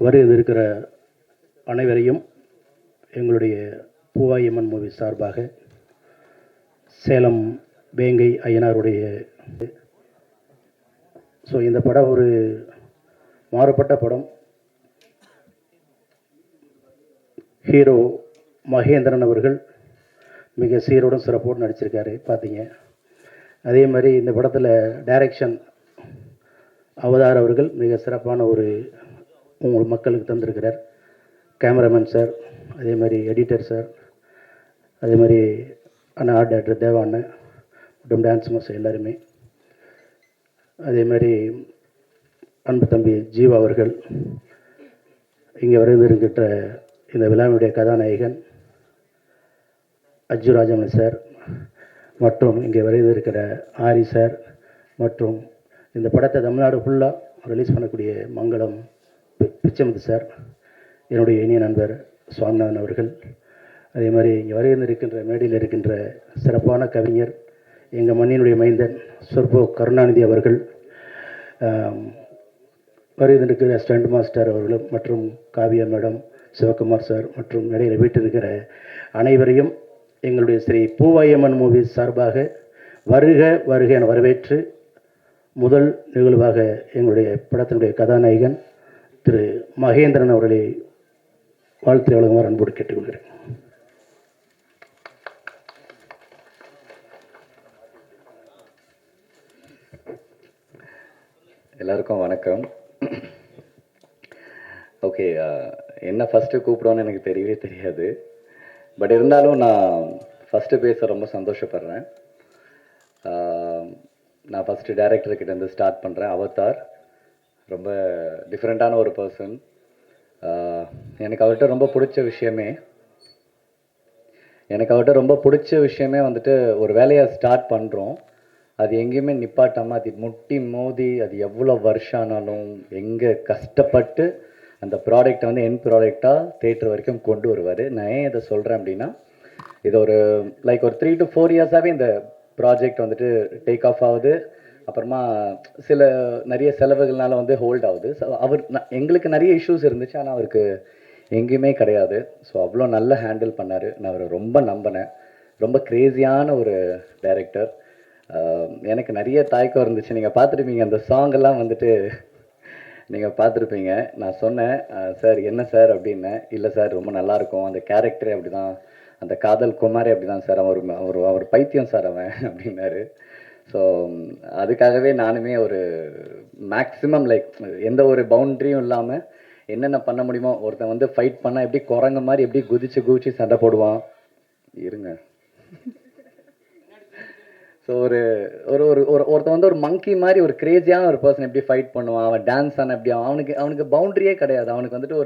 வருகிறது இருக்கிற அனைவரையும் எங்களுடைய பூவாயம்மன் மூவி சார்பாக சேலம் வேங்கை ஐயனாருடைய இந்த படம் ஒரு மாறுபட்ட படம். ஹீரோ மகேந்திரன் அவர்கள் மிக சீரோடும் சிறப்போடு நடிச்சிருக்காரு பார்த்தீங்க. அதே மாதிரி இந்த படத்தில் டைரக்ஷன் அவதார் அவர்கள் மிக சிறப்பான ஒரு உங்கள் மக்களுக்கு தந்திருக்கிறார். கேமராமேன் சார், அதே மாதிரி எடிட்டர் சார், அதே மாதிரி அண்ணா ஆர்ட் டைரக்டர் தேவா அண்ணன் மற்றும் டான்ஸ் மாஸ்டர் எல்லாருமே, அதே மாதிரி அன்பு தம்பி ஜீவா அவர்கள், இங்கே வருகின்ற இந்த விழாவினுடைய கதாநாயகன் அஜு ராஜமணி சார், மற்றும் இங்கே வருகிற ஆரி சார், மற்றும் இந்த படத்தை தமிழ்நாடு ஃபுல்லாக ரிலீஸ் பண்ணக்கூடிய மங்களம் பிச்சமுத்து சார், என்னுடைய இனிய நண்பர் சுவாமிநாதன் அவர்கள், அதே மாதிரி இங்கே வருகின்ற மேடையில் இருக்கின்ற சிறப்பான கவிஞர் எங்கள் மண்ணினுடைய மைந்தன் சொர்போ கருணாநிதி அவர்கள், வருகின்ற ஸ்டண்ட் மாஸ்டர் அவர்களும், மற்றும் காவியா மேடம், சிவகுமார் சார், மற்றும் மேடையில் வீட்டிருக்கிற அனைவரையும் எங்களுடைய ஸ்ரீ பூவாயம்மன் மூவிஸ் சார்பாக வருக வருக என வரவேற்று முதல் நிகழ்வாக எங்களுடைய படத்தினுடைய கதாநாயகன் திரு மகேந்திரன் அவர்களை வாழ்த்து வழங்குமாறு அன்போடு கேட்டுக்கொள்கிறேன். எல்லாருக்கும் வணக்கம். ஓகே, என்ன ஃபஸ்ட்டு கூப்பிடணும்னு எனக்கு தெரியவே தெரியாது. பட் இருந்தாலும் நான் ஃபஸ்ட்டு பேச ரொம்ப சந்தோஷப்படுறேன். நான் ஃபஸ்ட்டு டைரக்டர்கிட்டேருந்து ஸ்டார்ட் பண்ணுறேன். அவதார் ரொம்ப டிஃப்ரெண்ட்டான ஒரு பர்சன். எனக்கு அவர்கிட்ட ரொம்ப பிடிச்ச விஷயமே வந்துட்டு ஒரு வேலையை ஸ்டார்ட் பண்ணுறோம், அது எங்கேயுமே நிப்பாட்டாமல் அது முட்டி மோதி அது எவ்வளோ வருஷம் ஆனாலும் எங்கே கஷ்டப்பட்டு அந்த ப்ராடக்டை வந்து என் ப்ராடக்டாக தேட்டர் வரைக்கும் கொண்டு வருவார். நான் ஏன் இதை சொல்கிறேன் அப்படின்னா, இது ஒரு ஒரு 3 to 4 இயர்ஸாகவே இந்த ப்ராஜெக்ட் வந்துட்டு டேக் ஆஃப் ஆகுது. அப்புறமா நிறைய செலவுகள்னால வந்து ஹோல்ட் ஆகுது. ஸோ எங்களுக்கு நிறைய இஷ்யூஸ் இருந்துச்சு, ஆனால் அவருக்கு எங்கேயுமே கிடையாது. ஸோ அவ்வளோ நல்லா ஹேண்டில் பண்ணார். நான் அவரை ரொம்ப நம்பினேன். ரொம்ப க்ரேஸியான ஒரு டைரக்டர். எனக்கு நிறைய தயக்கம் இருந்துச்சு. நீங்கள் பார்த்துருப்பீங்க அந்த சாங்கெல்லாம் வந்துட்டு நீங்கள் பார்த்துருப்பீங்க. நான் சொன்னேன், சார் என்ன சார் அப்படின்னேன். இல்லை சார் ரொம்ப நல்லாயிருக்கும், அந்த கேரக்டரே அப்படி தான், அந்த காதல் குமாரே அப்படி தான் சார், அவர் பைத்தியம் சார் அவன் அப்படின்னாரு. ஸோ அதுக்காகவே நானுமே ஒரு மேக்ஸிமம் எந்த ஒரு பவுண்ட்ரியும் இல்லாமல் என்னென்ன பண்ண முடியுமோ, ஒருத்தன் வந்து ஃபைட் பண்ணால் எப்படி குரங்கு மாதிரி எப்படி குதிச்சு சண்டை போடுவான், இருங்க. ஸோ ஒருத்தன் வந்து ஒரு மங்கி மாதிரி ஒரு கிரேஸியான ஒரு பர்சன் எப்படி ஃபைட் பண்ணுவான், அவன் டான்ஸ் ஆனால் எப்படி, அவனுக்கு பவுண்ட்ரியே கிடையாது. அவனுக்கு வந்துட்டு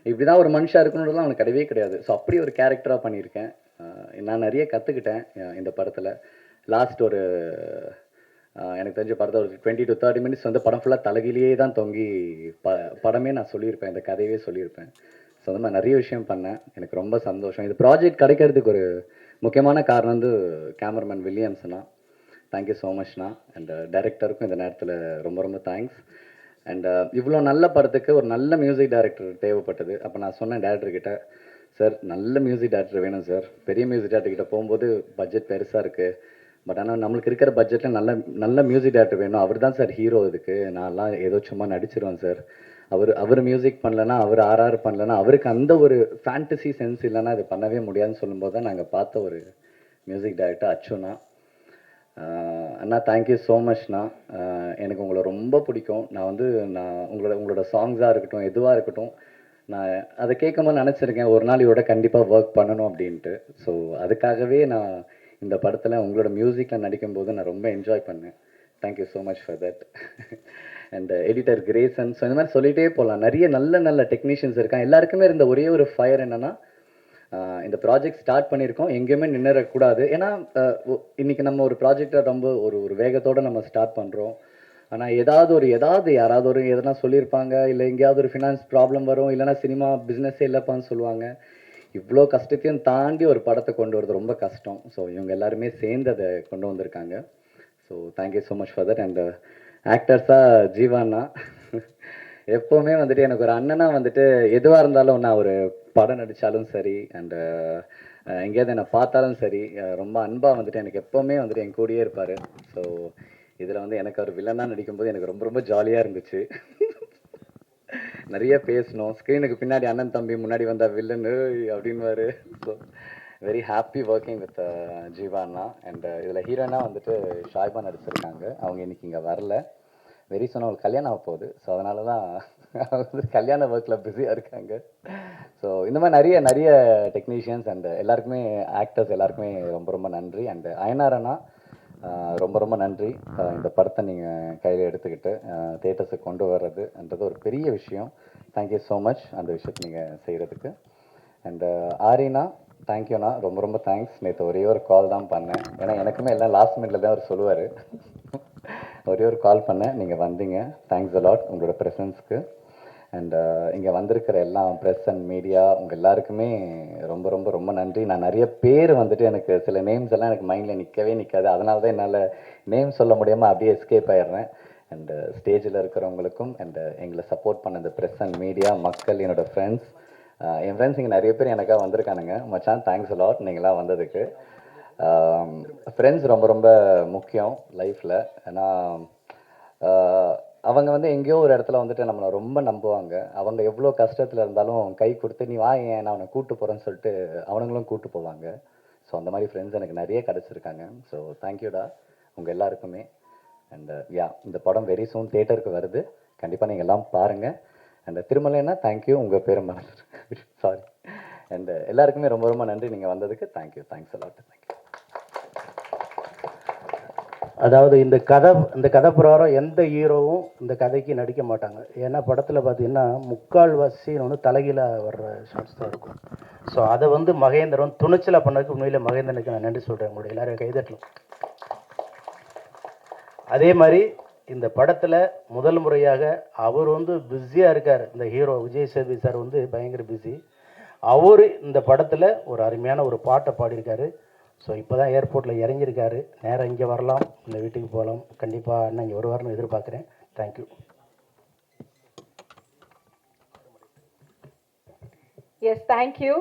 இப்படி தான் ஒரு மனுஷாக இருக்கணுன்றதுலாம் அவனுக்கு கிடையவே கிடையாது. ஸோ அப்படி ஒரு கேரக்டராக பண்ணியிருக்கேன். நான் நிறைய கற்றுக்கிட்டேன் இந்த படத்தில். லாஸ்ட் எனக்கு தெரிஞ்ச படத்தை ஒரு 20 to 30 minutes வந்து படம் ஃபுல்லாக தலைகிலேயே தான் தொங்கி படமே நான் சொல்லியிருப்பேன், இந்த கதையவே சொல்லியிருப்பேன். ஸோ அந்த மாதிரி நிறைய விஷயம் பண்ணேன். எனக்கு ரொம்ப சந்தோஷம். இந்த ப்ராஜெக்ட் கிடைக்கிறதுக்கு ஒரு முக்கியமான காரணம் வந்து கேமராமேன் வில்லியம்ஸ்ண்ணா. தேங்க்யூ ஸோ மச்ண்ணா. அண்ட் டைரக்டருக்கும் இந்த நேரத்தில் ரொம்ப ரொம்ப தேங்க்ஸ். அண்ட் இவ்வளோ நல்ல படத்துக்கு ஒரு நல்ல மியூசிக் டைரக்டர் தேவைப்பட்டது. அப்போ நான் சொன்னேன் டேரக்டர்கிட்ட, சார் நல்ல மியூசிக் டைரக்டர் வேணும் சார். பெரிய மியூசிக் டைரக்டர்கிட்ட போகும்போது பட்ஜெட் பெருசாக இருக்குது, பட் ஆனால் நம்மளுக்கு இருக்கிற பட்ஜெட்டில் நல்ல மியூசிக் டைரக்டர் வேணும். அவர் தான் சார் ஹீரோ. இதுக்கு நான்லாம் ஏதோ சும்மா நடிச்சிருவேன் சார். அவர் மியூசிக் பண்ணலன்னா, அவர் ஆர்ஆர் பண்ணலன்னா, அவருக்கு அந்த ஒரு ஃபேண்டசி சென்ஸ் இல்லைன்னா இது பண்ணவே முடியாதுன்னு சொல்லும்போது தான் நாங்கள் பார்த்த ஒரு மியூசிக் டைரக்டர் அச்சுண்ணா. அண்ணா தேங்க்யூ ஸோ மச்ண்ணா. எனக்கு உங்களை ரொம்ப பிடிக்கும். நான் உங்களோட சாங்ஸாக இருக்கட்டும், எதுவாக இருக்கட்டும், நான் அதை கேட்கும்போது நினச்சிருக்கேன் ஒரு நாள் இதோட கண்டிப்பாக ஒர்க் பண்ணணும் அப்படின்ட்டு. ஸோ அதுக்காகவே நான் இந்த படத்தில் உங்களோட மியூசிக்கில் நடிக்கும்போது நான் ரொம்ப என்ஜாய் பண்ணேன். Thank you so much for that. And editor Grayson. So இந்த மாதிரி சொல்லிகிட்டே போகலாம். நிறைய நல்ல டெக்னீஷியன்ஸ் இருக்காங்க. எல்லாருக்குமே இருந்த ஒரே ஒரு ஃபயர் என்னென்னா, இந்த ப்ராஜெக்ட் ஸ்டார்ட் பண்ணியிருக்கோம், எங்கேயுமே நின்றுடக்கூடாது. ஏன்னா இன்றைக்கி நம்ம ஒரு ப்ராஜெக்டை ரொம்ப ஒரு வேகத்தோடு நம்ம ஸ்டார்ட் பண்ணுறோம். ஆனால் யாராவது எதனா சொல்லியிருப்பாங்க, இல்லை எங்கேயாவது ஒரு ஃபினான்ஸ் ப்ராப்ளம் வரும், இல்லைனா சினிமா பிஸ்னஸே இல்லைப்பான்னு சொல்லுவாங்க. இவ்வளோ கஷ்டத்தையும் தாண்டி ஒரு படத்தை கொண்டு வரது ரொம்ப கஷ்டம். ஸோ இவங்க எல்லாருமே சேர்ந்து அதை கொண்டு வந்திருக்காங்க. So thank you so much for that. And ஆக்டர்ஸாக ஜீவாண்ணா, எப்போவுமே வந்துட்டு எனக்கு ஒரு அண்ணனா வந்துட்டு எதுவாக இருந்தாலும் நான் ஒரு படம் நடித்தாலும் சரி அண்டு எங்கேயாவது என்னை பார்த்தாலும் சரி ரொம்ப அன்பாக வந்துட்டு எனக்கு எப்போவுமே வந்துட்டு என் கூடயே இருப்பார். ஸோ இதில் வந்து எனக்கு அவர் வில்லனாக நடிக்கும்போது எனக்கு ரொம்ப ரொம்ப ஜாலியாக இருந்துச்சு. நிறைய பேசணும். ஸ்க்ரீனுக்கு பின்னாடி அண்ணன் தம்பி, முன்னாடி வந்தா வில்லன் அப்படின்வாரு. So very happy working with Jiiva அண்ணா. அண்ட் இதில் ஹீரோயினாக வந்துட்டு ஷாய்பா நடிச்சிருக்காங்க. அவங்க இன்னைக்கு இங்கே வரல. வெரி சொன்ன அவங்களுக்கு கல்யாணம் ஆக போகுது. ஸோ அதனால தான் வந்து கல்யாண ஒர்க்கில் பிஸியாக இருக்காங்க. ஸோ இந்த மாதிரி நிறைய நிறைய டெக்னீஷியன்ஸ் அண்ட் எல்லாருக்குமே ஆக்டர்ஸ் எல்லாருக்குமே ரொம்ப ரொம்ப நன்றி. அண்ட் அயனார் அண்ணா ரொம்ப ரொம்ப நன்றி. இந்த படத்தை நீங்கள் கையில் எடுத்துக்கிட்டு தேட்டர்ஸுக்கு கொண்டு வர்றதுன்றது ஒரு பெரிய விஷயம். தேங்க்யூ ஸோ மச் அந்த விஷயத்தை நீங்கள் செய்கிறதுக்கு. அண்ட் ஆரினா தேங்க்யூண்ணா, ரொம்ப ரொம்ப தேங்க்ஸ். நேற்று ஒரே ஒரு கால் தான் பண்ணேன். ஏன்னா எனக்குமே எல்லாம் லாஸ்ட் மினிட்ல தான் அவர் சொல்லுவார். ஒரே ஒரு கால் பண்ணேன், நீங்கள் வந்தீங்க. தேங்க்ஸ் அலாட் உங்களோட ப்ரெசன்ஸ்க்கு. அண்ட் இங்கே வந்திருக்கிற எல்லாம் ப்ரெஸ் அண்ட் மீடியா உங்கள் எல்லாருக்குமே ரொம்ப ரொம்ப ரொம்ப நன்றி. நான் நிறைய பேர் வந்துட்டு எனக்கு சில நேம்ஸ் எல்லாம் எனக்கு மைண்டில் நிற்கவே நிற்காது. அதனால தான் என்னால் நேம் சொல்ல முடியாமல் அப்படியே எஸ்கேப் ஆயிடுறேன். அண்டு ஸ்டேஜில் இருக்கிறவங்களுக்கும் அண்டு எங்களை சப்போர்ட் பண்ண இந்த ப்ரெஸ் அண்ட் மீடியா மக்கள், என்னோடய ஃப்ரெண்ட்ஸ், என் ஃப்ரெண்ட்ஸ் இங்கே நிறைய பேர் எனக்காக வந்திருக்கானுங்க. மச்சான் தேங்க்ஸ் அலாட் நீங்களாம் வந்ததுக்கு. ஃப்ரெண்ட்ஸ் ரொம்ப ரொம்ப முக்கியம் லைஃப்பில். ஏன்னா அவங்க வந்து எங்கேயோ ஒரு இடத்துல வந்துட்டு நம்மளை ரொம்ப நம்புவாங்க. அவங்க எவ்வளோ கஷ்டத்தில் இருந்தாலும் கை கொடுத்து நீ வா ஏன் நான் அவனை கூப்பிட்டு போகிறேன்னு சொல்லிட்டு அவனுங்களும் கூப்பிட்டு போவாங்க. ஸோ அந்த மாதிரி ஃப்ரெண்ட்ஸ் எனக்கு நிறைய கிடச்சிருக்காங்க. ஸோ தேங்க்யூடா உங்கள் எல்லாருக்குமே. அண்ட் இந்த படம் வெரி சூன் தேட்டருக்கு வருது. கண்டிப்பாக நீங்கள் எல்லாம் பாருங்கள். அண்ட் திருமலைன்னா தேங்க்யூ, உங்கள் பேரை மறந்துட்டு சாரி. அண்ட் எல்லாருக்குமே ரொம்ப ரொம்ப நன்றி நீங்கள் வந்ததுக்கு. Thank you, thanks a lot. தேங்க்யூ. அதாவது இந்த கதை பிரகாரம் எந்த ஹீரோவும் இந்த கதைக்கு நடிக்க மாட்டாங்க. ஏன்னா படத்தில் பார்த்தீங்கன்னா முக்கால்வாசி வந்து தலைகீழாக வர்ற ஷாட்ஸ் தான் இருக்கும். ஸோ அதை வந்து மகேந்திரன் துணிச்சலாக பண்ணதுக்கு உண்மையிலே மகேந்திரனுக்கு நான் நன்றி சொல்கிறேன். உங்களுடைய எல்லாரும் கைதட்டலும். அதே மாதிரி இந்த படத்தில் முதல் முறையாக அவர் வந்து பிஸியாக இருக்கார். இந்த ஹீரோ விஜய் சேதுபதி சார் வந்து பயங்கர பிஸி. அவர் இந்த படத்தில் ஒரு அருமையான ஒரு பாட்டை பாடியிருக்காரு. ஸோ இப்போ தான் ஏர்போர்ட்டில் இறங்கியிருக்காரு. நேராக இங்கே வரலாம், இல்லை வீட்டுக்கு போகலாம். கண்டிப்பாக அண்ணன் இங்கே வருவார்னு எதிர்பார்க்குறேன். தேங்க்யூ. Yes, thank you.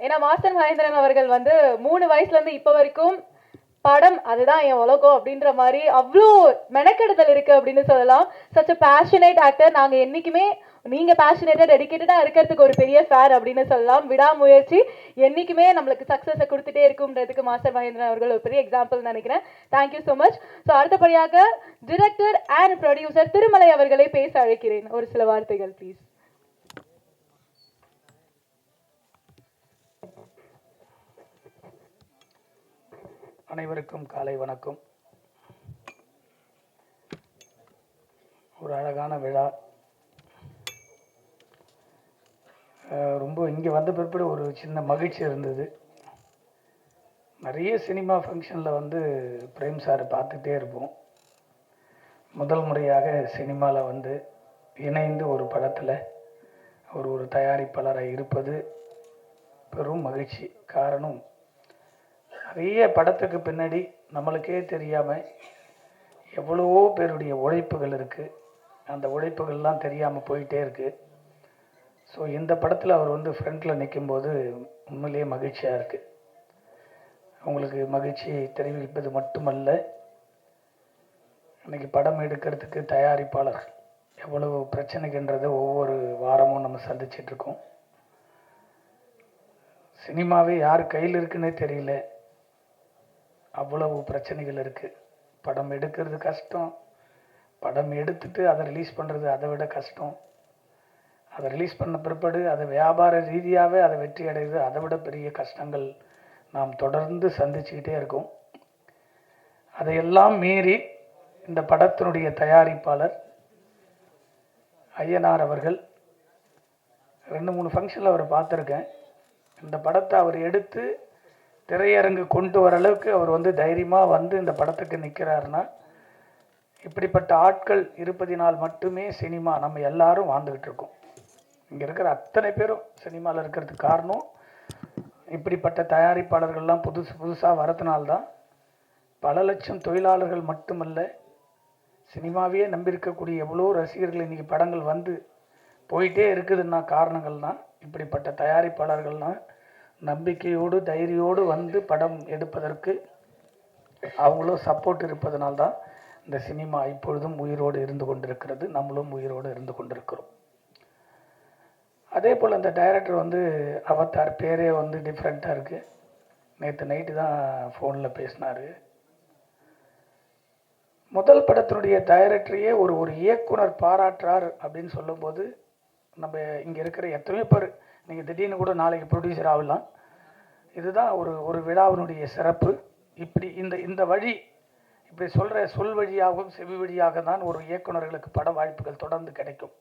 ஏன்னா மாஸ்டர் மகேந்திரன் அவர்கள் வந்து 3 வயசுலேருந்து இப்போ வரைக்கும் படம் அதுதான் என் உலகம் அப்படின்ற மாதிரி அவ்வளோ மெனக்கெடுதல் இருக்கு அப்படின்னு சொல்லலாம். Such a passionate actor. நாங்கள் என்றைக்குமே நீங்கள் பேஷனேட்டாக டெடிக்கேட்டடாக இருக்கிறதுக்கு ஒரு பெரிய ஃபேர் அப்படின்னு சொல்லலாம். விடாமுயற்சி என்றைக்குமே நம்மளுக்கு சக்ஸஸை கொடுத்துட்டே இருக்கும்ன்றதுக்கு மாஸ்டர் மகேந்திரன் அவர்கள் ஒரு பெரிய எக்ஸாம்பிள் நினைக்கிறேன். Thank you so much. ஸோ அடுத்தபடியாக டிரெக்டர் அண்ட் ப்ரொடியூசர் திருமலை அவர்களை பேச அழைக்கிறேன். ஒரு சில வார்த்தைகள் ப்ளீஸ். அனைவருக்கும் காலை வணக்கம். ஒரு அழகான விழா. ரொம்ப இங்கே வந்த பிற்பாடு ஒரு சின்ன மகிழ்ச்சி இருந்தது. நிறைய சினிமா ஃபங்க்ஷனில் வந்து பிரேம் சார் பார்த்துட்டே இருப்போம். முதல் முறையாக சினிமாவில் வந்து இணைந்து ஒரு படத்தில் ஒரு தயாரிப்பாளராக இருப்பது பெரும் மகிழ்ச்சி. காரணம், நிறைய படத்துக்கு பின்னாடி நம்மளுக்கே தெரியாமல் எவ்வளவோ பேருடைய உழைப்புகள் இருக்குது. அந்த உழைப்புகள்லாம் தெரியாமல் போயிட்டே இருக்குது. ஸோ இந்த படத்தில் அவர் வந்து ஃப்ரண்ட்டில் நிற்கும்போது உண்மையிலேயே மகிழ்ச்சியாக இருக்குது. உங்களுக்கு மகிழ்ச்சி தெரிவிப்பது மட்டுமல்ல, இன்றைக்கி படம் எடுக்கிறதுக்கு தயாரிப்பாளர் எவ்வளவு பிரச்சனைகின்றதை ஒவ்வொரு வாரமும் நம்ம சந்திச்சிட்ருக்கோம். சினிமாவே யார் கையில் இருக்குன்னே தெரியல, அவ்வளவு பிரச்சனைகள் இருக்குது. படம் எடுக்கிறது கஷ்டம், படம் எடுத்துட்டு அதை ரிலீஸ் பண்ணுறது அதை விட கஷ்டம், அதை ரிலீஸ் பண்ண பிற்பாடு அதை வியாபார ரீதியாகவே அதை வெற்றி அடைகிறது அதை விட பெரிய கஷ்டங்கள் நாம் தொடர்ந்து சந்திச்சுக்கிட்டே இருக்கோம். அதையெல்லாம் மீறி இந்த படத்தினுடைய தயாரிப்பாளர் ஐயனார் அவர்கள் 2-3 ஃபங்க்ஷனில் அவர் பார்த்துருக்கேன். இந்த படத்தை அவர் எடுத்து திரையரங்கு கொண்டு வர அளவுக்கு அவர் வந்து தைரியமாக வந்து இந்த படத்துக்கு நிற்கிறாருன்னா, இப்படிப்பட்ட ஆட்கள் இருப்பதினால் மட்டுமே சினிமா நம்ம எல்லாரும் வாழ்ந்துக்கிட்டு இருக்கோம். இங்கே இருக்கிற அத்தனை பேரும் சினிமாவில் இருக்கிறதுக்கு காரணம் இப்படிப்பட்ட தயாரிப்பாளர்கள்லாம் புதுசாக வரதுனால்தான். பல லட்சம் தொழிலாளர்கள் மட்டுமல்ல, சினிமாவையே நம்பியிருக்கக்கூடிய எவ்வளோ ரசிகர்கள் இன்றைக்கி படங்கள் வந்து போயிட்டே இருக்குதுன்னா காரணங்கள்னால் இப்படிப்பட்ட தயாரிப்பாளர்கள்னால் நம்பிக்கையோடு தைரியோடு வந்து படம் எடுப்பதற்கு அவங்களும் சப்போர்ட் இருப்பதனால்தான் இந்த சினிமா இப்பொழுதும் உயிரோடு இருந்து கொண்டிருக்கிறது, நம்மளும் உயிரோடு இருந்து கொண்டிருக்கிறோம். அதே போல் இந்த டைரக்டர் வந்து அவதார் பேரே வந்து டிஃப்ரெண்ட்டாக இருக்குது. நேற்று நைட்டு தான் ஃபோனில் பேசினார். முதல் படத்தினுடைய டைரக்டரையே ஒரு இயக்குனர் பாராட்டுறார் அப்படின்னு சொல்லும்போது நம்ம இங்கே இருக்கிற எத்தனையோ பேர் நீங்கள் திடீர்னு கூட நாளைக்கு ப்ரொடியூசர் ஆகலாம். இதுதான் ஒரு விழாவினுடைய சிறப்பு. இப்படி இந்த வழி இப்படி சொல்கிற சொல் வழியாகவும் செவி வழியாக தான் ஒரு இயக்குனர்களுக்கு பட வாய்ப்புகள் தொடர்ந்து கிடைக்கும்.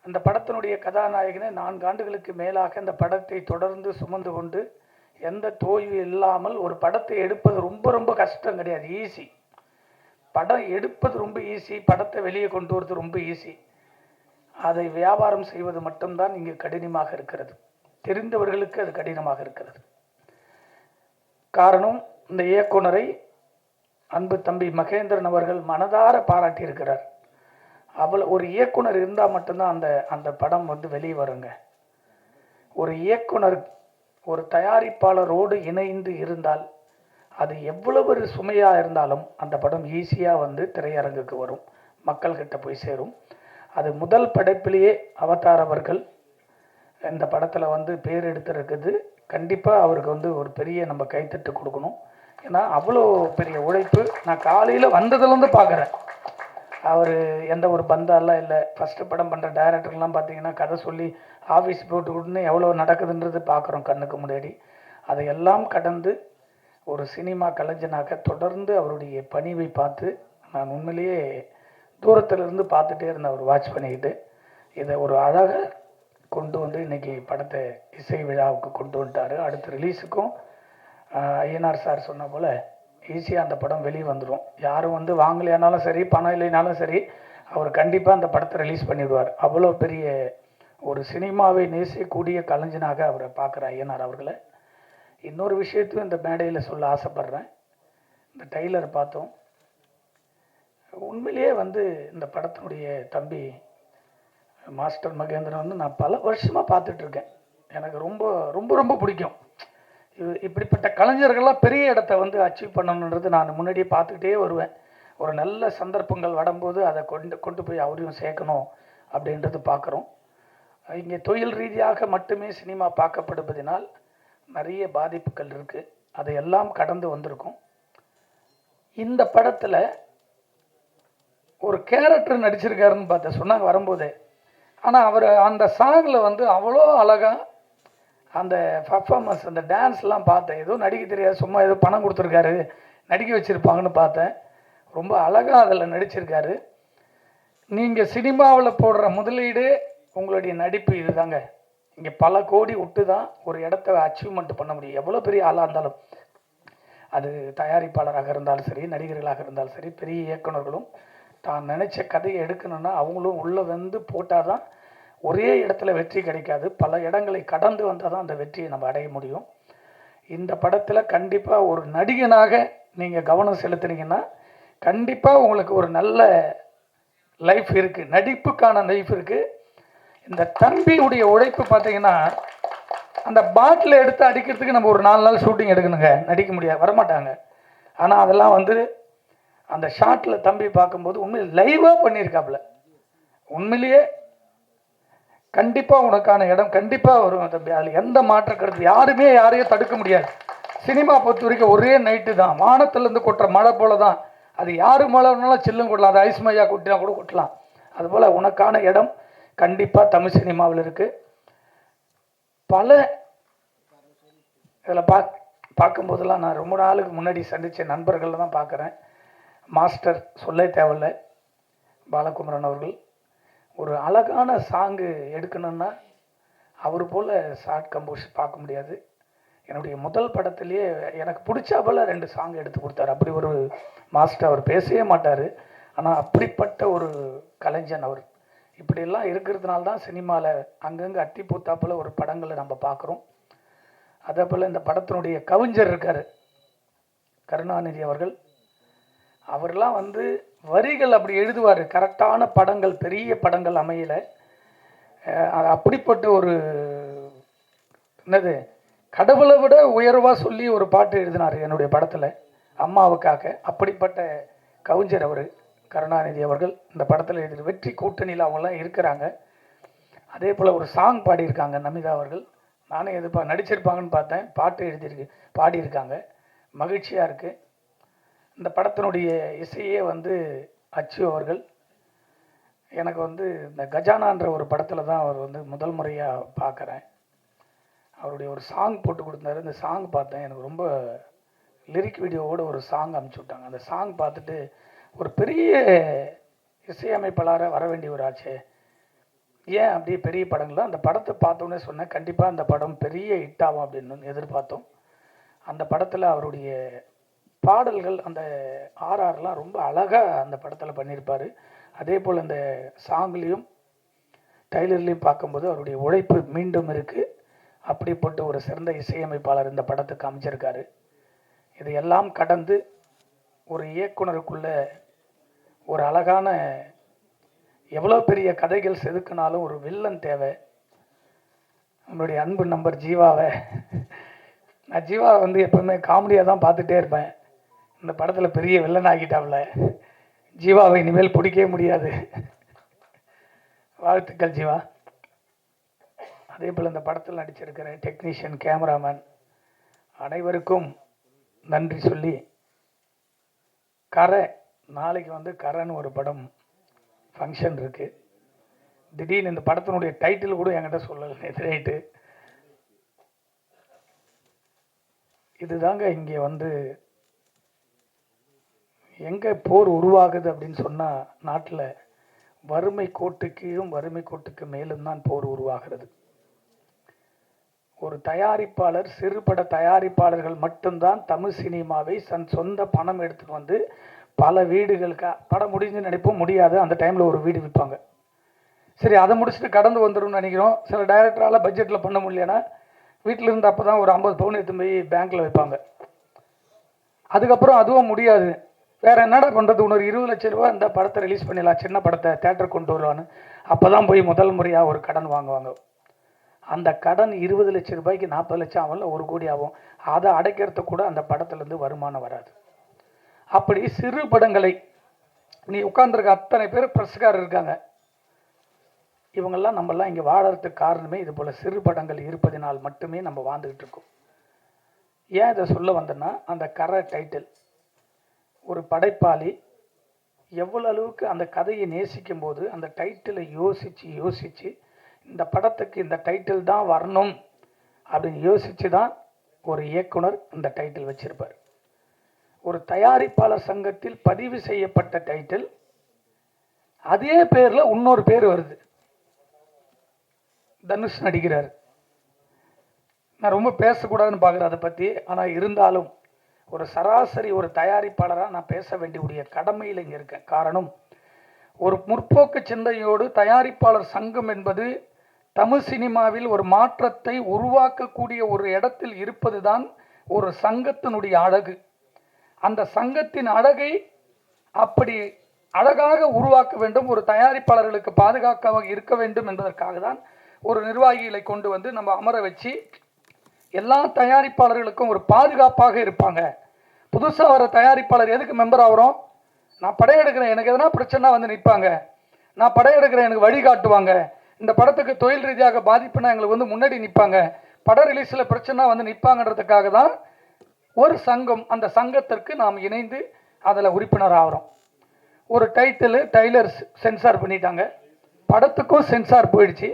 அந்த படத்தினுடைய கதாநாயகனை 4 ஆண்டுகளுக்கு மேலாக அந்த படத்தை தொடர்ந்து சுமந்து கொண்டு எந்த தோய்வு இல்லாமல் ஒரு படத்தை எடுப்பது ரொம்ப ரொம்ப கஷ்டம் கிடையாது, ஈஸி. படம் எடுப்பது ரொம்ப ஈஸி, படத்தை வெளியே கொண்டு வரது ரொம்ப ஈஸி. அதை வியாபாரம் செய்வது மட்டும்தான் இங்கு கடினமாக இருக்கிறது. தெரிந்தவர்களுக்கு அது கடினமாக இருக்கிறது. காரணம், இந்த இயக்குனரை அன்பு தம்பி மகேந்திரன் அவர்கள் மனதார பாராட்டியிருக்கிறார். ஒரு இயக்குனர் இருந்தால் மட்டும்தான் அந்த படம் வந்து வெளியே வருங்க. ஒரு இயக்குனர் ஒரு தயாரிப்பாளரோடு இணைந்து இருந்தால் அது எவ்வளவு ஒரு சுமையாக இருந்தாலும் அந்த படம் ஈஸியாக வந்து திரையரங்குக்கு வரும், மக்கள்கிட்ட போய் சேரும். அது முதல் படைப்பிலேயே அவதார் அவர்கள் இந்த படத்தில் வந்து பேர் எடுத்திருக்குது. கண்டிப்பாக அவருக்கு வந்து ஒரு பெரிய நம்ம கைத்தட்டு கொடுக்கணும். ஏன்னா அவ்வளோ பெரிய உழைப்பு. நான் காலையில் வந்ததுலேருந்து பார்க்குறேன். அவர் எந்த ஒரு பந்தாலாம் இல்லை. ஃபஸ்ட்டு படம் பண்ணுற டைரக்டர்லாம் பார்த்தீங்கன்னா கதை சொல்லி ஆஃபீஸ் போட்டு விட்டுன்னு எவ்வளோ நடக்குதுன்றது பார்க்குறோம் கண்ணுக்கு முன்னாடி. அதையெல்லாம் கடந்து ஒரு சினிமா கலைஞனாக தொடர்ந்து அவருடைய பணிவை பார்த்து நான் உண்மையிலேயே தூரத்திலிருந்து பார்த்துட்டே இருந்தேன். அவர் வாட்ச் பண்ணிக்கிட்டு இதை ஒரு அழகாக கொண்டு வந்து இன்றைக்கி படத்தை இசை விழாவுக்கு கொண்டு வந்துட்டார். அடுத்த ரிலீஸுக்கும் ஐயனார் சார் சொன்ன போல் ஈஸியாக அந்த படம் வெளியே வந்துடும். யாரும் வந்து வாங்கலையானாலும் சரி, பணம் இல்லைனாலும் சரி, அவர் கண்டிப்பாக அந்த படத்தை ரிலீஸ் பண்ணிவிடுவார். அவ்வளோ பெரிய ஒரு சினிமாவை நேசிக்கக்கூடிய கலைஞனாக அவரை பார்க்குற ஐயனார் அவர்களை. இன்னொரு விஷயத்தையும் இந்த மேடையில் சொல்ல ஆசைப்பட்றேன். இந்த டைலர் பார்த்தோம். உண்மையிலேயே வந்து இந்த படத்தினுடைய தம்பி மாஸ்டர் மகேந்திரன் வந்து நான் பல வருஷமாக பார்த்துட்ருக்கேன். எனக்கு ரொம்ப ரொம்ப ரொம்ப பிடிக்கும். இப்படிப்பட்ட கலைஞர்கள்லாம் பெரிய இடத்த வந்து அச்சீவ் பண்ணணுன்றது நான் முன்னாடியே பார்த்துக்கிட்டே வருவேன். ஒரு நல்ல சந்தர்ப்பங்கள் வரும்போது அதை கொண்டு போய் அவரையும் சேர்க்கணும் அப்படின்றது பார்க்குறோம். இங்கே தொழில் ரீதியாக மட்டுமே சினிமா பார்க்கப்படுவதனால் நிறைய பாதிப்புகள் இருக்குது. அதையெல்லாம் கடந்து வந்திருக்கும். இந்த படத்தில் ஒரு கேரக்டர் நடிச்சிருக்காருன்னு பார்த்தேன், சொன்னாங்க வரும்போதே. ஆனால் அவர் அந்த சாங்கில் வந்து அவ்வளோ அழகாக அந்த பர்ஃபார்மன்ஸ், அந்த டான்ஸ்லாம் பார்த்தேன். ஏதோ நடிக்க தெரியாது, சும்மா ஏதோ பணம் கொடுத்துருக்காரு, நடிக்க வச்சுருப்பாங்கன்னு பார்த்தேன். ரொம்ப அழகாக அதில் நடிச்சிருக்காரு. நீங்கள் சினிமாவில் போடுற முதலீடு உங்களுடைய நடிப்பு இதுதாங்க. இங்கே பல கோடி விட்டு தான் ஒரு இடத்த அச்சீவ்மெண்ட் பண்ண முடியும். எவ்வளோ பெரிய ஆளாக இருந்தாலும், அது தயாரிப்பாளராக இருந்தாலும் சரி, நடிகர்களாக இருந்தாலும் சரி, பெரிய இயக்குநர்களும் தான் நினச்ச கதையை எடுக்கணும்னா அவங்களும் உள்ளே வந்து போட்டால் தான் ஒரே இடத்துல வெற்றி கிடைக்காது. பல இடங்களை கடந்து வந்தால் தான் அந்த வெற்றியை நம்ம அடைய முடியும். இந்த படத்தில் கண்டிப்பாக ஒரு நடிகனாக நீங்கள் கவனம் செலுத்துனீங்கன்னா கண்டிப்பாக உங்களுக்கு ஒரு நல்ல லைஃப் இருக்குது, நடிப்புக்கான லைஃப் இருக்குது. இந்த தம்பியுடைய உழைப்பு பார்த்தீங்கன்னா, அந்த பாட்டில் எடுத்து அடிக்கிறதுக்கு நம்ம ஒரு 4 நாள் ஷூட்டிங் எடுக்கணுங்க, நடிக்க முடியாது, வரமாட்டாங்க. ஆனால் அதெல்லாம் வந்து அந்த ஷாட்டில் தம்பி பார்க்கும்போது உண்மையில் லைவாக பண்ணியிருக்காப்புல. உண்மையிலேயே கண்டிப்பாக உனக்கான இடம் கண்டிப்பாக வரும் தம்பி. அதில் எந்த மாற்ற கருத்து, யாருமே யாரையும் தடுக்க முடியாது. சினிமா பொறுத்த வரைக்கும் ஒரே நைட்டு தான், வானத்திலேருந்து கொட்டுற மழை போல தான். அது யார் மழை வேணாலும் சில்லும் கொட்டலாம், அது ஐஸ் மையா கொட்டினா கூட கொட்டலாம். அதுபோல் உனக்கான இடம் கண்டிப்பாக தமிழ் சினிமாவில் இருக்குது. பல இதில் பார்க்கும்போதெல்லாம் நான் ரொம்ப நாளுக்கு முன்னாடி சந்தித்த நண்பர்கள் தான் பார்க்குறேன். மாஸ்டர் சொல்ல தேவையில்லை, பாலகுமரன் அவர்கள் ஒரு அழகான சாங்கு எடுக்கணும்னா அவர் போல் ஷார்ட் கம்போஸ் பார்க்க முடியாது. என்னுடைய முதல் படத்துலேயே எனக்கு பிடிச்சா போல் 2 சாங் எடுத்து கொடுத்தாரு. அப்படி ஒரு மாஸ்டர். அவர் பேசவே மாட்டார், ஆனால் அப்படிப்பட்ட ஒரு கலைஞன் அவர். இப்படியெல்லாம் இருக்கிறதுனால தான் சினிமாவில் அங்கங்கே அட்டி பூத்தாப்பில் ஒரு படங்களை நம்ம பார்க்குறோம். அதே போல் இந்த படத்தினுடைய கவிஞர் இருக்கார் கருணாநிதி அவர்கள். அவரெல்லாம் வந்து வரிகள் அப்படி எழுதுவார். கரெக்டான படங்கள், பெரிய படங்கள் அமையலை. அது அப்படிப்பட்ட ஒரு என்னது கடவுளை விட உயர்வாக சொல்லி ஒரு பாட்டு எழுதினார் என்னுடைய படத்தில் அம்மாவுக்காக. அப்படிப்பட்ட கவிஞர் அவர், கருணாநிதி அவர்கள். இந்த படத்தில் எழுதி வெற்றி கூட்டணியில் அவங்களாம் இருக்கிறாங்க. அதே போல் ஒரு சாங் பாடியிருக்காங்க நமிதா அவர்கள். நானே நடிச்சிருப்பாங்கன்னு பார்த்தேன். பாட்டு எழுதியிருக்கு, பாடியிருக்காங்க. மகிழ்ச்சியாக இருக்குது. இந்த படத்தினுடைய இசையே அச்சு அவர்கள். எனக்கு இந்த கஜானான்ற ஒரு படத்தில் தான் அவர் முதல் முறையாக பார்க்குறேன். அவருடைய ஒரு சாங் போட்டு கொடுத்தாரு. இந்த சாங் பார்த்தேன். எனக்கு ரொம்ப லிரிக் வீடியோவோட ஒரு சாங் அனுப்பிச்சி விட்டாங்க. அந்த சாங் பார்த்துட்டு ஒரு பெரிய இசையமைப்பாளராக வர வேண்டிய ஒரு ஆச்சு. ஏன் அப்படியே பெரிய படங்கள்லாம் அந்த படத்தை பார்த்தோன்னே சொன்னேன், கண்டிப்பாக அந்த படம் பெரிய ஹிட் ஆகும் அப்படின்னு எதிர்பார்த்தோம். அந்த படத்தில் அவருடைய பாடல்கள், அந்த ஆர்ஆர்லாம் ரொம்ப அழகாக அந்த படத்தில் பண்ணியிருப்பார். அதே போல் அந்த சாங்லேயும் டைலர்லேயும் பார்க்கும்போது அவருடைய உழைப்பு மீண்டும் இருக்குது. அப்படிப்பட்ட ஒரு சிறந்த இசையமைப்பாளர் இந்த படத்துக்கு அமைச்சிருக்காரு. இதையெல்லாம் கடந்து ஒரு இயக்குனருக்குள்ள ஒரு அழகான, எவ்வளோ பெரிய கதைகள் செதுக்கினாலும் ஒரு வில்லன் தேவை. நம்மளுடைய அன்பு நம்பர் ஜீவாவை, நான் ஜீவா எப்பவுமே காமெடியாக தான் பார்த்துட்டே இருப்பேன். இந்த படத்தில் பெரிய வில்லன் ஆகிட்டாவில். ஜீவாவை இனிமேல் பிடிக்கவே முடியாது. வாழ்த்துக்கள் ஜீவா. அதே போல் இந்த படத்தில் நடிச்சிருக்கிற டெக்னீஷியன், கேமராமேன் அனைவருக்கும் நன்றி சொல்லி, கரை நாளைக்கு கரைன்னு ஒரு படம் ஃபங்க்ஷன் இருக்குது. திடீர்னு இந்த படத்தினுடைய டைட்டில் கூட என்கிட்ட சொல்லலை நேற்று நைட்டு. இதுதாங்க இங்கே எங்கே போர் உருவாகுது அப்படின்னு சொன்னால், நாட்டில் வறுமை கோட்டு கீழும் வறுமை கோட்டுக்கு மேலும் தான் போர் உருவாகிறது. ஒரு தயாரிப்பாளர், சிறுபட தயாரிப்பாளர்கள் மட்டும்தான் தமிழ் சினிமாவை தன் சொந்த பணம் எடுத்துகிட்டு பல வீடுகளுக்கு, படம் முடிஞ்சு நினைப்போம், முடியாது, அந்த டைமில் ஒரு வீடு விற்பாங்க. சரி, அதை முடிச்சுட்டு கடந்து வந்துடும் நினைக்கிறோம். சில டைரக்டரால் பட்ஜெட்டில் பண்ண முடியலன்னா வீட்டில் இருந்து அப்போ தான் ஒரு 50 பவுன் எடுத்து போய் பேங்க்கில் வைப்பாங்க. அதுக்கப்புறம் அதுவும் முடியாது, வேறு என்னடா பண்ணுறது, இன்னொரு 20 லட்ச ரூபா இந்த படத்தை ரிலீஸ் பண்ணிடலாம், சின்ன படத்தை தேட்டர் கொண்டு வரலான்னு அப்போ தான் போய் முதல் முறையாக ஒரு கடன் வாங்குவாங்க. அந்த கடன் 20 லட்ச ரூபாய்க்கு 40 லட்சம் ஆகும்ல, 1 கோடி ஆகும். அதை அடைக்கிறதுக்கு கூட அந்த படத்துலேருந்து வருமானம் வராது. அப்படி சிறு படங்களை, நீ உட்கார்ந்துருக்க அத்தனை பேர் பிரஸ்காரர் இருக்காங்க, இவங்கெல்லாம் நம்மெல்லாம் இங்கே வாழறதுக்கு காரணமே இது போல் சிறு படங்கள் இருப்பதினால் மட்டுமே நம்ம வாழ்ந்துக்கிட்டு இருக்கோம். ஏன் இதை சொல்ல வந்தேன்னா, அந்த கரை டைட்டில், ஒரு படைப்பாளி எவ்வளோ அளவுக்கு அந்த கதையை நேசிக்கும் போது அந்த டைட்டிலை யோசித்து இந்த படத்துக்கு இந்த டைட்டில் தான் வரணும் அப்படின்னு யோசித்து தான் ஒரு இயக்குனர் இந்த டைட்டில் வச்சிருப்பார். ஒரு தயாரிப்பாளர் சங்கத்தில் பதிவு செய்யப்பட்ட டைட்டில், அதே பேரில் இன்னொரு பேர் வருது, தனுஷ் நடிக்கிறார். நான் ரொம்ப பேசக்கூடாதுன்னு பார்க்குறேன் அதை பற்றி. ஆனால் இருந்தாலும் ஒரு சராசரி ஒரு தயாரிப்பாளராக நான் பேச வேண்டிய கடமையில் இங்கே இருக்கேன். காரணம், ஒரு முற்போக்கு சிந்தையோடு தயாரிப்பாளர் சங்கம் என்பது தமிழ் சினிமாவில் ஒரு மாற்றத்தை உருவாக்கக்கூடிய ஒரு இடத்தில் இருப்பது தான் ஒரு சங்கத்தினுடைய அழகு. அந்த சங்கத்தின் அழகை அப்படி அழகாக உருவாக்க வேண்டும், ஒரு தயாரிப்பாளர்களுக்கு பாதுகாப்பாக இருக்க வேண்டும் என்பதற்காக தான் ஒரு நிர்வாகிகளை கொண்டு நம்ம அமர வச்சு எல்லா தயாரிப்பாளர்களுக்கும் ஒரு பாதுகாப்பாக இருப்பாங்க. புதுசாக வர தயாரிப்பாளர் எதுக்கு மெம்பர் ஆகிறோம்? நான் படையெடுக்கிறேன், எனக்கு எதனா பிரச்சனை நிற்பாங்க, நான் படையெடுக்கிறேன், எனக்கு வழிகாட்டுவாங்க, இந்த படத்துக்கு தொழில் ரீதியாக பாதிப்புனா எங்களுக்கு முன்னாடி நிற்பாங்க, பட ரிலீஸில் பிரச்சனை நிற்பாங்கன்றதுக்காக தான் ஒரு சங்கம். அந்த சங்கத்திற்கு நாம் இணைந்து அதில் உறுப்பினர் ஆகிறோம். ஒரு டைலர் சென்சார் பண்ணிட்டாங்க, படத்துக்கும் சென்சார் போயிடுச்சு.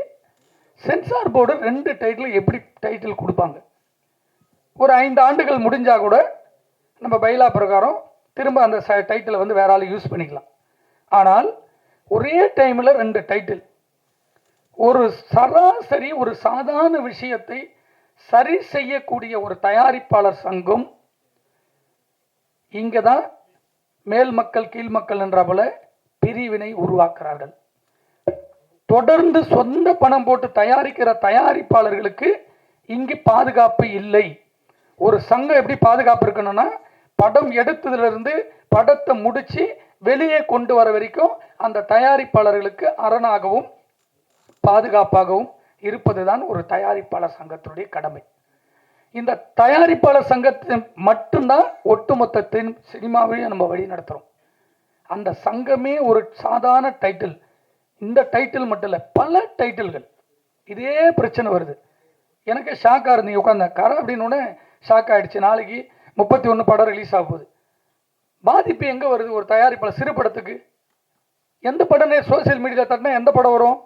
சென்சார் போர்டு 2 டைட்டில் எப்படி டைட்டில் கொடுப்பாங்க? ஒரு 5 ஆண்டுகள் முடிஞ்சால் கூட நம்ம பைலா பிரகாரம் திரும்ப அந்த டைட்டிலை வேற ஆள் யூஸ் பண்ணிக்கலாம். ஆனால் ஒரே டைமில் 2 டைட்டில், ஒரு சராசரி ஒரு சாதாரண விஷயத்தை சரி செய்யக்கூடிய ஒரு தயாரிப்பாளர் சங்கம் இங்கே தான் மேல் மக்கள் கீழ் மக்கள் என்ற போல பிரிவினை உருவாக்குறார்கள். தொடர்ந்து சொந்த பணம் போட்டு தயாரிக்கிற தயாரிப்பாளர்களுக்கு இங்கு பாதுகாப்பு இல்லை. ஒரு சங்கம் எப்படி பாதுகாப்பு இருக்கணும்னா, படம் எடுத்ததிலிருந்து படத்தை முடிச்சு வெளியே கொண்டு வர வரைக்கும் அந்த தயாரிப்பாளர்களுக்கு அரணாகவும் பாதுகாப்பாகவும் இருப்பது தான் ஒரு தயாரிப்பாளர் சங்கத்தினுடைய கடமை. இந்த தயாரிப்பாளர் சங்கத்தை மட்டும்தான் ஒட்டுமொத்த சினிமாவையும் நம்ம வழி நடத்துகிறோம். அந்த சங்கமே ஒரு சாதாரண டைட்டில், இந்த டைட்டில் மட்டும் இல்லை, பல டைட்டில்கள் இதே பிரச்சனை வருது. எனக்கு ஷாக்காக இருந்தீங்க உட்காந்த கரை அப்படின்னு ஷாக் ஆகிடுச்சு. நாளைக்கு 31 படம் ரிலீஸ் ஆக போகுது. பாதிப்பு எங்கே வருது? ஒரு தயாரிப்பாளர் சிறு படத்துக்கு எந்த படமே சோசியல் மீடியாவில் தட்டினா எந்த படம் வரும்?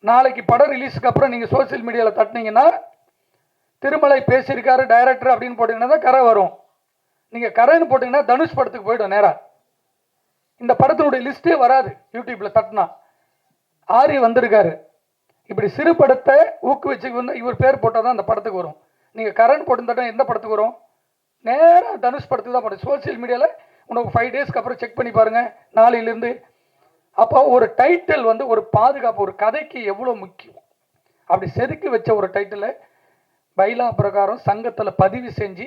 நாளைக்கு படம் ரிலீஸுக்கு அப்புறம் நீங்கள் சோசியல் மீடியாவில் தட்டினீங்கன்னா திருமலை பேசியிருக்காரு டைரக்டர் அப்படின்னு போட்டிங்கன்னா தான் கரை வரும். நீங்கள் கரைன்னு போட்டிங்கன்னா தனுஷ் படத்துக்கு போய்டும் நேராக. இந்த படத்தினுடைய லிஸ்ட்டே வராது யூடியூப்பில் தட்டினா. ஆரி வந்திருக்காரு, இப்படி சிறு படத்தை ஊக்குவிச்சு வந்து இவர் பேர் போட்டால் தான் அந்த படத்துக்கு வரும். நீங்கள் கரண் போட்டு தட்டினா எந்த படத்துக்கு வரும்? நேராக தனுஷ் படத்துக்கு தான் போடும். சோசியல் மீடியாவில் உனக்கு 5 டேஸ்க்கு அப்புறம் செக் பண்ணி பாருங்கள் நாளையிலேருந்து. அப்போ ஒரு டைட்டில் வந்து ஒரு பாதுகாப்பு, ஒரு கதைக்கு எவ்வளோ முக்கியம். அப்படி செதுக்கி வச்ச ஒரு டைட்டிலை பைலா பிரகாரம் சங்கத்தில் பதிவு செஞ்சு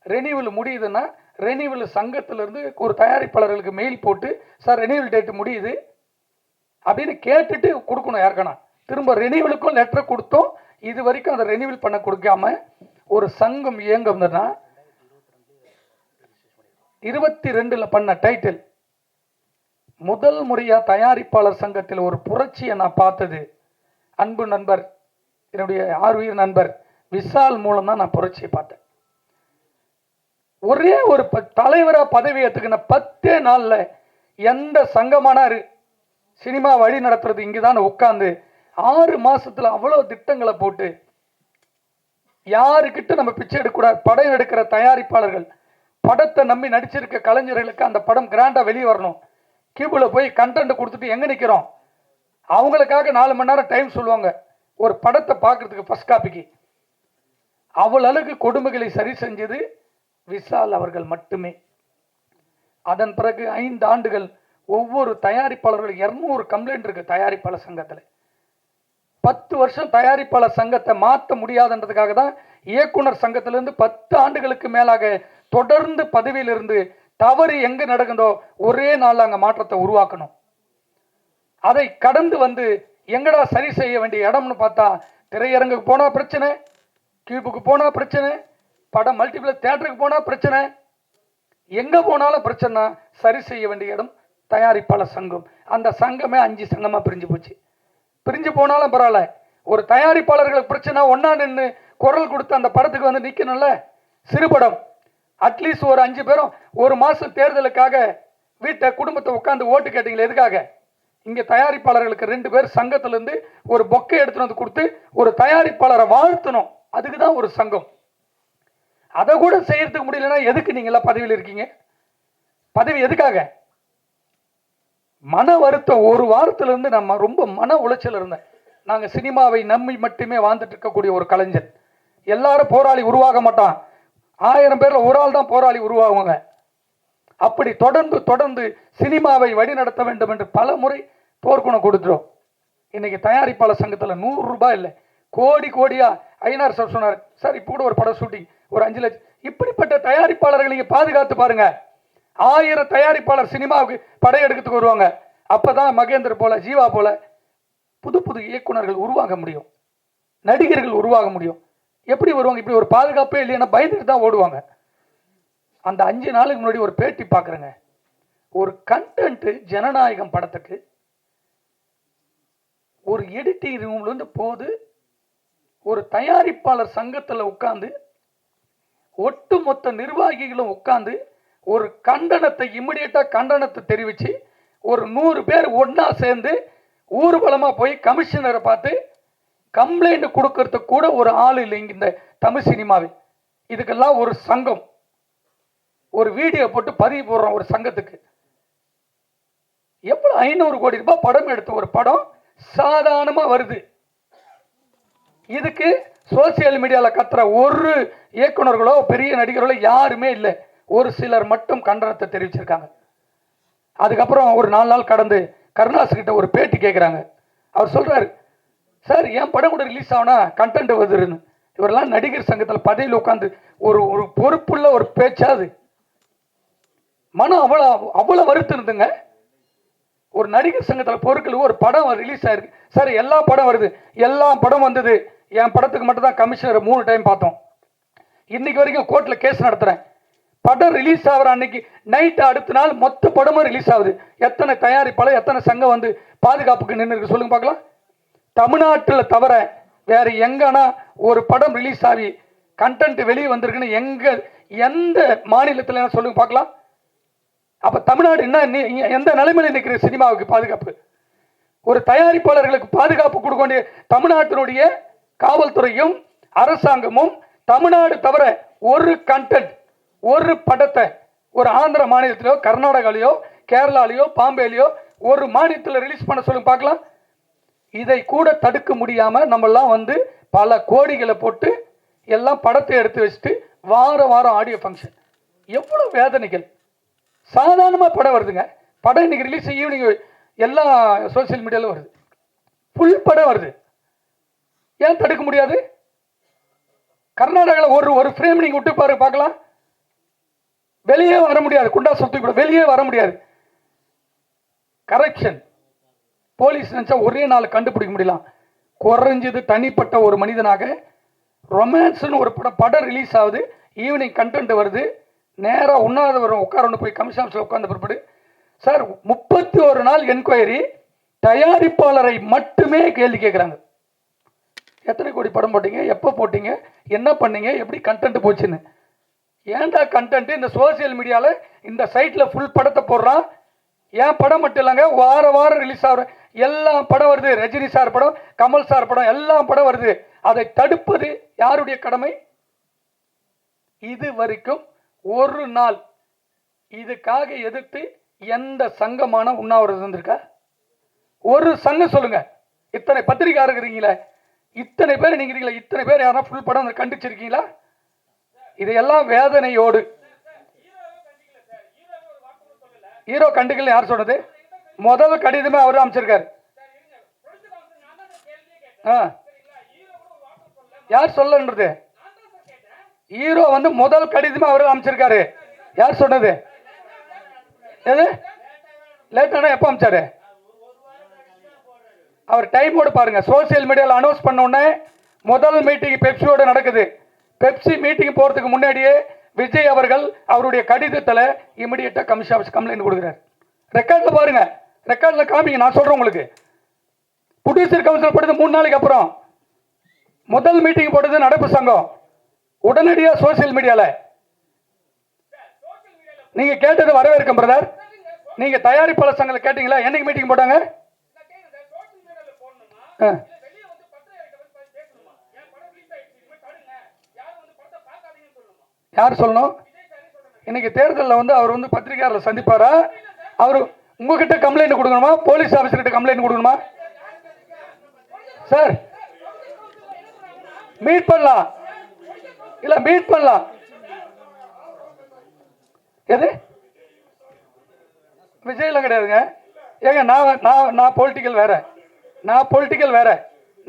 ரெனியூவல் முடியுதுன்னா ரெனியூவல் சங்கத்திலேருந்து ஒரு தயாரிப்பாளர்களுக்கு மெயில் போட்டு சார் ரெனியூவல் டேட்டு முடியுது அப்படின்னு கேட்டுட்டு கொடுக்கணும். யாருக்கணும் திரும்ப ரெனியூவலுக்கும் லெட்டர் கொடுத்தோம். இது வரைக்கும் அதை ரெனியூவல் பண்ண கொடுக்காம ஒரு சங்கம் இயங்கும்னா 22 பண்ண டைட்டில் முதல் முறையா தயாரிப்பாளர் சங்கத்தில் ஒரு புரட்சியை நான் பார்த்தது அன்பு நண்பர், என்னுடைய ஆர்வீர் நண்பர் விஷால் மூலம் தான் நான் புரட்சியை பார்த்தேன். ஒரே ஒரு தலைவராக பதவி ஏற்றுக்கின 10 நாள்ல எந்த சங்கமானாரு சினிமா வழி நடத்துறது இங்குதான் உட்கார்ந்து 6 மாசத்துல அவ்வளவு திட்டங்களை போட்டு யாருக்கிட்ட நம்ம பிச்சை எடுக்கக்கூடாது. படம் எடுக்கிற தயாரிப்பாளர்கள் படத்தை நம்பி நடிச்சிருக்க கலைஞர்களுக்கு அந்த படம் கிராண்டா வெளியே வரணும். கியூபில் போய் கண்டென்ட் கொடுத்துட்டு எங்கே நிற்கிறோம்? அவங்களுக்காக 4 மணி நேரம் டைம் சொல்லுவாங்க ஒரு படத்தை பார்க்கறதுக்கு ஃபர்ஸ்ட் காப்பிக்கு. அவ்வளவுக்கு கொடுமைகளை சரி செஞ்சது விஷால் அவர்கள் மட்டுமே. அதன் பிறகு 5 ஆண்டுகள் ஒவ்வொரு தயாரிப்பாளர்களும் 200 கம்ப்ளைண்ட் இருக்கு தயாரிப்பாளர் சங்கத்தில். 10 வருஷம் தயாரிப்பாளர் சங்கத்தை மாற்ற முடியாதுன்றதுக்காக தான் இயக்குனர் சங்கத்திலிருந்து 10 ஆண்டுகளுக்கு மேலாக தொடர்ந்து பதவியில் இருந்து தவறு எங்க நடக்குதோ ஒரே நாள் அங்க மாற்றத்தை உருவாக்கணும். அதை கடந்து வந்து எங்கடா சரி செய்ய வேண்டிய இடம்னு பார்த்தா திரையரங்குக்கு போனா பிரச்சனை, கியூபுக்கு போனா பிரச்சனை, படம் மல்டிபிளக்ஸ் தியேட்டருக்கு போனா பிரச்சனை, எங்க போனாலும் பிரச்சனை. சரி செய்ய வேண்டிய இடம் தயாரிப்பாளர் சங்கம். அந்த சங்கமே 5 சங்கமா பிரிஞ்சு போச்சு. பிரிஞ்சு போனாலும் பரவாயில்ல, ஒரு தயாரிப்பாளர்களுக்கு பிரச்சனை ஒன்னா நின்று குரல் கொடுத்து அந்த படத்துக்கு வந்து நிக்கணும்ல. சிறுபடம் அட்லீஸ்ட் ஒரு 5 பேரும் ஒரு மாசம் தேர்தலுக்காக வீட்டை குடும்பத்தை உட்காந்து ஓட்டு கேட்டீங்களா? எதுக்காக? இங்க தயாரிப்பாளர்களுக்கு 2 பேர் சங்கத்திலிருந்து ஒரு பொக்கை எடுத்துட்டு வந்து கொடுத்து ஒரு தயாரிப்பாளரை வாழ்த்தணும். அதுக்கு தான் ஒரு சங்கம். அதை கூட செய்யறதுக்கு முடியலன்னா எதுக்கு நீங்க எல்லாம் பதவியில் இருக்கீங்க? பதவி எதுக்காக? மன வருத்தம். ஒரு வாரத்திலிருந்து நம்ம ரொம்ப மன உளைச்சல் இருந்தேன். நாங்க சினிமாவை நம்பி மட்டுமே வாழ்ந்துட்டு இருக்கக்கூடிய ஒரு கலைஞர். எல்லாரும் போராளி உருவாக மாட்டான், 1000 பேர்ல ஒரு ஆள் தான் போராளி உருவாகுவாங்க. அப்படி தொடர்ந்து சினிமாவை வழி நடத்த வேண்டும் என்று பல முறை போர்க்குணம் கொடுத்துரும். இன்னைக்கு தயாரிப்பாளர் சங்கத்தில் 100 ரூபாய் இல்லை, கோடி கோடியா ஐநார் சார் சொன்னார், சார் இப்போ கூட ஒரு படம் ஷூட்டிங் ஒரு 5 லட்சம். இப்படிப்பட்ட தயாரிப்பாளர்கள் நீங்க பாதுகாத்து பாருங்க. 1000 தயாரிப்பாளர் சினிமாவுக்கு படையெடுக்கிறதுக்கு வருவாங்க. அப்பதான் மகேந்திர போல ஜீவா போல புது புது இயக்குனர்கள் உருவாக முடியும், நடிகர்கள் உருவாக முடியும். எப்படி வருவாங்க? இப்படி ஒரு பாதுகாப்பே இல்லைன்னா பயந்துட்டு தான் ஓடுவாங்க. அந்த 5 நாளுக்கு முன்னாடி ஒரு பேட்டி பார்க்குறேங்க. ஒரு கண்டென்ட் ஜனநாயகம் படத்துக்கு ஒரு எடிட்டிங் ரூம்ல இருந்து போது ஒரு தயாரிப்பாளர் சங்கத்தில் உட்கார்ந்து ஒட்டுமொத்த நிர்வாகிகளும் உட்கார்ந்து ஒரு கண்டனத்தை இமிடியேட்டா கண்டனத்தை தெரிவிச்சு ஒரு 100 பேர் ஒன்னா சேர்ந்து ஊர்வலமா போய் கமிஷனரை பார்த்து கம்ப்ளைண்ட் கொடுக்கறதுக்கு கூட ஒரு ஆள் இல்லைங்க இந்த தமிழ் சினிமாவில். இதுக்கெல்லாம் ஒரு சங்கம், ஒரு வீடியோ போட்டு பதிவு போடுறோம் ஒரு சங்கத்துக்கு. எவ்வளவு 500 கோடி ரூபாய் படம் எடுத்த ஒரு படம் சாதாரணமா வருது. இதுக்கு சோசியல் மீடியால கத்துற ஒரு இயக்குனர்களோ பெரிய நடிகர்களோ யாருமே இல்லை. ஒரு சிலர் மட்டும் கண்டனத்தை தெரிவிச்சிருக்காங்க. அதுக்கப்புறம் ஒரு 4 நாள் கடந்து கருணாஸ் கிட்ட ஒரு பேட்டி கேட்கிறாங்க. அவர் சொல்றாரு, சார் என் படம் கூட ரிலீஸ் ஆகுனா கண்டென்ட் வருதுன்னு. இவரெல்லாம் நடிகர் சங்கத்தில் பதவியில் உட்காந்து ஒரு பொறுப்புள்ள ஒரு பேச்சாது. மனம் அவ்வளோ அவ்வளோ வருத்தம் இருந்துங்க. ஒரு நடிகர் சங்கத்தில் பொருட்கள் ஒரு படம் ரிலீஸ் ஆயிருக்கு சார், எல்லா படம் வருது, எல்லா படம் வந்தது, என் படத்துக்கு மட்டும் தான் கமிஷனர் 3 டைம் பார்த்தோம். இன்னைக்கு வரைக்கும் கோர்ட்டில் கேஸ் நடத்துகிறேன். படம் ரிலீஸ் ஆகிற அன்னைக்கு நைட்டு அடுத்த நாள் மொத்த படமும் ரிலீஸ் ஆகுது. எத்தனை தயாரிப்பாளர் எத்தனை சங்கம் வந்து பாதுகாப்புக்கு நின்று இருக்கு சொல்லுங்க பார்க்கலாம். தமிழ்நாட்டில் தவிர வேற எங்கன்னா ஒரு படம் ரிலீஸ் ஆகி கண்டென்ட் வெளியே வந்திருக்குன்னு எந்த மாநிலத்தில் சொல்லுங்க பார்க்கலாம். அப்ப தமிழ்நாடு என்ன எந்த நிலைமையில் நிற்கிற சினிமாவுக்கு பாதுகாப்பு? ஒரு தயாரிப்பாளர்களுக்கு பாதுகாப்பு கொடுக்க வேண்டிய தமிழ்நாட்டினுடைய காவல்துறையும் அரசாங்கமும் தமிழ்நாடு தவிர ஒரு கண்டென்ட் ஒரு படத்தை ஒரு ஆந்திர மாநிலத்திலோ கர்நாடகாலையோ கேரளாலேயோ பாம்பேலையோ ஒரு மாநிலத்தில் ரிலீஸ் பண்ண சொல்லுங்க பார்க்கலாம். இதை கூட தடுக்க முடியாம நம்மெல்லாம் வந்து பல கோடிகளை போட்டு எல்லாம் படத்தை எடுத்து வச்சுட்டு வாரம் ஆடியோ ஃபங்க்ஷன். எவ்வளவு வேதனைகள். சாதாரணமாக படம் வருதுங்க. படம் இன்னைக்கு ரிலீஸ் ஈவினிங் எல்லா சோசியல் மீடியாவில் வருது, ஃபுல் படம் வருது. ஏன் தடுக்க முடியாது? கர்நாடகாவில் ஒரு ஃப்ரேம் நீங்கள் விட்டு பாரு பார்க்கலாம், வெளியே வர முடியாது. குண்டா சொத்து கூட வெளியே வர முடியாது. கரெக்ஷன் போலீஸ் நினைச்சா ஒரே நாள் கண்டுபிடிக்க முடியலாம். குறைஞ்சது தனிப்பட்ட ஒரு மனிதனாக ரொமான்ஸ்னு ஒரு படம் ரிலீஸ் ஆகுது, ஈவினிங் கண்டென்ட் வருது, நேராக உண்ணாதவரும் உட்கார போய் கமிஷன் ஆஃபீஸில் உட்கார்ந்த பிற்பாடு சார் 31 நாள் என்கொயரி, தயாரிப்பாளரை மட்டுமே கேள்வி கேட்குறாங்க. எத்தனை கோடி படம் போட்டீங்க, எப்போ போட்டீங்க, என்ன பண்ணீங்க, எப்படி கண்டென்ட் போச்சுன்னு. ஏன்டா கண்டென்ட் இந்த சோசியல் மீடியாவில் இந்த சைட்டில் ஃபுல் படத்தை போடுறான். ஏன் படம் மட்டும் இல்லைங்க, வாரம் ரிலீஸ் ஆகிற எல்லா படம் வருது. ரஜினி சார் படம், கமல் சார் படம், எல்லா படம் வருது. அதை தடுப்பது யாருடைய கடமை? இது வரைக்கும் ஒரு நாள் இதுக்காக எதிர்த்து எந்த சங்கமான உண்ணாவிரதம் இருந்திருக்கா? ஒரு சங்கம் சொல்லுங்க. இத்தனை பத்திரிகை இருக்கிறீங்களே, இத்தனை பேர் நீங்க இருக்கீங்களா, இத்தனை பேர் யாரா ஃபுல் படம் கண்டிச்சிருக்கீங்களா? இதையெல்லாம் வேதனையோடு ஹீரோ கண்டுக்கல யார் சொன்னது? முதல் கடிதமே அவர் அமைச்சிருக்காரு. யார் சொல்லன்றது? ஹீரோ வந்து முதல் கடிதமே அவர் அமைச்சிருக்காரு. யார் சொன்னது? எது லேட்டானா எப்போ அமைச்சாரு? அவர் டைமோடு பாருங்க. சோசியல் மீடியாவில் அனௌன்ஸ் பண்ண உடனே முதல் மீட்டிங் பெப்சியோட நடக்குது. பெப்சி மீட்டிங் போறதுக்கு முன்னாடியே விஜய் அவர்கள் அவருடைய கடிதத்தில் இமிடியேட்டா கமிஷன் ஆஃபீஸ் கம்ப்ளைண்ட் கொடுக்குறாரு. ரெக்கார்ட்ல பாருங்க, ரெக்கார்ட்ல காமிங்க. நான் சொல்றேன் உங்களுக்கு. ப்ரொடியூசர் கவுன்சில் போட்டது 3 நாளைக்கு அப்புறம் முதல் மீட்டிங் போட்டது நடப்பு சங்கம். உடனடியாக சோசியல் மீடியால நீங்க கேட்டது வரவேற்கும் பிரதர். நீங்க தயாரிப்பாளர் சங்கத்தில் கேட்டீங்களா? என்னைக்கு மீட்டிங் போட்டாங்க? யார் சொல்லணும்? இன்னைக்கு தேர்தலில் வந்து அவர் வந்து பத்திரிகையாளர் சந்திப்பாரா? அவர் உங்ககிட்ட கம்ப்ளைண்ட் கொடுக்கணுமா, போலீஸ் ஆபீசர் கிட்ட கம்ப்ளைண்ட் கொடுக்கணுமா? சார் மீட் பண்ணலாம், இல்ல மீட் பண்ணலாம். எது விஜய்லாம் கிடையாதுங்க. ஏங்க நான் பொலிட்டிக்கல் வேற, நான் பொலிட்டிக்கல் வேற,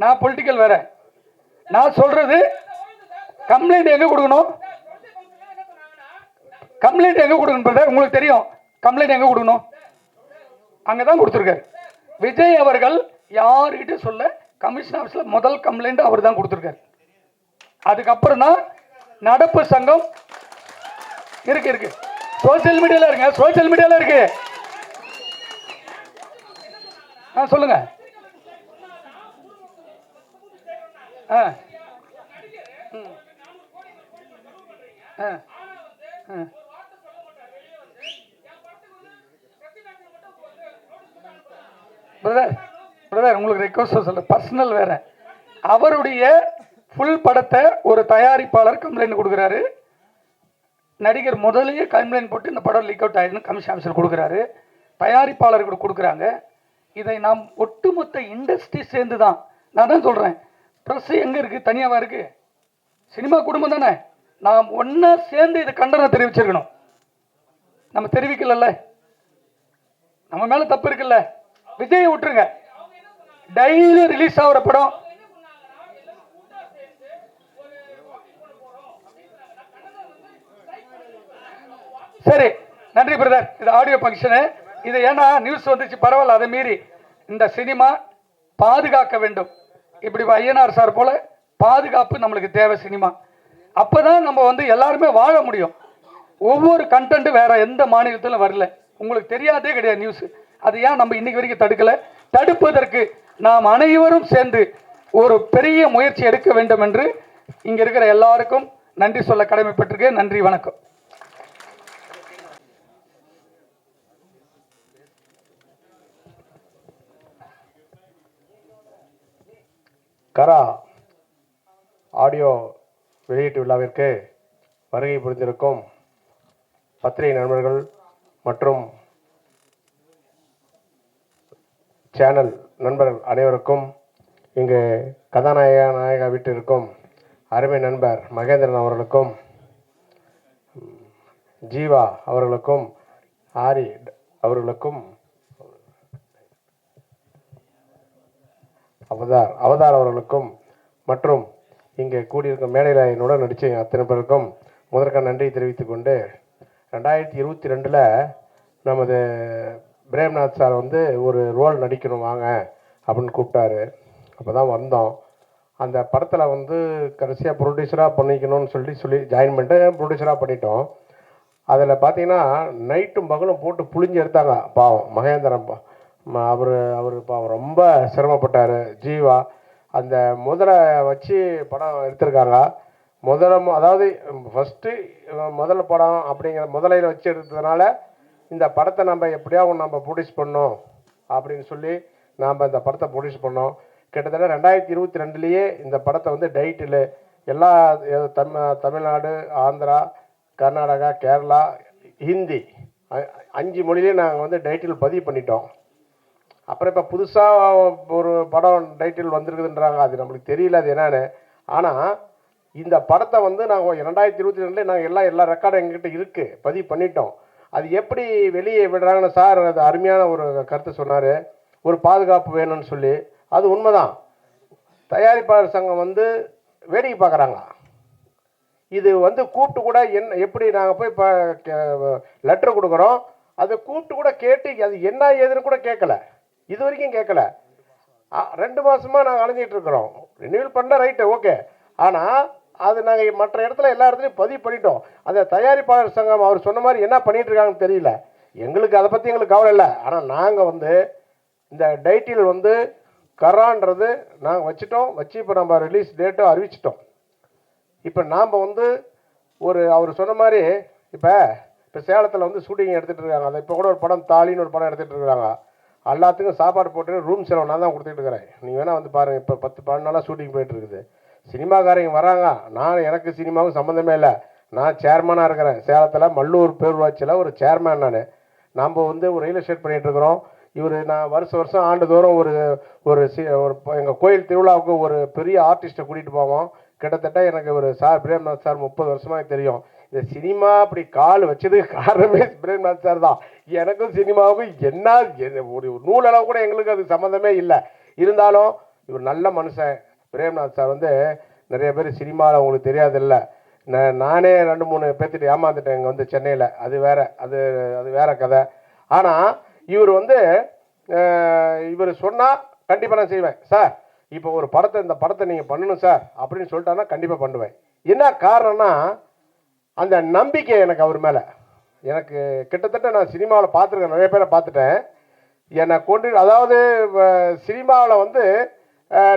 நான் பொலிட்டிக்கல் வேற. நான் சொல்றது கம்ப்ளைண்ட் எங்க கொடுக்கணும், கம்ப்ளைண்ட் எங்க கொடுக்கணும் பிரதர்? உங்களுக்கு தெரியும் கம்ப்ளைண்ட் எங்க கொடுக்கணும். அங்கதான் கொடுத்துருக்காரு. விஜய் அவர்கள் யாருக்கிட்ட சொல்ல கமிஷன் ஆஃபீஸ்ல முதல் கம்ப்ளைண்ட் அவர் தான் கொடுத்துருக்காரு. அதுக்கப்புறம் தான் நடப்பு சங்கம் இருக்கு. சோசியல் மீடியால இருங்க, சோசியல் மீடியால இருக்கு. சொல்லுங்க. பிரதர் உங்களுக்கு ரெக்வஸ்ட் சொல்ல, பர்சனல் வேற. அவருடைய ஃபுல் படத்தை ஒரு தயாரிப்பாளர் கம்ப்ளைண்ட் கொடுக்குறாரு. நடிகர் முதலையே கம்ப்ளைண்ட் போட்டு இந்த படம் லீக் அவுட் ஆயிடுன்னு கமிஷன் ஆஃபீஸர் கொடுக்குறாரு. தயாரிப்பாளர்கள் கொடுக்குறாங்க. இதை நாம் ஒட்டுமொத்த இண்டஸ்ட்ரி சேர்ந்து தான். நான் தான் சொல்கிறேன், ப்ரெஸ் எங்கே இருக்குது? தனியாகவா இருக்குது? சினிமா குடும்பம் தானே. நாம் ஒன்றா சேர்ந்து இதை கண்டனம் தெரிவிச்சிருக்கணும். நம்ம தெரிவிக்கல, நம்ம மேலே தப்பு இருக்குல்ல. விஜயை விட்டுருங்க, டெய்லி ரிலீஸ் ஆகிற படம் சரி. நன்றி பிரதர். இது ஆடியோ ஃபங்க்ஷனு. இது ஏன்னா நியூஸ் வந்துச்சு, பரவாயில்ல. அதை மீறி இந்த சினிமா பாதுகாக்க வேண்டும். இப்படி ஐயனார் சார் போல பாதுகாப்பு நம்மளுக்கு தேவை சினிமா. அப்பதான் நம்ம வந்து எல்லாருமே வாழ முடியும். ஒவ்வொரு கண்டென்ட் வேற எந்த மாநிலத்திலும் வரல, உங்களுக்கு தெரியாதே கிடையாது நியூஸ். அது ஏன் நம்ம இன்னைக்கு வரைக்கும் தடுக்கல? தடுப்பதற்கு நாம் அனைவரும் சேர்ந்து ஒரு பெரிய முயற்சி எடுக்க வேண்டும் என்று இங்க இருக்கிற எல்லாருக்கும் நன்றி சொல்ல கடமைப்பட்டிருக்கேன். நன்றி, வணக்கம். கரா ஆடியோ வெளியீட்டு விழாவிற்கு வருகை புரிந்திருக்கும் பத்திரிகை நண்பர்கள் மற்றும் சேனல் நண்பர்கள் அனைவருக்கும், இங்கு கதாநாயகா வீட்டிற்கும் அருமை நண்பர் மகேந்திரன் அவர்களுக்கும், ஜீவா அவர்களுக்கும், ஆரி அவர்களுக்கும், அவதார் அவர்களுக்கும் மற்றும் இங்கே கூடியிருக்கும் மேடையில் என்னுடன் நடித்த அத்தனை பேருக்கும் முதற்க நன்றி தெரிவித்துக் கொண்டு, 2022 நமது பிரேம்நாத் சார் வந்து ஒரு ரோல் நடிக்கணும் வாங்க அப்படின்னு கூப்பிட்டாரு. அப்போ தான் வந்தோம். அந்த படத்தில் வந்து கடைசியாக ப்ரொடியூசராக பண்ணிக்கணும்னு சொல்லி ஜாயின் பண்ணிட்டு ப்ரொடியூசராக பண்ணிட்டோம். அதில் பார்த்தீங்கன்னா நைட்டும் பகலும் போட்டு புழிஞ்சு எடுத்தாங்க. பாவம் மகேந்திரன் அவர் பாவம் ரொம்ப சிரமப்பட்டார். ஜீவா அந்த முதலை வச்சு படம் எடுத்திருக்காங்க. அதாவது ஃபஸ்ட்டு முதல் படம் அப்படிங்கிற முதலையில் வச்சு எடுத்ததுனால இந்த படத்தை நம்ம எப்படியாவது நம்ம ப்ரொடியூஸ் பண்ணோம் அப்படின்னு சொல்லி நாம் இந்த படத்தை ப்ரொடியூஸ் பண்ணோம். கிட்டத்தட்ட 2022 இந்த படத்தை வந்து டைட்டில் எல்லா தமிழ்நாடு, ஆந்திரா, கர்நாடகா, கேரளா, ஹிந்தி 5 மொழியிலையும் நாங்கள் வந்து டைட்டில் பதிவு பண்ணிட்டோம். அப்புறம் இப்போ புதுசாக ஒரு படம் டைட்டில் வந்திருக்குதுன்றாங்க. அது நம்மளுக்கு தெரியல அது என்னன்னு. ஆனால் இந்த படத்தை வந்து நாங்கள் 2022 நாங்கள் எல்லா ரெக்கார்டும் எங்ககிட்ட இருக்குது, பதிவு பண்ணிட்டோம். அது எப்படி வெளியே விடுறாங்கன்னு சார் அது அருமையான ஒரு கருத்து சொன்னார். ஒரு பாதுகாப்பு வேணும்னு சொல்லி. அது உண்மைதான். தயாரிப்பாளர் சங்கம் வந்து வேடிக்கை பார்க்குறாங்க. இது வந்து கூப்பிட்டு கூட எப்படி நாங்கள் போய் இப்போ லெட்டர் கொடுக்குறோம், அதை கூப்பிட்டு கூட கேட்டு அது என்ன ஏதுன்னு கூட கேட்கல, இது வரைக்கும் கேட்கல. 2 மாதமாக நாங்கள் அலைஞ்சிட்டு இருக்கிறோம். ரினியூவல் பண்ண ரைட்டு ஓகே. ஆனால் அது நாங்கள் மற்ற இடத்துல எல்லா இடத்துலையும் பதிவு பண்ணிட்டோம். அந்த தயாரிப்பாளர் சங்கம் அவர் சொன்ன மாதிரி என்ன பண்ணிட்டு இருக்காங்கன்னு தெரியல. எங்களுக்கு அதை பற்றி எங்களுக்கு கவலை இல்லை. ஆனால் நாங்கள் வந்து இந்த டைட்டில் வந்து கரான்றது நாங்கள் வச்சு இப்போ நம்ம ரிலீஸ் டேட்டும் அறிவிச்சிட்டோம். இப்போ நாம் வந்து அவர் சொன்ன மாதிரி இப்போ சேலத்தில் வந்து ஷூட்டிங் எடுத்துகிட்டு இருக்காங்க. அதை இப்போ கூட ஒரு படம் தாலின்னு ஒரு படம் எடுத்துகிட்டு இருக்கிறாங்க. எல்லாத்துக்கும் சாப்பாடு போட்டு ரூம் செலவு நான் தான் கொடுத்துட்டு இருக்கிறேன். நீங்கள் வேணால் வந்து பாருங்கள். இப்போ 10-12 நாளாக ஷூட்டிங் போயிட்டு இருக்குது. சினிமாக்காரங்க வராங்க. எனக்கு சினிமாவுக்கும் சம்மந்தமே இல்லை. நான் சேர்மனாக இருக்கிறேன். சேலத்தில் மல்லூர் பேரூராட்சியில் ஒரு சேர்மேன். நம்ம வந்து ஒரு ரியல் எஸ்டேட் பண்ணிகிட்டு இருக்கிறோம். நான் வருஷம் ஆண்டுதோறும் ஒரு எங்கள் கோயில் திருவிழாவுக்கு ஒரு பெரிய ஆர்டிஸ்ட்டை கூட்டிகிட்டு போவோம். கிட்டத்தட்ட எனக்கு சார் பிரேம்நாத் சார் 30 வருஷமாக தெரியும். இந்த சினிமா அப்படி கால் வச்சதுக்கு காரணமே பிரேம்நாத் சார் தான். எனக்கும் சினிமாவுக்கும் என்ன ஒரு நூலளவு கூட எங்களுக்கு அது சம்மந்தமே இல்லை. இருந்தாலும் இவர் நல்ல மனுஷன். பிரேம்நாத் சார் வந்து நிறைய பேர் சினிமாவில் உங்களுக்கு தெரியாதில்ல. நானே 2-3 பேர்த்திட்டு ஏமாந்துட்டேன் இங்கே வந்து சென்னையில். அது வேற கதை. ஆனால் இவர் சொன்னால் கண்டிப்பாக நான் செய்வேன். சார் இப்போ இந்த படத்தை நீங்கள் பண்ணணும் சார் அப்படின்னு சொல்லிட்டான்னா கண்டிப்பாக பண்ணுவேன். என்ன காரணம்னா அந்த நம்பிக்கை எனக்கு அவர் மேலே. எனக்கு கிட்டத்தட்ட நான் சினிமாவில் பார்த்துருக்கேன், நிறைய பேரை பார்த்துட்டேன். என்னை அதாவது சினிமாவில் வந்து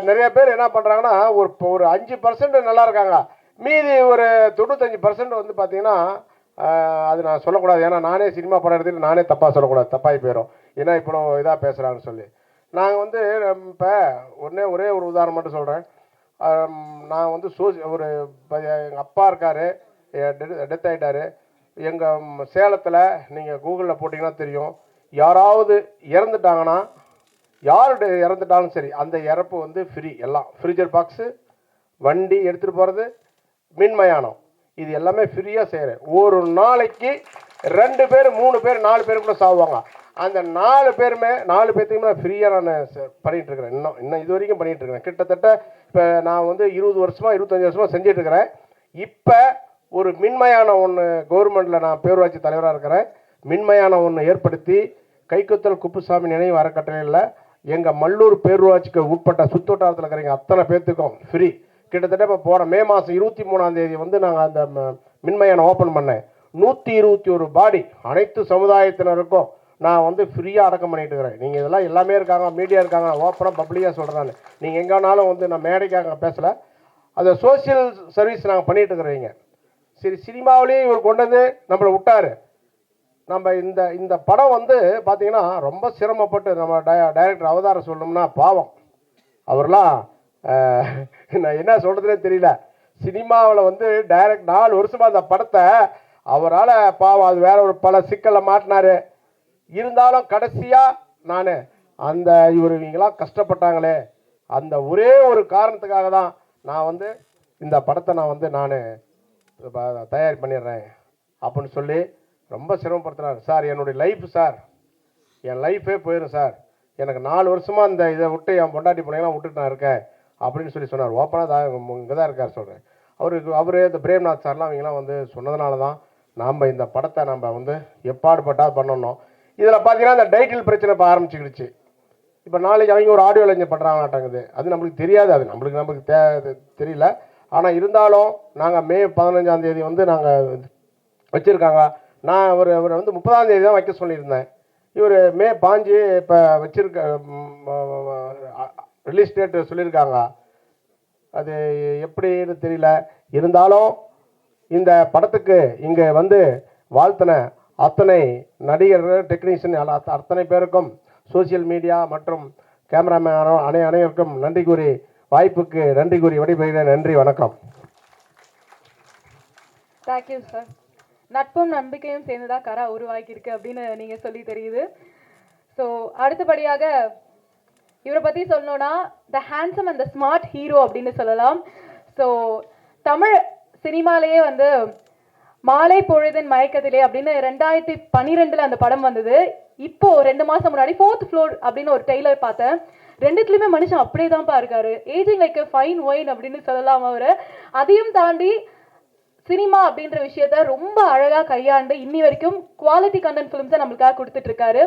நிறைய பேர் என்ன பண்ணுறாங்கன்னா ஒரு 5% நல்லா இருக்காங்க. மீதி ஒரு 95% வந்து பார்த்தீங்கன்னா அது நான் சொல்லக்கூடாது. ஏன்னா நானே சினிமா படம் எடுத்துகிட்டு நானே தப்பாக சொல்லக்கூடாது, தப்பாகி போயிடும். ஏன்னா இப்போ இதாக பேசுகிறாங்கன்னு சொல்லி. நாங்கள் வந்து இப்போ ஒரே ஒரு உதாரணம் மட்டும் சொல்கிறேன். நான் வந்து எங்கள் அப்பா இருக்கார், டெத் ஆகிட்டார். எங்கள் சேலத்தில் நீங்கள் கூகுளில் போட்டிங்கன்னா தெரியும். யாராவது இறந்துட்டாங்கன்னா, யார் இறந்துட்டாலும் சரி அந்த இறப்பு வந்து ஃப்ரீ. எல்லாம் ஃப்ரீஜர் பாக்ஸு, வண்டி எடுத்துகிட்டு போகிறது, மின்மயானம், இது எல்லாமே ஃப்ரீயாக செய்கிறேன். ஒரு நாளைக்கு 2 பேர் 3 பேர் 4 பேர் கூட சாவுவாங்க. அந்த 4 பேர்த்துக்குமே நான் ஃப்ரீயாக நான் பண்ணிகிட்ருக்கிறேன். இன்னும் இது வரைக்கும் பண்ணிகிட்ருக்கிறேன். கிட்டத்தட்ட இப்போ நான் வந்து 20 வருஷமாக 25 வருஷமாக செஞ்சிட்ருக்கிறேன். இப்போ ஒரு மின்மயானம் ஒன்று கவர்மெண்ட்டில் நான் பேரூராட்சி தலைவராக இருக்கிறேன். மின்மயான ஒன்று ஏற்படுத்தி கைக்குத்தல் குப்புசாமி நினைவு அறக்கட்டளையில் எங்கள் மல்லூர் பேரூராட்சிக்கு உட்பட்ட சுற்றுவட்டாரத்தில் இருக்கிறவங்க அத்தனை பேர்த்துக்கும் ஃப்ரீ. கிட்டத்தட்ட இப்போ போன மே மாதம் 23ஆம் தேதி நாங்கள் அந்த மின்மயான ஓப்பன் பண்ணேன். 121 பாடி அனைத்து சமுதாயத்தினருக்கும் நான் ஃப்ரீயாக அடக்கம் பண்ணிட்டு இருக்கிறேன். நீங்கள் இதெல்லாம் எல்லாமே இருக்காங்க, மீடியா இருக்காங்க, ஓப்பனாக பப்ளிக்காக சொல்கிறேன். நீங்கள் எங்கேனாலும் நான் மேடைக்காக பேசலை, அதை சோசியல் சர்வீஸ் நாங்கள் பண்ணிட்டு இருக்கிறீங்க. சரி, சினிமாவிலேயே இவர் கொண்டு வந்து நம்மளை விட்டார். நம்ம இந்த படம் பார்த்தீங்கன்னா ரொம்ப சிரமப்பட்டு நம்ம டைரக்டர் அவதாரம் சொல்லணும்னா பாவம் அவர்லாம் நான் என்ன சொல்கிறதுனே தெரியல. சினிமாவில் டைரக்ட் 4 வருஷமாக அந்த படத்தை அவரால் பாவம் அது வேற ஒரு பல சிக்கலில் மாட்டினார். இருந்தாலும் கடைசியாக நான் அந்த இவங்களாம் கஷ்டப்பட்டாங்களே அந்த ஒரே ஒரு காரணத்துக்காக தான் நான் இந்த படத்தை நான் தயார் பண்ணிடுறேன் அப்படின்னு சொல்லி ரொம்ப சிரமப்படுத்துகிறார். சார் என்னுடைய லைஃப் சார், என் லைஃபே போயிடும் சார், எனக்கு 4 வருஷமாக இந்த இதை விட்டு என் பொண்டாட்டி பிள்ளைங்களாம் விட்டுட்டு நான் இருக்கேன் அப்படின்னு சொன்னார். ஓப்பனாக தான் இங்கே தான் இருக்கார் சொல்கிறேன். அவர் இந்த பிரேம்நாத் சார்லாம் அவங்களாம் சொன்னதுனால தான் நாம் இந்த படத்தை நம்ம எப்பாடுபட்டால் பண்ணணும். இதில் பார்த்தீங்கன்னா இந்த டைட்டில் பிரச்சனை இப்போ ஆரம்பிச்சுக்கிடுச்சு. இப்போ நாளைக்கு அவங்க ஒரு ஆடியோ லைன் பண்ணுறாங்கட்டாங்குது. அது நம்மளுக்கு தெரியாது, அது நம்மளுக்கு தெரியல. ஆனால் இருந்தாலும் நாங்கள் மே 15ஆம் தேதி நாங்கள் வச்சுருக்காங்க. நான் அவர் 30ஆம் தேதி தான் வைக்க சொல்லியிருந்தேன். இவர் மே 5 இப்போ வச்சிருக்க ரிலீஸ் டேட்டு சொல்லியிருக்காங்க. அது எப்படின்னு தெரியல. இருந்தாலும் இந்த படத்துக்கு இங்கே வாழ்த்தின அத்தனை நடிகர்கள், டெக்னீஷியன் அத்தனை பேருக்கும், சோசியல் மீடியா மற்றும் கேமராமேன் அனைவருக்கும் நன்றி கூறி, வாய்ப்புக்கு நன்றி கூறி விடைபெறுகிறேன். நன்றி, வணக்கம். Thank you sir. நட்பும் நம்பிக்கையும் சேர்ந்துதான் கரா உருவாக்கியிருக்கு அப்படின்னு நீங்க சொல்லி தெரியுது. ஸோ அடுத்தபடியாக இவரை பத்தி சொல்லணும்னா த handsome and the smart hero அப்படின்னு சொல்லலாம். ஸோ தமிழ் சினிமாலேயே மாலை பொழுதின் மயக்கத்திலே அப்படின்னு 2012 அந்த படம் வந்தது. இப்போ 2 மாசம் முன்னாடி 4th ஃப்ளோர் அப்படின்னு ஒரு டெய்லர் பார்த்தேன். ரெண்டுத்துலயுமே மனுஷன் அப்படியே தான்ப்பா இருக்காரு. ஏஜிங் லைக் ஃபைன் ஒயின் அப்படின்னு சொல்லலாம் அவரு. அதையும் தாண்டி சினிமா அப்படின்ற விஷயத்த ரொம்ப அழகா கையாண்டு இன்னி வரைக்கும் குவாலிட்டி கண்டென்ட் ஃபிலிம்ஸை நம்மளுக்காக கொடுத்துட்டு இருக்காரு.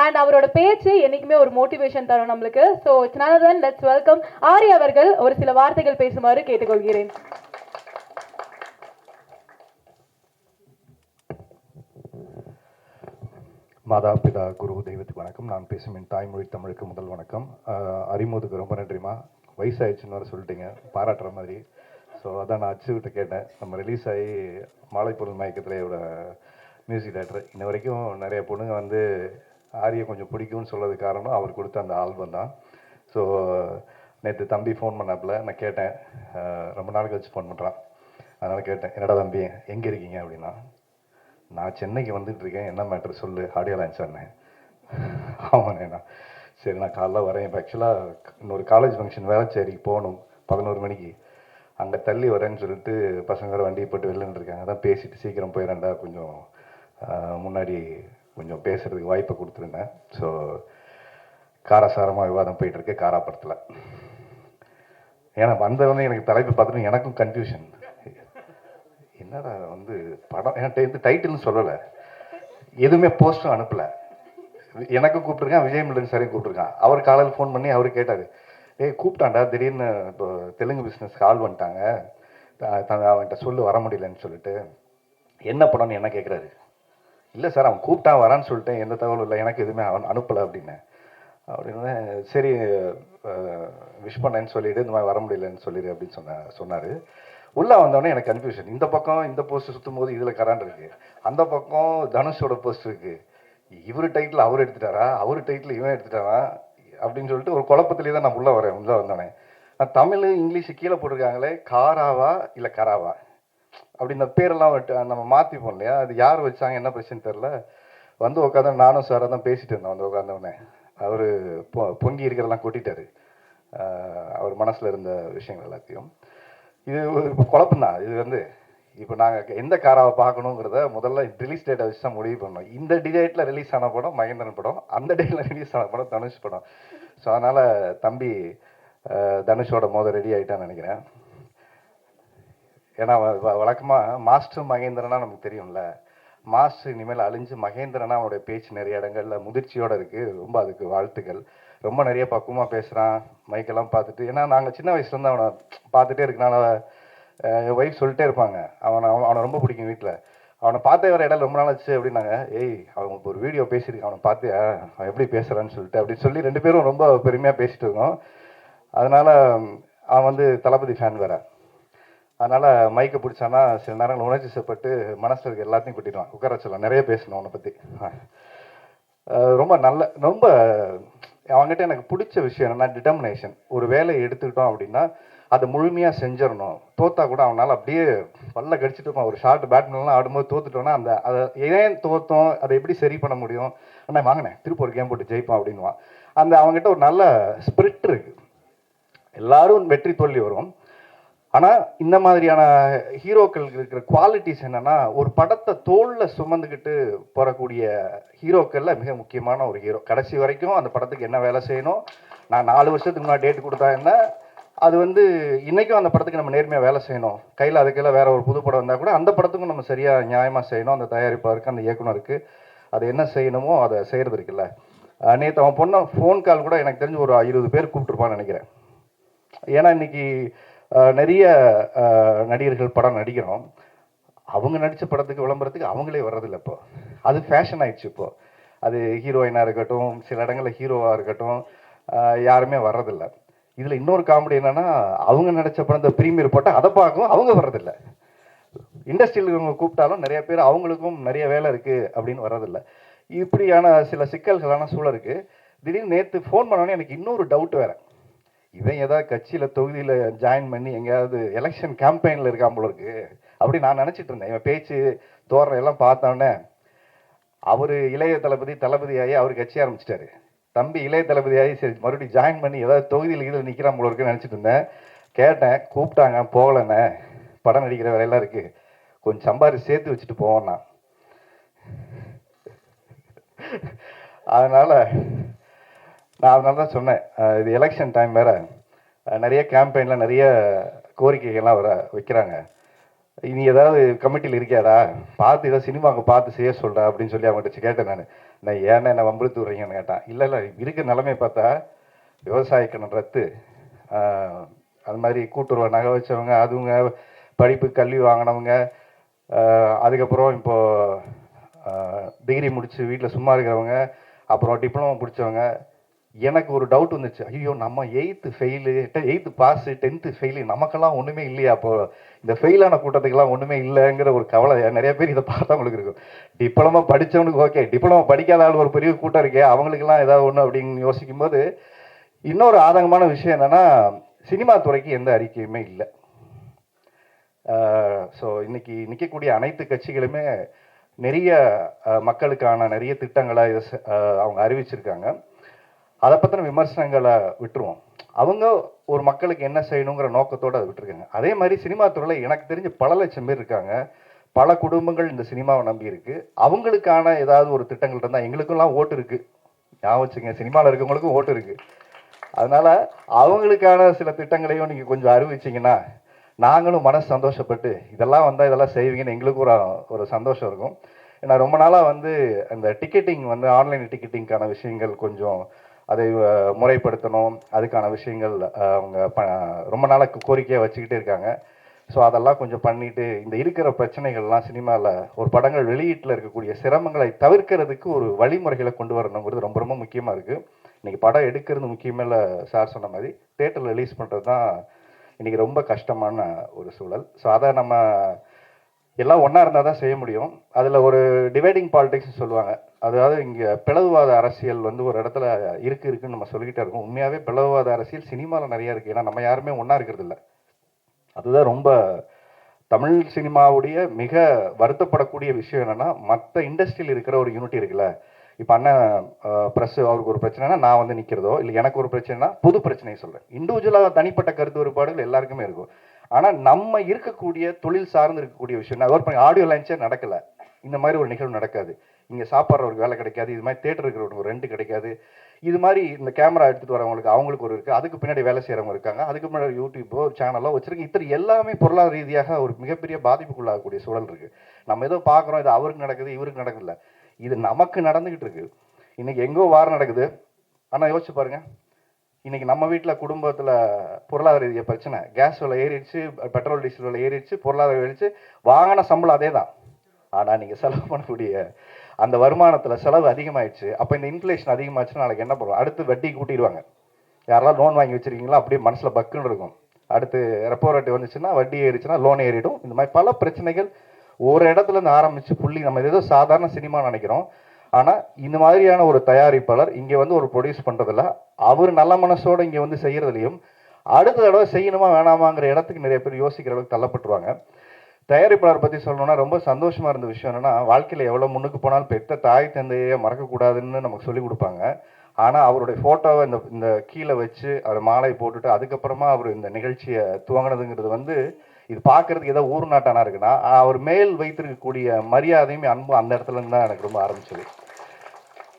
அண்ட் அவரோட பேச்சு என்னைக்குமே ஒரு மோட்டிவேஷன் தரும் நம்மளுக்கு. So it's none other than let's welcome Aari அவர்கள் ஒரு சில வார்த்தைகள் பேசுமாறு கேட்டுக்கொள்கிறேன். மாதா பிதா குரு தெய்வத்துக்கு வணக்கம். நான் பேசும் என் தாய்மொழி தமிழுக்கு முதல் வணக்கம். அறிமுகத்துக்கு ரொம்ப நன்றிமா. வயசாயிடுச்சுன்னு வர சொல்லிட்டீங்க, பாராட்டுற மாதிரி. ஸோ அதான் நான் அச்சுக்கிட்ட கேட்டேன். நம்ம ரிலீஸ் ஆகி மாலை பொருள் மயக்கத்திலேயோட மியூசிக் டைரக்டர் இன்ன வரைக்கும் நிறைய பொண்ணுங்க ஆரியை கொஞ்சம் பிடிக்கும்னு சொல்கிறது காரணம் அவர் கொடுத்த அந்த ஆல்பம் தான். ஸோ நேற்று தம்பி ஃபோன் பண்ணாப்புல நான் கேட்டேன், ரொம்ப நாள் கழிச்சு ஃபோன் பண்ணுறான். அதனால் கேட்டேன், என்னடா தம்பி எங்கே இருக்கீங்க அப்படின்னா, நான் சென்னைக்கு வந்துட்டுருக்கேன், என்ன மேட்ரு சொல்லு, ஆடியோ லான்ச் சொன்னேன். ஆமாண்ணேண்ணா, சரி நான் காலைல வரேன். இப்போ ஆக்சுவலாக இன்னொரு காலேஜ் ஃபங்க்ஷன் வேளச்சேரிக்கு போகணும் 11 மணிக்கு, அங்கே தள்ளி வரேன்னு சொல்லிட்டு பசங்க வண்டியை போட்டு வெளிலன்னு இருக்காங்க. அதான் பேசிட்டு சீக்கிரம் போயிடறேன்டா, கொஞ்சம் முன்னாடி கொஞ்சம் பேசுகிறதுக்கு வாய்ப்பை கொடுத்துருந்தேன். ஸோ காரசாரமாக விவாதம் போயிட்டுருக்கு காரா படத்தில். ஏன்னா வந்தவொடனே எனக்கு தலைப்பு பார்த்துட்டு எனக்கும் கன்ஃபியூஷன், என்னடா படம் ஏன்னா டைட்டில்னு சொல்லலை, எதுவுமே போஸ்ட்டும் அனுப்பலை. எனக்கும் கூப்பிட்ருக்கான், விஜய் மில்லன் சாரையும் கூப்பிட்ருக்கான். அவர் காலையில் ஃபோன் பண்ணி அவர் கேட்டார், கூப்பிட்டான்டா திடீர்னு இப்போ தெலுங்கு பிஸ்னஸ் கால் பண்ணிட்டாங்க, அவன்கிட்ட சொல்லு வர முடியலன்னு சொல்லிட்டு. என்ன படம்னு என்ன கேட்குறாரு. இல்லை சார் அவன் கூப்பிட்டான் வரான்னு சொல்லிட்டேன், எந்த தகவலும் இல்லை, எனக்கு எதுவுமே அவன் அனுப்பலை அப்படின்னு. சரி விஷ் பண்ணேன்னு சொல்லிவிட்டு இந்த மாதிரி வர முடியலன்னு சொல்லிடு அப்படின்னு சொன்னார். உள்ளே வந்தோடனே எனக்கு கன்ஃபியூஷன். இந்த பக்கம் இந்த போஸ்ட் சுற்றும் போது இதில் கரான் இருக்குது, அந்த பக்கம் தனுஷோட போஸ்ட் இருக்குது. இவர் டைட்டில் அவர் எடுத்துட்டாரா, அவர் டைட்டில் இவன் எடுத்துட்டாரா அப்படின்னு சொல்லிட்டு ஒரு குழப்பத்திலே தான் நான் உள்ளே வந்தோடனே. நான் தமிழ் இங்கிலீஷு கீழே போட்டிருக்காங்களே, காராவா இல்லை கராவா அப்படி இந்த பேரெல்லாம் நம்ம மாற்றிப்போம் இல்லையா, அது யார் வச்சாங்க என்ன பிரச்சனை தெரில. உட்காந்து நானும் சாராக தான் பேசிட்டு இருந்தேன். உட்காந்தோடனே அவர் பொங்கி இருக்கிறதெல்லாம் கொட்டிட்டார், அவர் மனசில் இருந்த விஷயங்கள் எல்லாத்தையும். இது இப்போ குழப்பம்தான். இது இப்போ நாங்கள் எந்த காராவை பார்க்கணுங்கிறத முதல்ல ரிலீஸ் டேட்டை வச்சு தான் முடிவு பண்ணோம். இந்த டேட்டில் ரிலீஸ் ஆன படம் மகேந்திரன் படம், அந்த டேட்டில் ரிலீஸ் ஆன படம் தனுஷ் படம். ஸோ அதனால் தம்பி தனுஷோட ரெடி ஆகிட்டான்னு நினைக்கிறேன். ஏன்னா வழக்கமாக மாஸ்டர் மகேந்திரனா நமக்கு தெரியும்ல, மாஸ் இனிமேல் அழிஞ்சு மகேந்திரனா அவனுடைய பேச்சு நிறைய இடங்கள்ல முதிர்ச்சியோடு இருக்குது. ரொம்ப அதுக்கு வாழ்த்துக்கள். ரொம்ப நிறைய பக்குவமாக பேசுகிறான். மைக்கெல்லாம் பார்த்துட்டு, ஏன்னா நாங்கள் சின்ன வயசுலேருந்து அவனை பார்த்துட்டே இருக்கனால என் ஒய்ஃப் சொல்லிட்டே இருப்பாங்க, அவனை ரொம்ப பிடிக்கும் வீட்டில். அவனை பார்த்த வர இடம் ரொம்ப நாள் ஆச்சு அப்படின்னாங்க. ஏய், அவன் ஒரு வீடியோ பேசியிருக்கான், அவனை பார்த்து அவன் எப்படி பேசுகிறான்னு சொல்லிட்டு அப்படின்னு சொல்லி 2 பேரும் ரொம்ப பெருமையாக பேசிட்டு இருக்கோம். அதனால் அவன் வந்து தளபதி ஃபேன் வேறு. அதனால் மைக்கை பிடிச்சானா சில நேரங்கள் உணர்ச்சி செய்யப்பட்டு மனசில் இருக்க எல்லாத்தையும் கூட்டிடுவான், உட்கார சொல்லலாம், நிறைய பேசணும் அவனை பற்றி. ரொம்ப ரொம்ப அவங்ககிட்ட எனக்கு பிடிச்ச விஷயம் என்னென்னா டிட்டர்மினேஷன். ஒரு வேலையை எடுத்துக்கிட்டோம் அப்படின்னா அதை முழுமையாக செஞ்சிடணும். தோத்தா கூட அவனால் அப்படியே பல்ல கடிச்சிட்டு இருப்பான். ஒரு ஷார்ட் பேட்மிண்டன்லாம் ஆடும்போது தோத்துட்டோன்னா அதை ஏன் தோத்தோம், அதை எப்படி சரி பண்ண முடியும், அண்ணா வாங்கினேன் திருப்பி ஒரு கேம் போட்டு ஜெயிப்பான் அப்படின்வான். அவங்ககிட்ட ஒரு நல்ல ஸ்பிரிட் இருக்குது. எல்லாரும் வெற்றி தோல்வி வரும். ஆனால் இந்த மாதிரியான ஹீரோக்களுக்கு இருக்கிற குவாலிட்டிஸ் என்னென்னா, ஒரு படத்தை தோளில் சுமந்துக்கிட்டு போகக்கூடிய ஹீரோக்களில் மிக முக்கியமான ஒரு ஹீரோ. கடைசி வரைக்கும் அந்த படத்துக்கு என்ன வேலை செய்யணும், நான் 4 வருஷத்துக்கு முன்னாடி டேட் கொடுத்தா என்ன, அது வந்து இன்றைக்கும் அந்த படத்துக்கு நம்ம நேர்மையாக வேலை செய்யணும். கையில் அதுக்கெல்லாம் வேறு ஒரு புது படம் வந்தால் கூட அந்த படத்துக்கும் நம்ம சரியாக நியாயமாக செய்யணும். அந்த தயாரிப்பாருக்கு, அந்த இயக்குனருக்கு அது என்ன செய்யணுமோ அதை செய்கிறது இருக்குல்ல. நேற்று அவன் பொண்ணை ஃபோன் கால் கூட எனக்கு தெரிஞ்சு ஒரு 20 பேர் கூப்பிட்டுருப்பான்னு நினைக்கிறேன். ஏன்னா இன்றைக்கி நிறைய நடிகர்கள் படம் நடிக்கிறோம். அவங்க நடித்த படத்துக்கு விளம்பரத்துக்கு அவங்களே வர்றதில்லை. இப்போ அது ஃபேஷன் ஆயிடுச்சு. இப்போது அது ஹீரோயினாக இருக்கட்டும், சில இடங்களில் ஹீரோவாக இருக்கட்டும், யாருமே வர்றதில்லை. இதில் இன்னொரு காமெடி என்னென்னா, அவங்க நடித்த படம் இந்த ப்ரீமியர் போட்டால் அதை பார்க்கவும் அவங்க வர்றதில்லை. இண்டஸ்ட்ரியில் இவங்க கூப்பிட்டாலும் நிறைய பேர் அவங்களுக்கும் நிறைய வேலை இருக்குது அப்படின்னு வர்றதில்லை. இப்படியான சில சிக்கல்களான சூழல் இருக்குது. திடீர்னு நேற்று ஃபோன் பண்ணோன்னே எனக்கு இன்னொரு டவுட் வேறு. இவன் ஏதாவது கட்சியில் தொகுதியில் ஜாயின் பண்ணி எங்கேயாவது எலெக்ஷன் கேம்பெயினில் இருக்கான் போல இருக்கு அப்படி நான் நினச்சிட்டு இருந்தேன். இவன் பேச்சு தோரணை எல்லாம் பார்த்தோன்னே அவர் இளைய தளபதியாகி அவர் கட்சி ஆரம்பிச்சிட்டாரு. தம்பி இளைய தளபதியாகி சரி மறுபடியும் ஜாயின் பண்ணி ஏதாவது தொகுதியில் இதில் நிற்கிறான் போல இருக்குன்னு நினச்சிட்டு இருந்தேன். கேட்டேன், கூப்பிட்டாங்க, போகலண்ணே, படம் நடிக்கிற வேலையெல்லாம் இருக்குது, கொஞ்சம் சம்பாரிச்சு சேர்த்து வச்சுட்டு போவோன்னா. அதனால் நான் தான் சொன்னேன், இது எலெக்ஷன் டைம் வேறு, நிறைய கேம்பெயினில் நிறைய கோரிக்கைகள்லாம் வர வைக்கிறாங்க. நீ ஏதாவது கமிட்டியில் இருக்கியாடா, பார்த்து ஏதாவது சினிமாவுக்கு பார்த்து செய்ய சொல்கிறா அப்படின்னு சொல்லி அவங்ககிட்ட கேட்டேன். நான் ஏன்னா என்ன வம்பளுத்து விட்றீங்கன்னு கேட்டான். இல்லை இருக்கிற நிலைமையை பார்த்தா விவசாய கடன் ரத்து, அது மாதிரி கூட்டுறவு நகை வச்சவங்க, அதுவங்க படிப்பு கல்வி வாங்கினவங்க, அதுக்கப்புறம் இப்போது டிகிரி முடித்து வீட்டில் சும்மா இருக்கிறவங்க, அப்புறம் டிப்ளமோ முடித்தவங்க. எனக்கு ஒரு டவுட் வந்துச்சு, ஐயோ நம்ம 8th fail, 8th pass, 10th fail, நமக்கெல்லாம் ஒன்றுமே இல்லையா, அப்போது இந்த ஃபெயிலான கூட்டத்துக்கெல்லாம் ஒன்றுமே இல்லைங்கிற ஒரு கவலை நிறைய பேர் இதை பார்த்தவங்களுக்கு இருக்கும். டிப்ளமோ படித்தவனுக்கு ஓகே, டிப்ளமோ படிக்காத ஆள் ஒரு பெரிய கூட்டம் இருக்கே, அவங்களுக்கெல்லாம் ஏதாவது ஒன்று அப்படின்னு யோசிக்கும்போது இன்னொரு ஆதங்கமான விஷயம் என்னென்னா, சினிமா துறைக்கு எந்த அறிக்கையுமே இல்லை. ஸோ இன்னைக்கு நிற்கக்கூடிய அனைத்து கட்சிகளுமே நிறைய மக்களுக்கான நிறைய திட்டங்களை அவங்க அறிவிச்சிருக்காங்க. அதை பற்றின விமர்சனங்களை விட்டுருவோம். அவங்க ஒரு மக்களுக்கு என்ன செய்யணுங்கிற நோக்கத்தோடு அதை விட்டுருக்காங்க. அதே மாதிரி சினிமா துறையில் எனக்கு தெரிஞ்சு பல லட்சம் பேர் இருக்காங்க. பல குடும்பங்கள் இந்த சினிமாவை நம்பி இருக்குது. அவங்களுக்கான ஏதாவது ஒரு திட்டங்கள் இருந்தால், எங்களுக்கெல்லாம் ஓட்டு இருக்குது, ஞாபகம் வச்சுங்க, சினிமாவில் இருக்கவங்களுக்கும் ஓட்டு இருக்குது. அதனால் அவங்களுக்கான சில திட்டங்களையும் நீங்கள் கொஞ்சம் அறிவிச்சிங்கன்னா நாங்களும் மனசு சந்தோஷப்பட்டு இதெல்லாம் வந்தால் இதெல்லாம் செய்வீங்கன்னு எங்களுக்கும் ஒரு சந்தோஷம் இருக்கும். ஏன்னா ரொம்ப நாளாக வந்து அந்த டிக்கெட்டிங் வந்து ஆன்லைன் டிக்கெட்டிங்கான விஷயங்கள் கொஞ்சம் அதை முறைப்படுத்தணும், அதுக்கான விஷயங்கள் அவங்க ரொம்ப நாளாக கோரிக்கையாக வச்சுக்கிட்டே இருக்காங்க. ஸோ அதெல்லாம் கொஞ்சம் பண்ணிவிட்டு இந்த இருக்கிற பிரச்சனைகள்லாம் சினிமாவில் ஒரு படங்கள் வெளியீட்டில் இருக்கக்கூடிய சிரமங்களை தவிர்க்கிறதுக்கு ஒரு வழிமுறைகளை கொண்டு வரணுங்கிறது ரொம்ப ரொம்ப முக்கியமாக இருக்குது. இன்றைக்கி படம் எடுக்கிறது முக்கியமே இல்லை, சார் சொன்ன மாதிரி தேட்டரில் ரிலீஸ் பண்ணுறது தான் இன்றைக்கி ரொம்ப கஷ்டமான ஒரு சூழல். ஸோ அதை நம்ம எல்லாம் ஒன்றா இருந்தால் தான் செய்ய முடியும். அதில் ஒரு டிவைடிங் பாலிடிக்ஸ் சொல்லுவாங்க, அதாவது இங்கே பிளவுவாத அரசியல் வந்து ஒரு இடத்துல இருக்குன்னு நம்ம சொல்லிக்கிட்டே இருக்கோம். உண்மையாகவே பிளவுவாத அரசியல் சினிமாவில் நிறையா இருக்குது. ஏன்னா நம்ம யாருமே ஒன்றா இருக்கிறது இல்லை. அதுதான் ரொம்ப தமிழ் சினிமாவுடைய மிக வருத்தப்படக்கூடிய விஷயம். என்னென்னா, மற்ற இண்டஸ்ட்ரியில் இருக்கிற ஒரு யூனிட்டி இருக்குல்ல, இப்போ அண்ணன் ப்ரெஸ் அவருக்கு ஒரு பிரச்சனைனா நான் வந்து நிற்கிறதோ, இல்லை எனக்கு ஒரு பிரச்சனைனா புது பிரச்சனையை சொல்கிறேன். இண்டிவிஜுவலாக தனிப்பட்ட கருத்து வேறுபாடுகள் எல்லாருக்குமே இருக்கும். ஆனால் நம்ம இருக்கக்கூடிய தொழில் சார்ந்து இருக்கக்கூடிய விஷயம், நான் ஒர்க் பண்ணி ஆடியோ லான்ச்சே நடக்கலை, இந்த மாதிரி ஒரு நிகழ்வு நடக்காது. இங்கே சாப்பிட்றவருக்கு வேலை கிடைக்காது, இது மாதிரி தேட்டர் இருக்கிறவங்களுக்கு ஒரு ரெண்ட் கிடைக்காது, இது மாதிரி இந்த கேமரா எடுத்துகிட்டு வரவங்களுக்கு அவங்களுக்கு ஒரு இருக்குது, அதுக்கு பின்னாடி வேலை செய்கிறவங்க இருக்காங்க, அதுக்கு முன்னாடி யூடியூப்போ ஒரு சேனலோ வச்சுருக்கு. இத்தனை எல்லாமே பொருளாதார ரீதியாக ஒரு மிகப்பெரிய பாதிப்புக்குள்ளாகக்கூடிய சூழல் இருக்குது. நம்ம ஏதோ பார்க்குறோம், இது அவருக்கு நடக்குது இவருக்கு நடக்குதுல்ல, இது நமக்கு நடந்துக்கிட்டு இருக்கு. இன்றைக்கி எங்கோ வாரம் நடக்குது. ஆனால் யோசிச்சு பாருங்கள், இன்றைக்கி நம்ம வீட்டில் குடும்பத்தில் பொருளாதார ரீதியாக பிரச்சனை, கேஸ் விலை ஏறிடுச்சு, பெட்ரோல் டீசல் விலை ஏறிடுச்சு, பொருளாதார ஏறிடுச்சு, வாங்கின சம்பளம் அதே தான். ஆனால் நீங்கள் செலவு பண்ணக்கூடிய அந்த வருமானத்தில் செலவு அதிகமாகிடுச்சு. அப்போ இந்த இன்ஃப்ளேஷன் அதிகமாகிடுச்சுன்னா நாளைக்கு என்ன பண்ணுவோம்? அடுத்து வட்டி கூட்டிடுவாங்க. யாரெல்லாம் லோன் வாங்கி வச்சுருக்கீங்களோ அப்படியே மனசில் பக்குன்னு இருக்கும். அடுத்து ரெப்போ ரேட்டு வந்துச்சுன்னா வட்டி ஏறிச்சுன்னா லோன் ஏறிடும். இந்த மாதிரி பல பிரச்சனைகள் ஒரு இடத்துலேருந்து ஆரம்பித்து புள்ளி. நம்ம ஏதோ சாதாரண சினிமா நினைக்கிறோம். ஆனால் இந்த மாதிரியான ஒரு தயாரிப்பாளர் இங்கே வந்து ஒரு ப்ரொடியூஸ் பண்ணுறதில்ல, அவர் நல்ல மனசோடு இங்கே வந்து செய்கிறதுலையும் அடுத்த தடவை செய்யணுமா வேணாமாங்கிற இடத்துக்கு நிறைய பேர் யோசிக்கிற அளவுக்கு தள்ளப்பட்டுருவாங்க. தயாரிப்பாளர் பற்றி சொல்லணும்னா ரொம்ப சந்தோஷமாக இருந்த விஷயம் என்னென்னா, வாழ்க்கையில் எவ்வளோ முன்னுக்கு போனாலும் பெற்ற தாய் தந்தையை மறக்கக்கூடாதுன்னு நமக்கு சொல்லிக் கொடுப்பாங்க. ஆனால் அவருடைய ஃபோட்டோவை இந்த கீழே வச்சு அவர் மாலை போட்டுட்டு அதுக்கப்புறமா அவர் இந்த நிகழ்ச்சியை துவங்கினதுங்கிறது வந்து இது பார்க்குறதுக்கு ஏதோ ஊர் நாட்டானா இருக்குன்னா, அவர் மேல் வைத்திருக்கக்கூடிய மரியாதையும் அன்பும் அந்த இடத்துல இருந்து தான் எனக்கு ரொம்ப ஆரம்பிச்சது.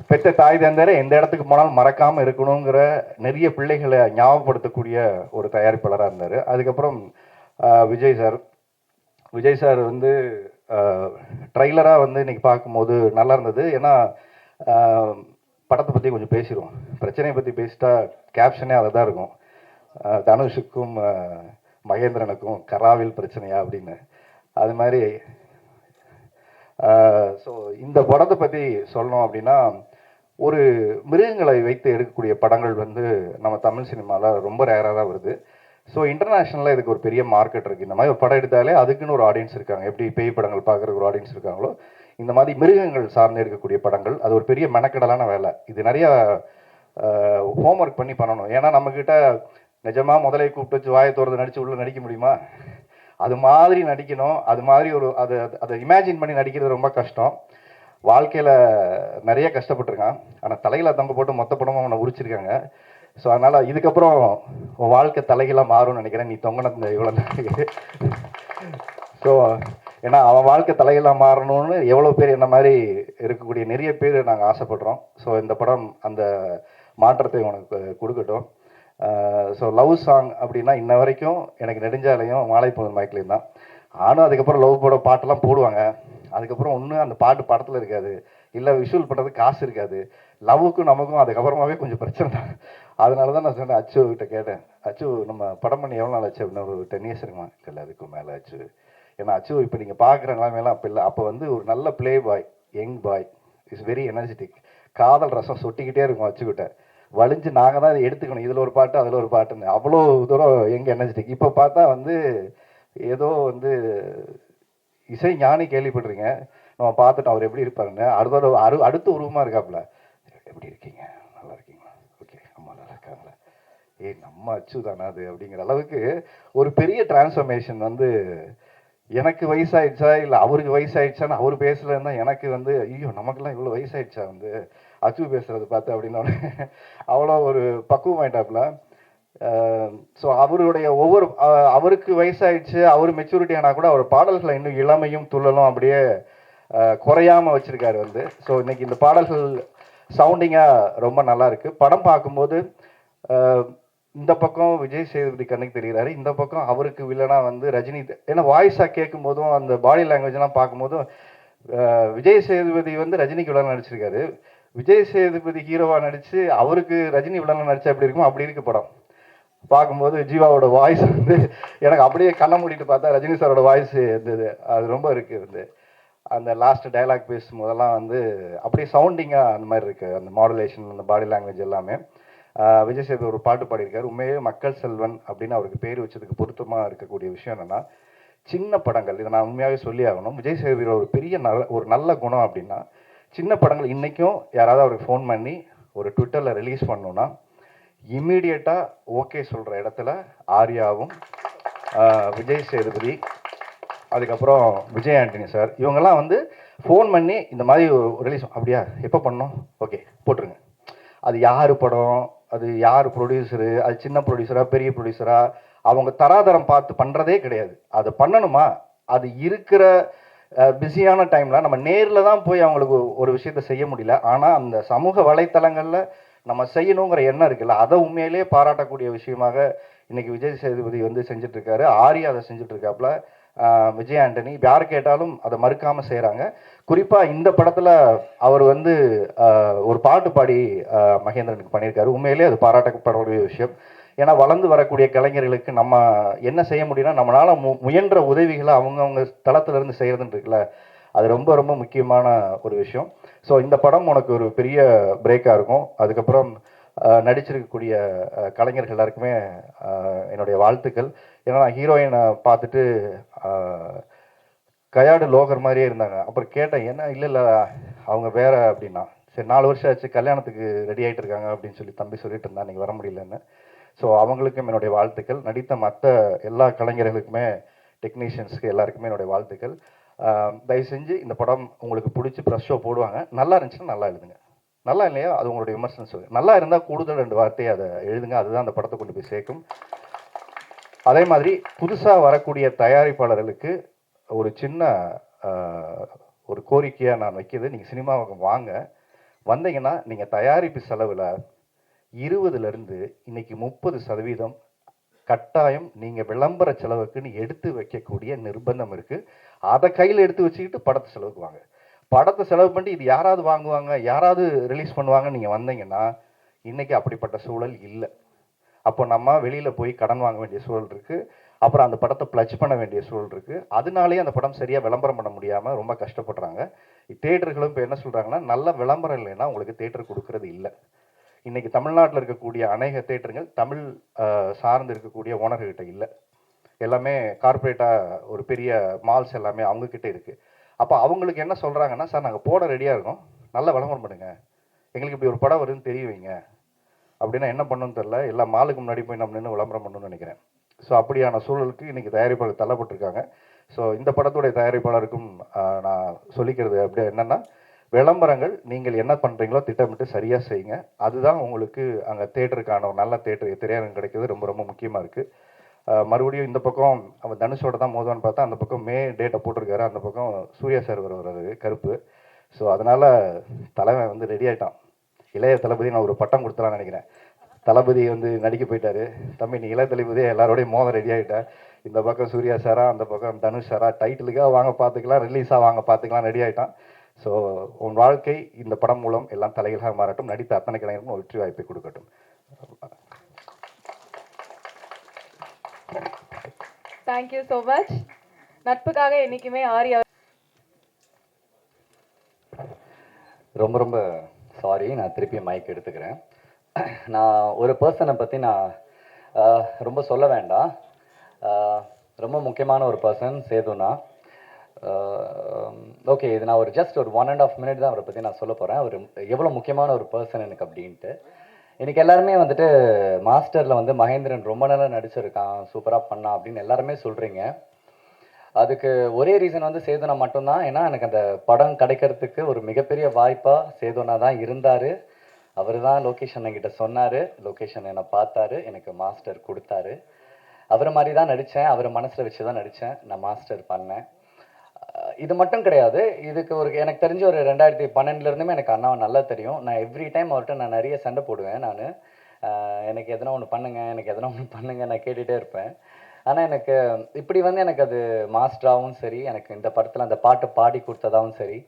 பெற்ற தாய் தந்தையரை எந்த இடத்துக்கு போனாலும் மறக்காமல் இருக்கணுங்கிற நிறைய பிள்ளைகளை ஞாபகப்படுத்தக்கூடிய ஒரு தயாரிப்பாளராக இருந்தார். அதுக்கப்புறம் விஜய் சார் வந்து ட்ரைலராக வந்து இன்றைக்கி பார்க்கும்போது நல்லா இருந்தது. ஏன்னா படத்தை பற்றி கொஞ்சம் பேசிடுவோம், பிரச்சனையை பற்றி பேசிட்டா கேப்ஷனே அதை தான் இருக்கும், தனுஷுக்கும் மகேந்திரனுக்கும் கராவில் பிரச்சனையா அப்படின்னு. அது மாதிரி ஸோ இந்த படத்தை பற்றி சொல்லணும் அப்படின்னா, ஒரு மிருகங்களை வைத்து எடுக்கக்கூடிய படங்கள் வந்து நம்ம தமிழ் சினிமாவில் ரொம்ப ரேராக தான் வருது. ஸோ இன்டர்நேஷ்னலில் இதுக்கு ஒரு பெரிய மார்க்கெட் இருக்குது. இந்த மாதிரி ஒரு படம் எடுத்தாலே அதுக்குன்னு ஒரு ஆடியன்ஸ் இருக்காங்க. எப்படி பேய் படங்கள் பார்க்குறதுக்கு ஒரு ஆடியன்ஸ் இருக்காங்களோ, இந்த மாதிரி மிருகங்கள் சார்ந்து இருக்கக்கூடிய படங்கள் அது ஒரு பெரிய மெனக்கடலான வேலை. இது நிறைய ஹோம்ஒர்க் பண்ணி பண்ணணும். ஏன்னா நம்மக்கிட்ட நிஜமாக முதலே கூப்பிட்டு வச்சு வாயை தோறது நடித்து உள்ளே நடிக்க முடியுமா? அது மாதிரி நடிக்கணும். அது மாதிரி ஒரு அதை இமேஜின் பண்ணி நடிக்கிறது ரொம்ப கஷ்டம். வாழ்க்கையில் நிறைய கஷ்டப்பட்டுருக்கான். ஆனால் தலையில் தங்க போட்டு மொத்த படமும் அவனை உரிச்சிருக்காங்க. ஸோ அதனால் இதுக்கப்புறம் உன் வாழ்க்கை தலைகளாக மாறும்னு நினைக்கிறேன், நீ தொங்கின இவ்வளோ நாளைக்கு. ஸோ ஏன்னா அவன் வாழ்க்கை தலைகளாக மாறணும்னு எவ்வளோ பேர் என்ன மாதிரி இருக்கக்கூடிய நிறைய பேர் நாங்கள் ஆசைப்படுறோம். ஸோ இந்த படம் அந்த மாற்றத்தை உனக்கு கொடுக்கட்டும். ஸோ லவ் சாங் அப்படின்னா இன்ன வரைக்கும் எனக்கு நெடுஞ்சாலையும் மாலை பொழுது மயக்கலையும் தான். ஆனும் அதுக்கப்புறம் லவ் போட பாட்டெல்லாம் போடுவாங்க. அதுக்கப்புறம் ஒன்று அந்த பாட்டு படத்தில் இருக்காது, இல்லை விஷுவல் பண்ணுறதுக்கு காசு இருக்காது. லவ்வுக்கும் நமக்கும் அதுக்கப்புறமாவே கொஞ்சம் பிரச்சனை தான். அதனால தான் நான் சொன்னேன், அச்சு கிட்ட கேட்டேன், அச்சு நம்ம படம் பண்ணி எவ்வளோ நாள் ஆச்சு அப்படின்னா, ஒரு 10 years இருக்குமா? இல்லை அதுக்கும் மேலே ஆச்சு. ஏன்னா அச்சு இப்போ நீங்கள் பார்க்குற நிலைமையெல்லாம் அப்போ இல்லை. அப்போ வந்து ஒரு நல்ல play boy, young boy, is very energetic. காதல் ரசம் சொட்டிக்கிட்டே இருக்கும் அச்சுக்கிட்ட. வலிஞ்சு நாங்கள் தான் இதை எடுத்துக்கணும், இதில் ஒரு பாட்டு அதில் ஒரு பாட்டுன்னு. அவ்வளோ தூரம் எங்கே எனர்ஜெட்டிக். இப்போ பார்த்தா வந்து ஏதோ வந்து இசை ஞானி கேள்விப்படுறீங்க, நம்ம பார்த்துட்டு அவர் எப்படி இருப்பாருன்னு. அடுத்த உருவமாக இருக்காப்புல. எப்படி இருக்கீங்க, நல்லா இருக்கீங்களா, ஓகே அம்மா நல்லா இருக்காங்களா, நம்ம அச்சு தானே அது அப்படிங்கிற அளவுக்கு ஒரு பெரிய டிரான்ஸ்ஃபர்மேஷன் வந்து. எனக்கு வயசாயிடுச்சா இல்லை அவருக்கு வயசாயிடுச்சான்னு அவர் பேசுகிறதுனா எனக்கு வந்து ஐயோ நமக்கெல்லாம் இவ்வளோ வயசாயிடுச்சா வந்து அச்சு பேசுகிறது பார்த்து அப்படின்னோடனே அவ்வளோ ஒரு பக்குவமாயிட்டாப்புல. ஸோ அவருடைய அவருக்கு வயசாயிடுச்சு, அவர் மெச்சூரிட்டி ஆனால் கூட அவர் பாடல்களை இன்னும் இளமையும் துள்ளலும் அப்படியே குறையாமல் வச்சுருக்காரு வந்து. ஸோ இன்னைக்கு இந்த பாடல்கள் சவுண்டிங்காக ரொம்ப நல்லா இருக்குது. படம் பார்க்கும்போது இந்த பக்கம் விஜய் சேதுபதி கண்ணுக்கு தெரிகிறாரு, இந்த பக்கம் அவருக்கு வில்லனா வந்து ரஜினி. ஏன்னா வாய்ஸாக கேட்கும் போதும் அந்த பாடி லாங்குவேஜ்லாம் பார்க்கும்போதும் விஜய் சேதுபதி வந்து ரஜினிக்கு வில்லனா நடிச்சிருக்காரு, விஜய் சேதுபதி ஹீரோவாக நடித்து அவருக்கு ரஜினி வில்லனா நடிச்சா எப்படி இருக்கும் அப்படி இருக்கு படம். பார்க்கும்போது ஜீவாவோட வாய்ஸ் வந்து எனக்கு அப்படியே கண்ணை மூடிட்டு பார்த்தா ரஜினி சாரோட வாய்ஸ் இருந்தது. அது ரொம்ப இருக்குது. அந்த லாஸ்ட் டைலாக் பேசும்போதெல்லாம் வந்து அப்படியே சவுண்டிங்காக அந்த மாதிரி இருக்குது, அந்த மாடுலேஷன், அந்த பாடி லாங்குவேஜ் எல்லாமே. விஜய் சேதுபதி ஒரு பாட்டு பாடியிருக்காரு, உண்மையே மக்கள் செல்வன் அப்படின்னு அவருக்கு பேர் வச்சதுக்கு பொருத்தமாக இருக்கக்கூடிய விஷயம் என்னென்னா, சின்ன படங்கள், இதை நான் உண்மையாகவே சொல்லி ஆகணும். விஜய் சேதுபதி ஒரு பெரிய ஒரு நல்ல குணம் அப்படின்னா, சின்ன படங்கள் இன்றைக்கும் யாராவது அவருக்கு ஃபோன் பண்ணி ஒரு ட்விட்டரில் ரிலீஸ் பண்ணணுன்னா இம்மீடியட்டாக ஓகே சொல்கிற இடத்துல ஆர்யாவும் விஜய் சேதுபதி அதுக்கப்புறம் விஜய் ஆண்டனி சார் இவங்கெல்லாம் வந்து ஃபோன் பண்ணி இந்த மாதிரி ரிலீஸ் அப்படியா எப்போ பண்ணோம், ஓகே போட்டுருங்க. அது யார் படம், அது யார் ப்ரொடியூசரு, அது சின்ன ப்ரொடியூசராக பெரிய ப்ரொடியூசராக அவங்க தராதரம் பார்த்து பண்ணுறதே கிடையாது. அதை பண்ணணுமா, அது இருக்கிற பிஸியான டைமில் நம்ம நேரில் தான் போய் அவங்களுக்கு ஒரு விஷயத்த செய்ய முடியல. ஆனால் அந்த சமூக வலைத்தளங்களில் நம்ம செய்யணுங்கிற எண்ணம் இருக்குல்ல, அதை உண்மையிலேயே பாராட்டக்கூடிய விஷயமாக இன்னைக்கு விஜய் சேதுபதி வந்து செஞ்சிட்ருக்காரு. ஆர்யா அதை செஞ்சிட்ருக்காப்புல. விஜய் ஆண்டனி யார் கேட்டாலும் அதை மறுக்காமல் செய்கிறாங்க. குறிப்பாக இந்த படத்தில் அவர் வந்து ஒரு பாட்டு பாடி மகேந்திரனுக்கு பண்ணியிருக்காரு. உண்மையிலேயே அது பாராட்டப்படக்கூடிய விஷயம். ஏன்னா வளர்ந்து வரக்கூடிய கலைஞர்களுக்கு நம்ம என்ன செய்ய முடியும்னா, நம்மளால் முயன்ற உதவிகளை அவங்கவுங்க தளத்திலிருந்து செய்கிறதுன்னு இருக்குல்ல, அது ரொம்ப ரொம்ப முக்கியமான ஒரு விஷயம். ஸோ இந்த படம் உனக்கு ஒரு பெரிய பிரேக்காக இருக்கும். அதுக்கப்புறம் நடிச்சிருக்கக்கூடிய கலைஞர்கள் எல்லாருக்குமே என்னுடைய வாழ்த்துக்கள். ஏன்னா நான் ஹீரோயினை பார்த்துட்டு கையாடு லோகர் மாதிரியே இருந்தாங்க. அப்புறம் கேட்டேன், என்ன இல்லை அவங்க வேற அப்படின்னா. சரி 4 வருஷம் ஆச்சு, கல்யாணத்துக்கு ரெடி ஆகிட்டு இருக்காங்க அப்படின்னு சொல்லி தம்பி சொல்லிட்டு இருந்தா, நீங்கள் வர முடியலன்னு. ஸோ அவங்களுக்கும் என்னுடைய வாழ்த்துக்கள். நடித்த மற்ற எல்லா கலைஞர்களுக்குமே, டெக்னீஷியன்ஸுக்கு எல்லாருக்குமே என்னுடைய வாழ்த்துக்கள். தயவு செஞ்சு இந்த படம் உங்களுக்கு பிடிச்சி ப்ரெஷ் ஷோ போடுவாங்க. நல்லா இருந்துச்சுன்னா நல்லா எழுதுங்க, நல்லா இல்லையா அது உங்களுடைய விமர்சனம் சொல்லுங்கள். நல்லா இருந்தால் கூடுதல் 2 வார்த்தையை அதை எழுதுங்க. அதுதான் அந்த படத்தை கொண்டு போய் சேர்க்கும். அதே மாதிரி புதுசாக வரக்கூடிய தயாரிப்பாளர்களுக்கு ஒரு சின்ன ஒரு கோரிக்கையாக நான் வைக்கிறது, நீங்கள் சினிமாவுக்கு வாங்க. வந்தீங்கன்னா நீங்கள் தயாரிப்பு செலவில் 20லேருந்து இன்னைக்கு 30% கட்டாயம் நீங்கள் விளம்பர செலவுக்குன்னு எடுத்து வைக்கக்கூடிய நிர்பந்தம் இருக்குது. அதை கையில் எடுத்து வச்சுக்கிட்டு படத்தை செலவுக்கு வாங்க. படத்தை செலவு பண்ணி இது யாராவது வாங்குவாங்க, யாராவது ரிலீஸ் பண்ணுவாங்கன்னு நீங்கள் வந்தீங்கன்னா, இன்றைக்கி அப்படிப்பட்ட சூழல் இல்லை. அப்போ நம்ம வெளியில் போய் கடன் வாங்க வேண்டிய சூழல் இருக்குது. அப்புறம் அந்த படத்தை ப்ளச் பண்ண வேண்டிய சூழல் இருக்குது. அதனாலேயே அந்த படம் சரியாக விளம்பரம் பண்ண முடியாமல் ரொம்ப கஷ்டப்படுறாங்க. தேட்டர்களும் இப்போ என்ன சொல்கிறாங்கன்னா, நல்ல விளம்பரம் இல்லைன்னா உங்களுக்கு தேட்டர் கொடுக்கறது இல்லை. இன்றைக்கி தமிழ்நாட்டில் இருக்கக்கூடிய அநேக தேட்டருங்கள் தமிழ் சார்ந்து இருக்கக்கூடிய ஓனர்கிட்ட இல்லை. எல்லாமே கார்ப்பரேட்டாக ஒரு பெரிய மால்ஸ் எல்லாமே அவங்கக்கிட்ட இருக்குது. அப்போ அவங்களுக்கு என்ன சொல்கிறாங்கன்னா, சார் நாங்கள் போட ரெடியாக இருக்கோம், நல்ல விளம்பரம் பண்ணுங்க, எங்களுக்கு இப்படி ஒரு படம் வருதுன்னு தெரிய வைங்க. அப்படின்னா என்ன பண்ணணும்னு தெரில. எல்லா மாலுக்கு முன்னாடி போய் நம்ம நின்று விளம்பரம் பண்ணணும்னு நினைக்கிறேன். ஸோ அப்படியான சூழலுக்கு இன்றைக்கி தயாரிப்பாளர் தள்ளப்பட்டிருக்காங்க. ஸோ இந்த படத்துடைய தயாரிப்பாளருக்கும் நான் சொல்லிக்கிறது அப்படி என்னென்னா, விளம்பரங்கள் நீங்கள் என்ன பண்ணுறீங்களோ திட்டமிட்டு சரியாக செய்யுங்க. அதுதான் உங்களுக்கு அங்கே தேட்டருக்கான ஒரு நல்ல திரையரங்கம் கிடைக்கிறது ரொம்ப ரொம்ப முக்கியமாக இருக்குது. மறுபடியும் இந்த பக்கம் அவன் தனுஷோட தான் மோதுவான்னு பார்த்தா, அந்த பக்கம் மே டேட்டை போட்டிருக்காரு, அந்த பக்கம் சூர்யா சார் வர்றாரு கருப்பு. ஸோ அதனால் தலைவன் வந்து ரெடி ஆகிட்டான். இளைய தளபதி நான் ஒரு பட்டம் கொடுத்துலான்னு நினைக்கிறேன். தளபதி வந்து நடிக்க போயிட்டாரு. தம்பி நீ இளைய தளபதியே எல்லாரோடையும் மோத ரெடி ஆகிட்டேன். இந்த பக்கம் சூர்யா சாரா, அந்த பக்கம் தனுஷ் சாரா, டைட்டிலுக்காக வாங்க பார்த்துக்கலாம், ரிலீஸாக வாங்க பார்த்துக்கலாம், ரெடி ஆகிட்டான். ஸோ உன் வாழ்க்கை இந்த படம் மூலம் எல்லாம் தலைகளாக மாறட்டும். நடித்த அத்தனை கலைஞருக்கும் ஒரு வெற்றி வாய்ப்பை கொடுக்கட்டும். Thank you so much. நட்புக்காக என்றைக்குமே ஆர்யா. ரொம்ப ரொம்ப சாரி, நான் திருப்பி மைக் எடுத்துக்கிறேன். நான் ஒரு பர்சனை பற்றி நான் ரொம்ப சொல்ல வேண்டாம். ரொம்ப முக்கியமான ஒரு பர்சன் சேதுனா. ஓகே, இது நான் ஒரு ஜஸ்ட் ஒரு 1.5 minute தான் அவரை பற்றி நான் சொல்ல போகிறேன். அவர் எவ்வளோ முக்கியமான ஒரு பர்சன் எனக்கு அப்படின்ட்டு. இன்றைக்கி எல்லாருமே வந்துட்டு மாஸ்டரில் வந்து மகேந்திரன் ரொம்ப நல்லா நடிச்சிருக்கான், சூப்பராக பண்ணான் அப்படின்னு எல்லாருமே சொல்கிறீங்க. அதுக்கு ஒரே ரீசன் வந்து சேதுனா மட்டும்தான். ஏன்னா எனக்கு அந்த படம் கிடைக்கிறதுக்கு ஒரு மிகப்பெரிய வாய்ப்பாக சேதுனா தான் இருந்தார். அவர் தான் லொக்கேஷன் என்கிட்ட சொன்னார், லொக்கேஷன் என்னை பார்த்தாரு, எனக்கு மாஸ்டர் கொடுத்தாரு. அவரை மாதிரி தான் நடித்தேன், அவரை மனசில் வச்சு தான் நடித்தேன், நான் மாஸ்டர் பண்ணேன். இது மட்டும் கிடையாது, இதுக்கு ஒரு எனக்கு தெரிஞ்ச ஒரு 2012 எனக்கு அண்ணாவை நல்லா தெரியும். நான் எவ்ரி டைம் அவர்கிட்ட நான் நிறைய சண்டை போடுவேன். நான் எனக்கு எதனா ஒன்று பண்ணுங்க, எனக்கு எதனா ஒன்று பண்ணுங்க, நான் கேட்டுகிட்டே இருப்பேன். ஆனால் எனக்கு இப்படி வந்து எனக்கு அது மாஸ்டராகவும் சரி, எனக்கு இந்த படத்தில் அந்த பாட்டு பாடி கொடுத்ததாகவும் சரி,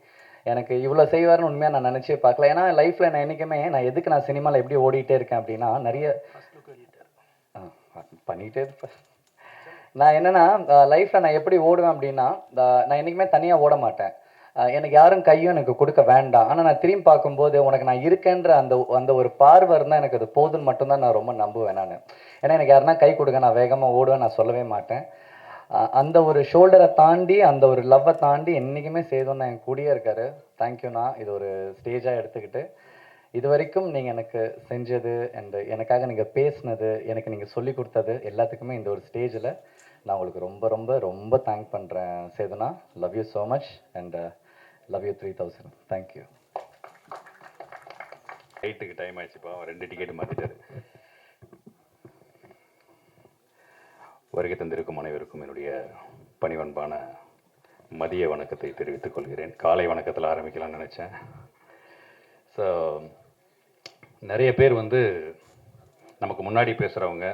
எனக்கு இவ்வளோ செய்வார்னு உண்மையாக நான் நினச்சே பார்க்கல. ஏன்னா லைஃப்பில் நான் என்றைக்குமே எதுக்கு நான் சினிமாவில் எப்படி ஓடிட்டே இருக்கேன் அப்படின்னா, நிறைய பண்ணிகிட்டே இருப்பேன். நான் என்னென்னா லைஃப்பில் நான் எப்படி ஓடுவேன் அப்படின்னா, நான் என்றைக்குமே தனியாக ஓட மாட்டேன். எனக்கு யாரும் கையும் எனக்கு கொடுக்க வேண்டாம். ஆனால் நான் திரும்பி பார்க்கும்போது உனக்கு நான் இருக்கேன்ற அந்த ஒரு பார்வை இருந்தால் எனக்கு அது போதுன்னு மட்டும்தான் நான் ரொம்ப நம்புவேன் நான். ஏன்னா எனக்கு யாருன்னா கை கொடுக்க நான் வேகமாக ஓடுவேன், நான் சொல்லவே மாட்டேன். அந்த ஒரு ஷோல்டரை தாண்டி, அந்த ஒரு லவ்வை தாண்டி என்றைக்குமே சேதுன்னா என் கூடயே இருக்காரு. தேங்க்யூண்ணா. இது ஒரு ஸ்டேஜாக எடுத்துக்கிட்டு இது வரைக்கும் நீங்கள் எனக்கு செஞ்சது அண்ட் எனக்காக நீங்கள் பேசினது, எனக்கு நீங்கள் சொல்லி கொடுத்தது எல்லாத்துக்குமே இந்த ஒரு ஸ்டேஜில் நான் உங்களுக்கு ரொம்ப ரொம்ப ரொம்ப தேங்க் பண்ணுறேன் சேதுனா. Love you so much and love you 3000. Thank you. ஃப்ளைட்டுக்கு டைம் ஆயிடுச்சுப்பா, 2 டிக்கெட்டு மாற்றிட்டாரு. வருகை தந்திருக்கும் அனைவருக்கும் என்னுடைய பணிவன்பான மதிய வணக்கத்தை தெரிவித்துக் கொள்கிறேன். காலை வணக்கத்தில் ஆரம்பிக்கலாம்னு நினச்சேன். ஸோ நிறைய பேர் வந்து நமக்கு முன்னாடி பேசுகிறவங்க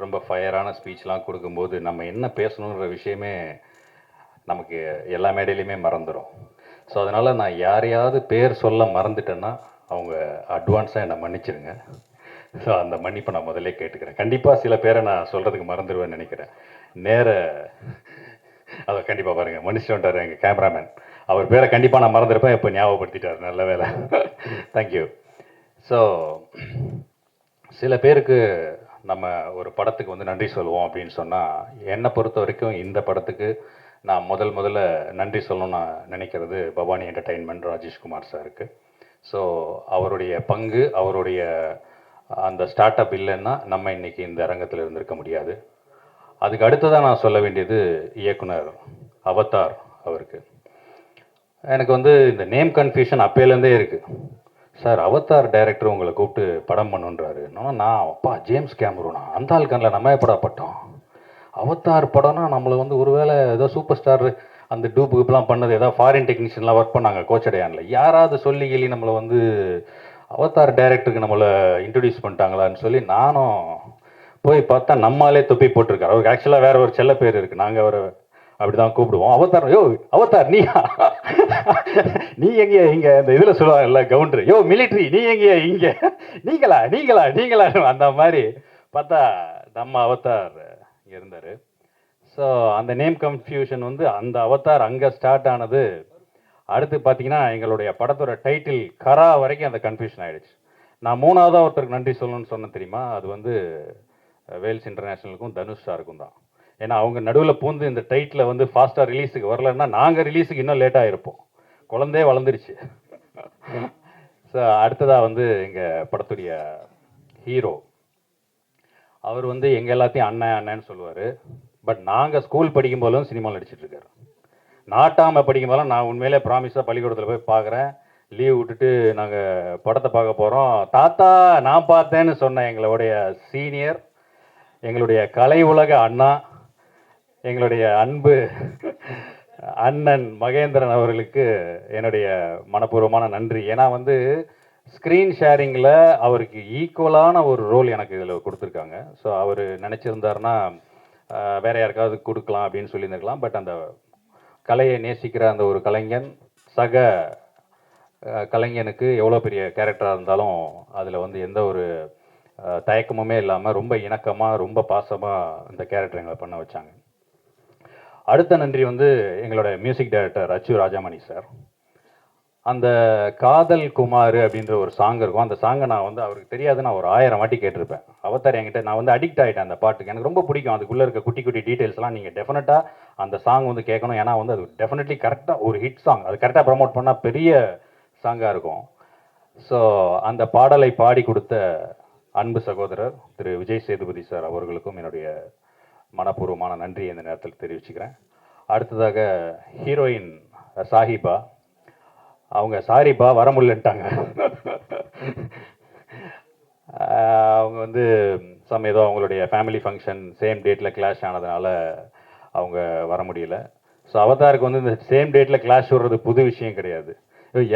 ரொம்ப ஃபயரான ஸ்பீச்லாம் கொடுக்கும்போது நம்ம என்ன பேசணுன்ற விஷயமே நமக்கு எல்லா மேடையிலையுமே மறந்துடும். ஸோ அதனால் நான் யாரையாவது பேர் சொல்ல மறந்துட்டேன்னா அவங்க அட்வான்ஸாக என்னை மன்னிச்சிடுங்க. ஸோ அந்த மன்னிப்பை நான் முதல்ல கேட்டுக்கிறேன். கண்டிப்பாக சில பேரை நான் சொல்கிறதுக்கு மறந்துடுவேன்னு நினைக்கிறேன். அதை கண்டிப்பாக பாருங்கள், மன்னிச்சுட்டு வந்துட்டார் எங்கள் கேமராமேன். அவர் பேரை கண்டிப்பாக நான் மறந்துருப்பேன், இப்போ ஞாபகப்படுத்திட்டார். நல்ல வேலை. தேங்க்யூ. ஸோ சில பேருக்கு நம்ம ஒரு படத்துக்கு வந்து நன்றி சொல்லுவோம் அப்படின்னு சொன்னால், என்னை பொறுத்த வரைக்கும் இந்த படத்துக்கு நான் முதல்ல நன்றி சொல்லணும்னு நான் நினைக்கிறது பவானி என்டர்டெயின்மெண்ட் ராஜேஷ்குமார் சாருக்கு. ஸோ அவருடைய பங்கு, அவருடைய அந்த ஸ்டார்ட் அப் இல்லைன்னா நம்ம இன்றைக்கி இந்த அரங்கத்தில் இருந்திருக்க முடியாது. அதுக்கு அடுத்ததாக நான் சொல்ல வேண்டியது இயக்குனர் அவதார் அவருக்கு. எனக்கு வந்து இந்த நேம் கன்ஃபியூஷன் அப்போலேருந்தே இருக்குது. சார் அவதார் டைரக்டர் உங்களை கூப்பிட்டு படம் பண்ணுன்றாரு. நான் அப்பா ஜேம்ஸ் கேமரூனா அந்த ஆள் கண்ணில் நம்ம படப்பட்டோம். அவதார் படம்னா நம்மளை வந்து ஒருவேளை ஏதோ சூப்பர் ஸ்டார் அந்த டூப்புக்குலாம் பண்ணது ஏதாவது ஃபாரின் டெக்னீஷியன்லாம் ஒர்க் பண்ணாங்க கோச்சடையானில், யாராவது சொல்லி கேள்வி நம்மளை வந்து அவதார் டைரக்டருக்கு நம்மளை இன்ட்ரடியூஸ் பண்ணிட்டாங்களான்னு சொல்லி நானும் போய் பார்த்தா நம்மாலே தொப்பி போட்டிருக்காரு. அவருக்கு ஆக்சுவலாக வேறு ஒரு செல்ல பேர் இருக்குது, நாங்கள் அவரை அப்படி தான் கூப்பிடுவோம். அவதார், யோ அவதார் நீயா, நீ எங்கேயா இங்கே இந்த இதில் சொல்லுவாங்கல்ல கவுண்டர், யோ மிலிட்ரி நீ எங்கேயா இங்கே, நீங்களா அந்த மாதிரி பார்த்தா நம்ம அவதார் இங்கே இருந்தார். ஸோ அந்த நேம் கன்ஃபியூஷன் வந்து அந்த அவதார் அங்கே ஸ்டார்ட் ஆனது. அடுத்து பார்த்தீங்கன்னா எங்களுடைய படத்தோட டைட்டில் கரா வரைக்கும் அந்த கன்ஃபியூஷன் ஆகிடுச்சு. நான் மூணாவதாக ஒருத்தருக்கு நன்றி சொல்லணும்னு சொன்னேன் தெரியுமா, அது வந்து வேல்ஸ் இன்டர்நேஷ்னலுக்கும் தனுஷ் சாருக்கும் தான். ஏன்னா அவங்க நடுவில் பூந்து இந்த டைட்டில் வந்து ஃபாஸ்ட்டாக ரிலீஸுக்கு வரலன்னா நாங்கள் ரிலீஸுக்கு இன்னும் லேட்டாக இருப்போம். குழந்தையே வளர்ந்துருச்சு. ஸோ அடுத்ததாக வந்து எங்கள் படத்துடைய ஹீரோ, அவர் வந்து எங்கள் எல்லாத்தையும் அண்ணன்னு சொல்லுவார். பட் நாங்கள் ஸ்கூல் படிக்கும் போதும் சினிமாவில் நடிச்சிட்ருக்காரு. நாட்டாமல் படிக்கும் போதெல்லாம் நான் உண்மையிலே ப்ராமிஸாக பள்ளிக்கூடத்தில் போய் பார்க்குறேன். லீவ் விட்டுட்டு நாங்கள் படத்தை பார்க்க போகிறோம். தாத்தா நான் பார்த்தேன்னு சொன்ன எங்களுடைய சீனியர், எங்களுடைய கலை உலக அண்ணா, எங்களுடைய அன்பு அண்ணன் மகேந்திரன் அவர்களுக்கு என்னுடைய மனப்பூர்வமான நன்றி. ஏன்னா வந்து ஸ்க்ரீன் ஷேரிங்கில் அவருக்கு ஈக்குவலான ஒரு ரோல் எனக்கு இதில் கொடுத்துருக்காங்க. ஸோ அவர் நினச்சிருந்தாருன்னா வேறு யாருக்காவது கொடுக்கலாம் அப்படின்னு சொல்லியிருந்துருக்கலாம். பட் அந்த கலையை நேசிக்கிற அந்த ஒரு கலைஞன் சக கலைஞனுக்கு எவ்வளோ பெரிய கேரக்டராக இருந்தாலும் அதில் வந்து எந்த ஒரு தயக்கமுமே இல்லாமல் ரொம்ப இணக்கமாக ரொம்ப பாசமாக இந்த கேரக்டர் எங்களை பண்ண வச்சாங்க. அடுத்த நன்றி வந்து எங்களோட மியூசிக் டைரக்டர் அச்சு ராஜாமணி சார். அந்த காதல் குமார் அப்படின்ற ஒரு சாங் இருக்கும். அந்த சாங்கை நான் வந்து அவருக்கு தெரியாது, நான் ஒரு 1000 வாட்டி கேட்டிருப்பேன். அவதார் என்கிட்ட நான் வந்து அடிக்ட் ஆகிட்டேன் அந்த பாட்டுக்கு. எனக்கு ரொம்ப பிடிக்கும். அதுக்குள்ளே இருக்க குட்டி குட்டி டீட்டெயில்ஸ்லாம் நீங்கள் டெஃபினட்டாக அந்த சாங் வந்து கேட்கணும். ஏன்னா வந்து அது டெஃபினெட்லி கரெக்டாக ஒரு ஹிட் சாங், அது கரெக்டாக ப்ரமோட் பண்ணால் பெரிய சாங்காக இருக்கும். ஸோ அந்த பாடலை பாடி கொடுத்த அன்பு சகோதரர் திரு விஜய் சேதுபதி சார் அவர்களுக்கும் என்னுடைய மனப்பூர்வமான நன்றியை இந்த நேரத்தில் தெரிவிச்சுக்கிறேன். அடுத்ததாக ஹீரோயின் சாஹிபா, அவங்க சாரிப்பா வர முடியலன்ட்டாங்க. அவங்க வந்து ஏதோ அவங்களுடைய ஃபேமிலி ஃபங்க்ஷன் சேம் டேட்டில் கிளாஷ் ஆனதுனால அவங்க வர முடியல. ஸோ அவதாருக்கு வந்து இந்த சேம் டேட்டில் கிளாஷ் வர்றது புது விஷயம் கிடையாது.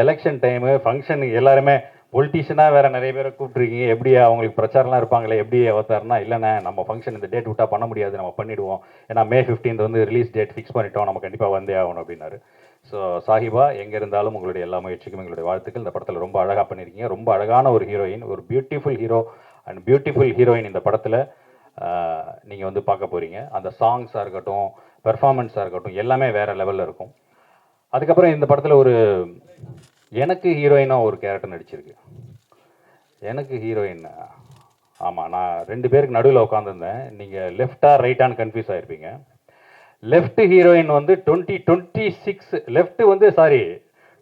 எலெக்ஷன் டைமு ஃபங்க்ஷன் எல்லாருமே பொலிட்டீஷியனாக வேறு நிறைய பேரை கூப்பிட்ருக்கீங்க, எப்படி அவங்களுக்கு பிரச்சாரம்லாம் இருப்பாங்களே, எப்படி அவதார்னா இல்லைண்ணே நம்ம ஃபங்க்ஷன் இந்த டேட் விட்டால் பண்ண முடியாது, நம்ம பண்ணிவிடுவோம், ஏன்னா May 15 வந்து ரிலீஸ் டேட் ஃபிக்ஸ் பண்ணிட்டோம், நம்ம கண்டிப்பாக வந்தே ஆகணும் அப்படின்னாரு. ஸோ சாஹிபா எங்கே இருந்தாலும் உங்களுடைய எல்லா முயற்சிக்கும் எங்களுடைய வாழ்த்துக்கள். இந்த படத்தில் ரொம்ப அழகாக பண்ணியிருக்கீங்க. ரொம்ப அழகான ஒரு ஹீரோயின், ஒரு beautiful hero and beautiful heroine இந்த படத்தில் நீங்கள் வந்து பார்க்க போகிறீங்க. அந்த சாங்ஸாக இருக்கட்டும், பெர்ஃபார்மன்ஸாக இருக்கட்டும், எல்லாமே வேறு லெவலில் இருக்கும். அதுக்கப்புறம் இந்த படத்தில் ஒரு எனக்கு ஹீரோயினாக ஒரு கேரக்டர் நடிச்சிருக்கு. எனக்கு ஹீரோயின், ஆமாம், நான் 2 பேருக்கு நடுவில் உட்காந்துருந்தேன். நீங்கள் லெஃப்டா ரைட்டான்னு கன்ஃபியூஸ் ஆகிருப்பீங்க. லெஃப்ட் ஹீரோயின் வந்து 2026 லெஃப்ட் வந்து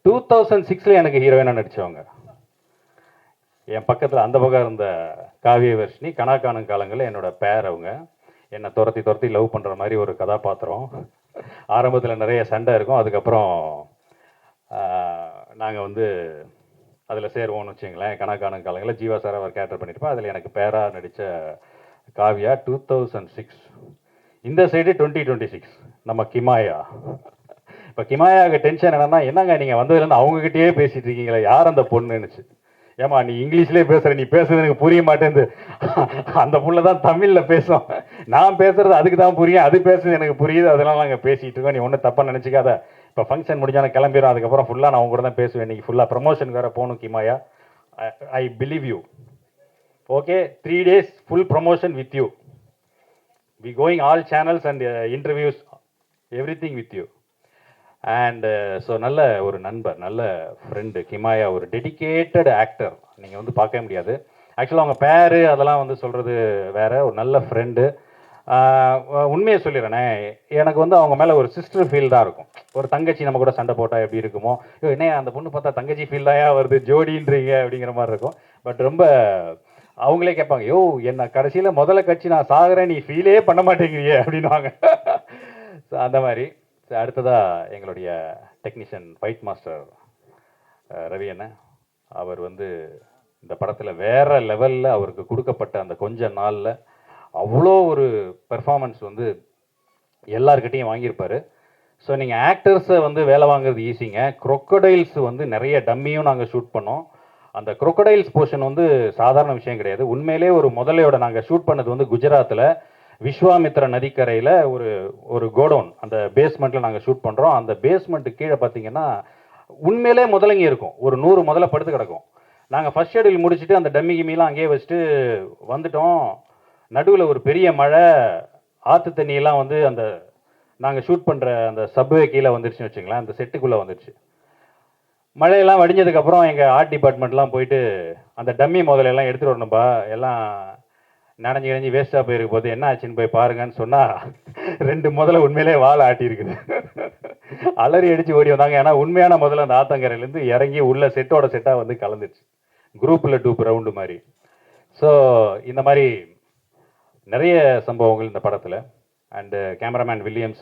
2006 எனக்கு ஹீரோயினாக நடித்தவங்க. என் பக்கத்தில் அந்த பக்கம் இருந்த காவியவர்ஷினி கனாக்கானும் காலங்களில் என்னோட பேர். அவங்க என்னை துரத்தி லவ் பண்ணுற மாதிரி ஒரு கதாபாத்திரம். ஆரம்பத்தில் நிறைய சண்டை இருக்கும், அதுக்கப்புறம் நாங்கள் வந்து அதில் சேருவோம்னு வச்சுங்களேன். கணக்கான காலங்களில் ஜீவா சார் அவர் கேரக்டர் பண்ணியிருப்பேன். அதில் எனக்கு பேராக நடித்த காவியா 2006. இந்த சைடு 2026 நம்ம கிமாயா இப்போ கிமாயாவுக்கு டென்ஷன் என்னன்னா, என்னங்க நீங்கள் வந்ததுலேருந்து அவங்ககிட்டயே பேசிட்டு இருக்கீங்களா, யார் அந்த பொண்ணுன்னுச்சு. ஏமா நீ இங்கிலீஷ்லேயே பேசுகிற, நீ பேசுறது எனக்கு புரிய மாட்டேங்குது. அந்த புள்ள தான் தமிழில் பேசும், நான் பேசுறது அதுக்கு தான் புரியும், அது பேசுறது எனக்கு புரியுது, அதெல்லாம் நாங்கள் பேசிகிட்டு இருக்கோம், நீ ஒன்றும் தப்பாக நினச்சிக்காத. இப்போ ஃபங்க்ஷன் முடிஞ்சாலும் கிளம்பிடும், அதுக்கப்புறம் ஃபுல்லாக நான் அவங்க கூட தான் பேசுவேன். இன்றைக்கி ஃபுல்லாக ப்ரமோஷன் வேறு போகணும் Kimaya. I believe you. Okay, 3 days full promotion with you. We going all channels and interviews, everything with you. And so நல்ல ஒரு நண்பர், நல்ல ஃப்ரெண்டு கிமாயா, ஒரு டெடிகேட்டட் ஆக்டர். நீங்கள் வந்து பார்க்க முடியாது. ஆக்சுவலாக அவங்க பேரு அதெல்லாம் வந்து சொல்கிறது வேற. ஒரு நல்ல ஃப்ரெண்டு. உண்மையை சொல்லிடுறேனே, எனக்கு வந்து அவங்க மேலே ஒரு சிஸ்டர் ஃபீல் தான் இருக்கும். ஒரு தங்கச்சி நம்ம கூட சண்டை போட்டால் எப்படி இருக்குமோ, என்ன அந்த பொண்ணு பார்த்தா தங்கச்சி ஃபீல் தான் வருது, ஜோடின்றீங்க அப்படிங்கிற மாதிரி இருக்கும். பட் ரொம்ப அவங்களே கேட்பாங்க, யோ என்ன கடைசியில் முதல்ல கட்சி நான் சாகுறேன், நீ ஃபீலே பண்ண மாட்டேங்கிறியே அப்படின்வாங்க. ஸோ அந்த மாதிரி. ஸோ அடுத்ததாக எங்களுடைய டெக்னீஷியன் ஃபைட் மாஸ்டர் ரவி அண்ணன். அவர் வந்து இந்த படத்தில் வேற லெவலில் அவருக்கு கொடுக்கப்பட்ட அந்த கொஞ்ச நாளில் அவ்வளோ ஒரு பெர்ஃபார்மன்ஸ் வந்து எல்லார்கிட்டையும் வாங்கியிருப்பார். ஸோ நீங்கள் ஆக்டர்ஸை வந்து வேலை வாங்குறது ஈஸிங்க. crocodiles வந்து நிறைய டம்மியும் நாங்கள் ஷூட் பண்ணோம். அந்த crocodiles போர்ஷன் வந்து சாதாரண விஷயம் கிடையாது. உண்மையிலே ஒரு முதலையோட நாங்கள் ஷூட் பண்ணது வந்து குஜராத்தில் விஸ்வாமித்ரா நதிக்கரையில் ஒரு கோடவுன், அந்த பேஸ்மெண்ட்டில் நாங்கள் ஷூட் பண்ணுறோம். அந்த பேஸ்மெண்ட்டு கீழே பார்த்தீங்கன்னா உண்மையிலே முதலைங்க இருக்கும், ஒரு 100 முதல்ல படுத்து கிடக்கும். நாங்கள் ஃபர்ஸ்ட் ஷெடியூல் முடிச்சுட்டு அந்த டம்மி கிம்மிலாம் அங்கேயே வச்சுட்டு வந்துட்டோம். நடுவில் ஒரு பெரிய மழை, ஆற்று தண்ணியெல்லாம் வந்து அந்த நாங்கள் ஷூட் பண்ணுற அந்த சப்வே கீழே வந்துருச்சுன்னு வச்சுங்களேன், அந்த செட்டுக்குள்ளே வந்துருச்சு. மழையெல்லாம் வடிஞ்சதுக்கப்புறம் எங்கள் ஆர்ட் டிபார்ட்மெண்ட்லாம் போயிட்டு அந்த டம்மி முதலையெல்லாம் எடுத்துகிட்டு வரணும்பா, எல்லாம் நனைஞ்சு நனைஞ்சு வேஸ்ட்டாக போயிருக்க போது என்ன ஆச்சுன்னு போய் பாருங்கன்னு சொன்னால் 2 முதல்ல உண்மையிலே வாழை ஆட்டியிருக்குது. அலறி அடித்து ஓடி வந்தாங்க. ஏன்னா உண்மையான முதல்ல அந்த ஆத்தங்கரையிலேருந்து இறங்கி உள்ள செட்டோட செட்டாக வந்து கலந்துச்சு, குரூப்பில் 2 ரவுண்டு மாதிரி. ஸோ இந்த மாதிரி நிறைய சம்பவங்கள் இந்த படத்தில். அண்டு கேமராமேன் வில்லியம்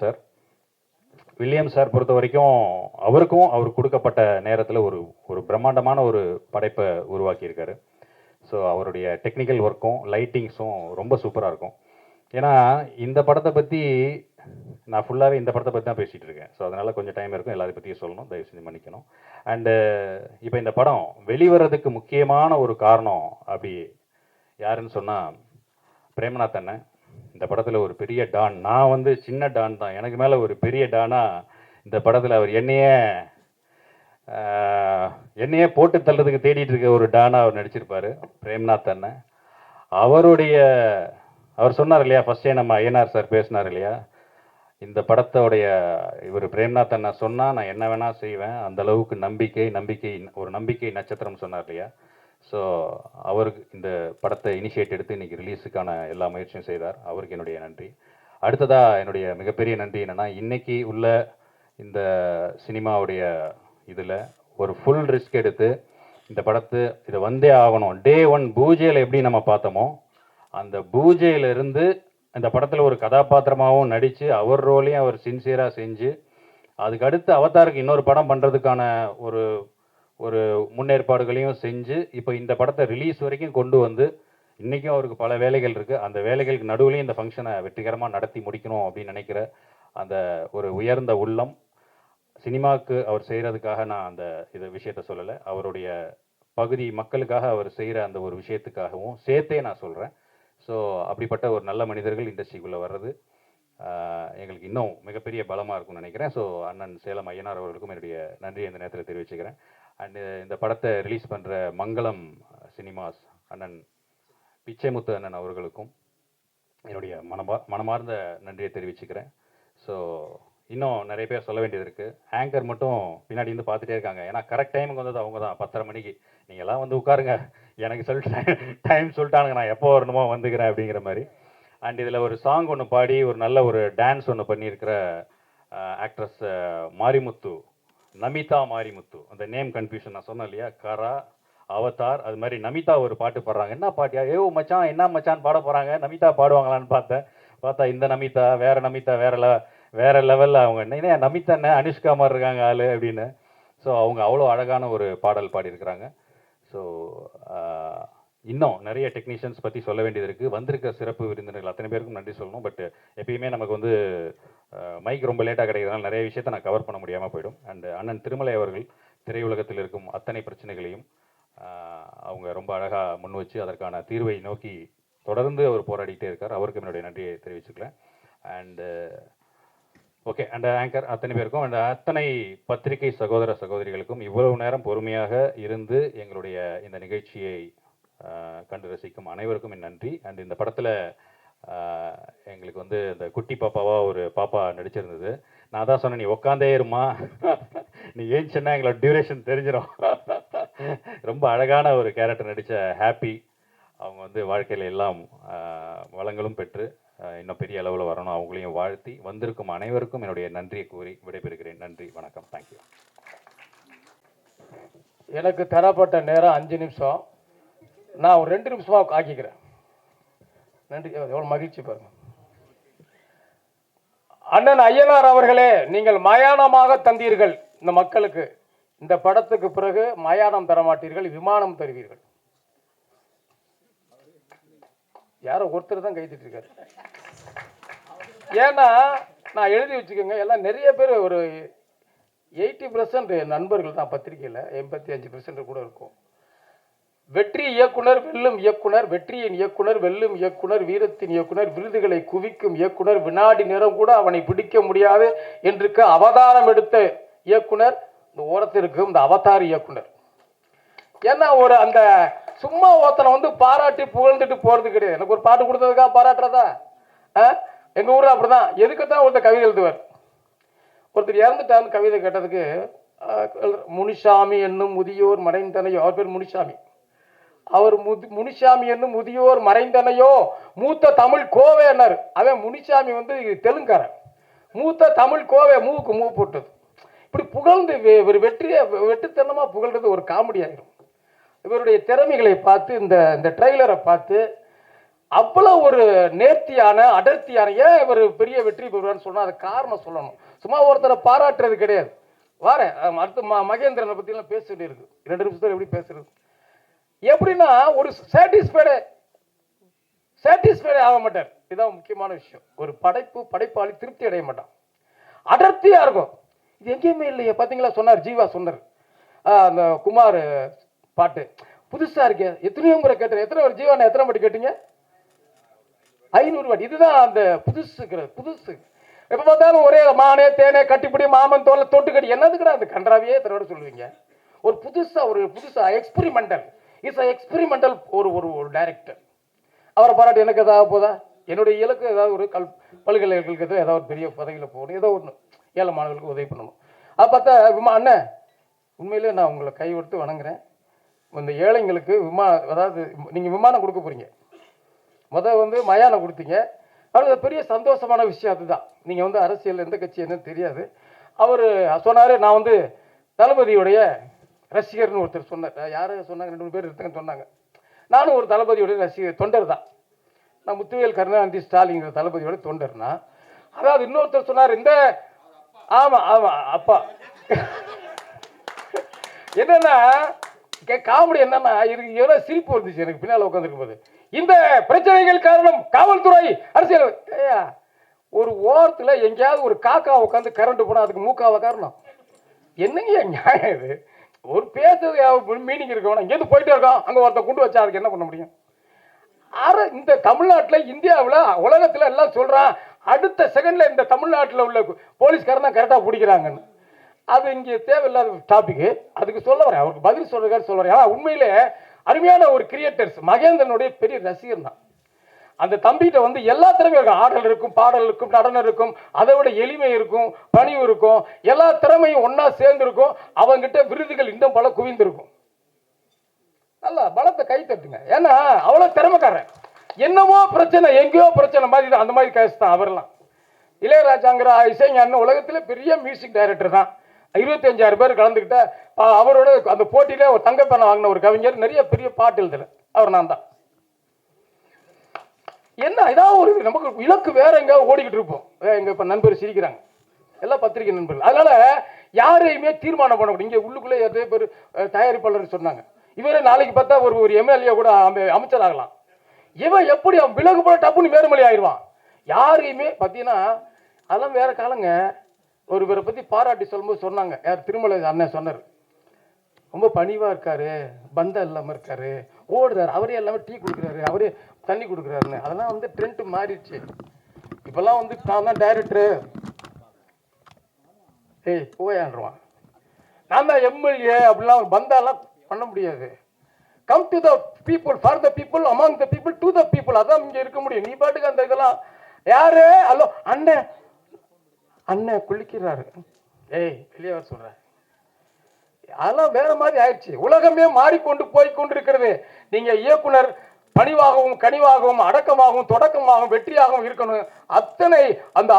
சார் பொறுத்த வரைக்கும் அவர் கொடுக்கப்பட்ட நேரத்தில் ஒரு பிரம்மாண்டமான ஒரு படைப்பை உருவாக்கியிருக்காரு. ஸோ அவருடைய டெக்னிக்கல் ஒர்க்கும் லைட்டிங்ஸும் ரொம்ப சூப்பராக இருக்கும். ஏன்னா இந்த படத்தை பற்றி நான் ஃபுல்லாகவே இந்த படத்தை பற்றி தான் பேசிகிட்டு இருக்கேன். ஸோ அதனால் கொஞ்சம் டைம் இருக்கும், எல்லாத்தையும் பற்றியும் சொல்லணும், தயவு செஞ்சு மன்னிக்கணும். அண்டு இப்போ இந்த படம் வெளிவரதுக்கு முக்கியமான ஒரு காரணம் அப்படி யாருன்னு சொன்னால் பிரேமநாத் அண்ணன். இந்த படத்தில் ஒரு பெரிய டான், நான் வந்து சின்ன டான் தான், எனக்கு மேலே ஒரு பெரிய டானாக இந்த படத்தில் அவர் என்னையே போட்டு தள்ளுறதுக்கு தேடிட்டு இருக்க ஒரு டானா அவர் நடிச்சிருப்பார், பிரேம்நாத் அண்ணன். அவர் சொன்னார் இல்லையா, ஃபஸ்ட்டே நம்ம ஐயனார் சார் பேசினார் இல்லையா, இந்த படத்தோடைய இவர் பிரேம்நாத் அண்ணன் சொன்னால் நான் என்ன வேணால் செய்வேன், அந்த அளவுக்கு நம்பிக்கை நட்சத்திரம் சொன்னார் இல்லையா. ஸோ அவருக்கு இந்த படத்தை இனிஷியேட் எடுத்து இன்றைக்கி ரிலீஸுக்கான எல்லா முயற்சியும் செய்தார், அவருக்கு என்னுடைய நன்றி. அடுத்ததாக என்னுடைய மிகப்பெரிய நன்றி என்னென்னா, இன்றைக்கி உள்ள இந்த சினிமாவுடைய இதில் ஒரு ஃபுல் ரிஸ்க் எடுத்து இந்த இதை வந்தே ஆகணும். டே 1 பூஜையில் எப்படி நம்ம பார்த்தோமோ, அந்த பூஜையிலிருந்து இந்த படத்தில் ஒரு கதாபாத்திரமாகவும் நடித்து அவர் ரோலையும் அவர் சின்சியராக செஞ்சு, அதுக்கு அடுத்து அவதாருக்கு இன்னொரு படம் பண்ணுறதுக்கான ஒரு முன்னேற்பாடுகளையும் செஞ்சு, இப்போ இந்த படத்தை ரிலீஸ் வரைக்கும் கொண்டு வந்து, இன்றைக்கும் அவருக்கு பல வேலைகள் இருக்குது, அந்த வேலைகளுக்கு நடுவுலையும் இந்த ஃபங்க்ஷனை வெற்றிகரமாக நடத்தி முடிக்கணும் அப்படின்னு நினைக்கிற அந்த ஒரு உயர்ந்த உள்ளம். சினிமாவுக்கு அவர் செய்கிறதுக்காக நான் அந்த விஷயத்த சொல்லலை, அவருடைய பகுதி மக்களுக்காக அவர் செய்கிற அந்த ஒரு விஷயத்துக்காகவும் சேர்த்தே நான் சொல்கிறேன். ஸோ அப்படிப்பட்ட ஒரு நல்ல மனிதர்கள் இண்டஸ்ட்ரிக்குள்ளே வர்றது எங்களுக்கு இன்னும் மிகப்பெரிய பலமாக இருக்கும்னு நினைக்கிறேன். ஸோ அண்ணன் சேலம் ஐயனார் அவர்களுக்கும் என்னுடைய நன்றியை இந்த நேரத்தில் தெரிவிச்சுக்கிறேன். அண்டு இந்த படத்தை ரிலீஸ் பண்ணுற மங்களம் சினிமாஸ் அண்ணன் பிச்சைமுத்து அண்ணன் அவர்களுக்கும் என்னுடைய மனமார்ந்த நன்றியை தெரிவிச்சுக்கிறேன். ஸோ இன்னும் நிறைய பேர் சொல்ல வேண்டியது இருக்குது. ஆங்கர் மட்டும் பின்னாடி வந்து பார்த்துட்டே இருக்காங்க, ஏன்னா கரெக்ட் டைமுக்கு வந்தது அவங்க தான், 10:30 மணிக்கு. நீங்கள்லாம் வந்து உட்காருங்க, எனக்கு டைம் சொல்லிட்டானுங்க, நான் எப்போ வரணுமோ வந்துக்கிறேன் அப்படிங்கிற மாதிரி. அண்ட் இதில் ஒரு சாங் ஒன்று பாடி ஒரு நல்ல ஒரு டான்ஸ் ஒன்று பண்ணியிருக்கிற ஆக்ட்ரஸ் நமிதா மாரிமுத்து. அந்த நேம் கன்ஃபியூஷன் நான் சொன்னேன் இல்லையா, கரா அவதார், அது மாதிரி நமிதா ஒரு பாட்டு பாடுறாங்க. என்ன பாட்டியா, மச்சான் என்ன மச்சான் பாட போகிறாங்க, நமிதா பாடுவாங்களான்னு பார்த்தா இந்த நமிதா வேற லெவலில் அவங்க என்ன நமிதா என்ன அனுஷ்கா மாதிரி இருக்காங்க ஆள் அப்படின்னு. ஸோ அவங்க அவ்வளோ அழகான ஒரு பாடல் பாடியிருக்கிறாங்க. ஸோ இன்னும் நிறைய டெக்னீஷியன்ஸ் பற்றி சொல்ல வேண்டியது இருக்குது. வந்திருக்க சிறப்பு விருந்தினர்கள் அத்தனை பேருக்கும் நன்றி சொல்லணும். பட் எப்பயுமே நமக்கு வந்து மைக் ரொம்ப லேட்டாக கிடைக்கிறதுனால நிறைய விஷயத்தை நான் கவர் பண்ண முடியாமல் போயிடும். அண்ட் அண்ணன் திருமலை அவர்கள் திரையுலகத்தில் இருக்கும் அத்தனை பிரச்சனைகளையும் அவங்க ரொம்ப அழகாக முன் வச்சு அதற்கான தீர்வை நோக்கி தொடர்ந்து அவர் போராடிக்கிட்டே இருக்கார். அவருக்கு என்னுடைய நன்றியை தெரிவிச்சுக்கிறேன். அண்டு ஓகே, அண்ட் ஆங்கர் அத்தனை பேருக்கும் அண்ட் அத்தனை பத்திரிகை சகோதர சகோதரிகளுக்கும் இவ்வளவு நேரம் பொறுமையாக இருந்து எங்களுடைய இந்த நிகழ்ச்சியை கண்டு ரசிக்கும் அனைவருக்கும் என் நன்றி. அண்ட் இந்த படத்தில் எங்களுக்கு வந்து இந்த குட்டி பாப்பாவாக ஒரு பாப்பா நடிச்சிருந்தது. நான் தான் சொன்னேன், நீ உட்காந்தே இருமா, நீ ஏன் சொன்னால் எங்களோட டியூரேஷன் தெரிஞ்சிடும். ரொம்ப அழகான ஒரு கேரக்டர் நடித்த ஹாப்பி அவங்க வந்து வாழ்க்கையில் எல்லாம் வளங்களும் பெற்று இன்னும் பெரிய அளவில் வரணும். அவங்களையும் வாழ்த்தி வந்திருக்கும் அனைவருக்கும் என்னுடைய நன்றியை கூறி விடைபெறுகிறேன். நன்றி, வணக்கம், தேங்க்யூ. எனக்கு தரப்பட்ட நேரம் 5 நிமிஷம், நான் ஒரு 2 நிமிஷமாக ஆக்கிக்கிறேன். நன்றி. எவ்வளோ மகிழ்ச்சி பாருங்க. அண்ணன் ஐயனார் அவர்களே, நீங்கள் மயானமாக தந்தீர்கள் இந்த மக்களுக்கு. இந்த படத்துக்கு பிறகு மயானம் தர மாட்டீர்கள், விமானம் தருவீர்கள். யாரோ ஒருத்தர் தான் கைத்திட்டு இருக்காரு. ஏன்னா நான் எழுதி வச்சுக்கோங்க, எல்லாம் நிறைய பேர் ஒரு 80% நண்பர்கள் தான் பத்திரிகையில், 85% கூட இருக்கும். வெற்றி இயக்குனர் வெல்லும் இயக்குனர், வெற்றியின் இயக்குனர் வெல்லும் இயக்குனர், வீரத்தின் இயக்குனர், விருதுகளை குவிக்கும் இயக்குனர், வினாடி நேரம் கூட அவனை பிடிக்க முடியாது என்று அவதாரம் எடுத்த இயக்குனர் இந்த ஓரத்திற்கு இந்த அவதார் இயக்குனர். ஏன்னா ஒரு அந்த சும்மா ஒருத்தனை வந்து பாராட்டி புகழ்ந்துட்டு போறது கிடையாது. எனக்கு ஒரு பாட்டு கொடுத்ததுக்காக பாராட்டுறதா? எங்க ஊர்ல அப்படிதான். எதுக்குத்தான் ஒருத்தர் கவிதை எழுதுவார். ஒருத்தர் இறந்துட்டான்னு கவிதை கேட்டதுக்கு முனிசாமி என்னும் முதியோர் மறைந்தனையோ, அவர் பேர் முனிசாமி, அவர் முனிசாமி என்னும் முதியோர் மறைந்தனையோ மூத்த தமிழ் கோவேனர். அவன் முனிசாமி வந்து தெலுங்காரன், மூத்த தமிழ் கோவை, மூக்கு மூ போட்டது. இப்படி புகழ்ந்து ஒரு வெற்றித்தனமா புகழ்றது ஒரு காமெடி ஆகிடும். இவருடைய திறமைகளை பார்த்து இந்த ட்ரெய்லரை பார்த்து அவ்வளோ ஒரு நேர்த்தியான அடர்த்தியான, ஏன் இவர் பெரிய வெற்றி பெறுவார்னு சொன்னால் அது காரணம் சொல்லணும். சும்மா ஒருத்தரை பாராட்டுறது கிடையாது. வாரேன் அடுத்து மகேந்திரனை பற்றிலாம் பேச வேண்டியிருக்கு. 2 நிமிஷத்தில் எப்படி பேசுறது? எப்படின்னா ஒரு சாட்டிஸ்ஃபைடு ஆக மாட்டார். இதுதான் முக்கியமான விஷயம். ஒரு படைப்பாளி திருப்தி அடைய மாட்டான், அடர்த்தியா இருக்கும். இது எங்கேயுமே இல்லையே. பார்த்தீங்களா, சொன்னார் ஜீவா, சொன்னார் அந்த குமார் பாட்டு புதுசா இருக்கே, எத்தனையோ முறை கேட்டேன். எத்தனை ஜீவா எத்தனை பாட்டு கேட்டீங்க? 500 வாட்டி. இதுதான் அந்த புதுசு. எப்ப பார்த்தாலும் ஒரே மானே தேனே கட்டிப்பிடி மாமன் தோலை தொட்டுக்கடி, என்னதுக்குடா அந்த கன்றாவியே தரோட சொல்லுவீங்க. ஒரு புதுசா எக்ஸ்பெரிமெண்டல் ஒரு டைரக்டர். அவரை பாராட்டி எனக்கு ஏதாவது போதா? என்னுடைய இலக்கு ஏதாவது ஒரு பல்கலைக்கழகத்துக்கு ஏதாவது ஒரு பெரிய பதவியில் போகணும், ஏதோ ஒன்று ஏழை மாணவர்களுக்கு உதவி பண்ணணும். அதை பார்த்தா அண்ணன் உண்மையிலே நான் உங்களை கை கொடுத்து வணங்குறேன். இந்த ஏழைங்களுக்கு அதாவது நீங்கள் விமானம் கொடுக்க போறீங்க. வந்து மயானம் கொடுத்தீங்க. அது பெரிய சந்தோஷமான விஷயம். அதுதான் நீங்கள் வந்து அரசியல் எந்த கட்சி என்னன்னு தெரியாது. அவர் சொன்னார், நான் வந்து தளபதியுடைய ரசிகர்னு ஒருத்தர் சொன்னார். யார் சொன்னாங்க? 2 பேர் இருக்காங்கன்னு சொன்னாங்க. நானும் ஒரு தளபதியுடைய ரசிகர் தொண்டர் தான். நான் முத்துவேல் கருணாநிதி ஸ்டாலின் தளபதியோட தொண்டர்னா. அதாவது இன்னொருத்தர் சொன்னார், இந்த ஆமாம் அப்பா என்னன்னா காமெடி என்னன்னா, எவ்வளோ சிரிப்பு வந்துச்சு எனக்கு பின்னால் உட்காந்துருக்கும் போது. இந்த பிரச்சனைகள் காரணம் காவல்துறை, அரசியல். ஒரு ஓரத்தில் எங்கேயாவது ஒரு காக்கா உட்காந்து கரண்ட் போனால் அதுக்கு மூக்காவ காரணம் என்னங்க நியாயம் இது? ஒரு பேசுறது மீனிங் இருக்கணும். இங்கேருந்து போயிட்டே இருக்கோம், அங்கே ஒருத்தர் கொண்டு வச்சா அதுக்கு என்ன பண்ண முடியும்? இந்த தமிழ்நாட்டில், இந்தியாவில், உலகத்தில் எல்லாம் சொல்கிறான், அடுத்த செகண்டில் இந்த தமிழ்நாட்டில் உள்ள போலீஸ்காரன் தான் கரெக்டாக பிடிக்கிறாங்கன்னு. அது இங்கே தேவையில்லாத டாபிக். அதுக்கு சொல்ல வரேன், அவருக்கு பதில் சொல்றதுக்காக சொல்ல வரேன். ஆனால் உண்மையிலே அருமையான ஒரு கிரியேட்டர்ஸ். மகேந்திரனுடைய பெரிய ரசிகர் தான். அந்த தம்பிகிட்ட வந்து எல்லா திறமையும் இருக்கும். ஆடல் இருக்கும், பாடல் இருக்கும், நடனம் இருக்கும், அதை விட எளிமை இருக்கும், பணிவு இருக்கும், எல்லா திறமையும் ஒன்னா சேர்ந்து இருக்கும். அவங்கிட்ட விருதுகள் இன்னும் பல குவிந்திருக்கும். நல்லா பலத்தை கை தட்டுங்க. ஏன்னா அவ்வளோ திறமைக்காரன். என்னமோ பிரச்சனை, எங்கேயோ பிரச்சனை மாதிரி அந்த மாதிரி கேஸ் தான் அவரெல்லாம். இளையராஜாங்கிற இசைஞான உலகத்தில் பெரிய மியூசிக் டைரக்டர் தான். 25,000 பேர் கலந்துக்கிட்ட அவரோட அந்த போட்டியில ஒரு தங்கப்பேனை வாங்கின ஒரு கவிஞர், நிறைய பெரிய பாட்டு எழுதல அவர் நான் தான். என்ன ஏதாவது ஒரு நமக்கு இலக்கு வேற எங்கேயாவது ஓடிக்கிட்டு இருப்போம். எங்க இப்ப நண்பர் சிரிக்கிறாங்க, எல்லாம் பத்திரிகை நண்பர்கள். அதனால யாரையுமே தீர்மானம் பண்ண முடியும். இங்க உள்ளுக்குள்ளே நிறைய பேர் தயாரிப்பாளர் சொன்னாங்க, இவரே நாளைக்கு பார்த்தா ஒரு எம்எல்ஏ கூட அமைச்சர் ஆகலாம். இவன் எப்படி அவன் விலகு போல டப்புன்னு மேறுமொழி ஆயிடுவான். யாரையுமே பார்த்தீங்கன்னா அதெல்லாம் வேற காலங்க. ஒரு பேரை பற்றி பாராட்டி சொல்லும்போது சொன்னாங்க, யார் திருமலை அண்ணன் சொன்னார், ரொம்ப பணிவாக இருக்காரு, பந்தம் இல்லாமல் இருக்காரு, ஓடுறாரு, அவரே எல்லாமே டீ கொடுக்குறாரு, அவரே தண்ணி கொடுக்குறாருன்னு. அதெல்லாம் வந்து ட்ரெண்ட் மாறிடுச்சு. இப்போல்லாம் வந்து நான் தான் டைரக்டரு, ஏய் போயான்றான், நான் தான் எம்எல்ஏ அப்படிலாம் பந்தாலாம் பண்ண முடியாது. Come to the people, for the people, among the people, to the people. அதான் இங்கே இருக்க முடியும். நீ பாட்டுக்கு அந்த இதெல்லாம் யாரு அல்லோ அண்ணன் அண்ணன் குளிக்கிறாரு, ஏய் வெளியே வர சொல்ற, அதெல்லாம் வேற மாதிரி ஆயிடுச்சு. உலகமே மாறிக்கொண்டு போய் கொண்டிருக்கிறது. நீங்க இயக்குனர் பணிவாகவும் கனிவாகவும் அடக்கமாகவும் தொடக்கமாகவும் வெற்றியாகவும் இருக்கணும். அத்தனை அந்த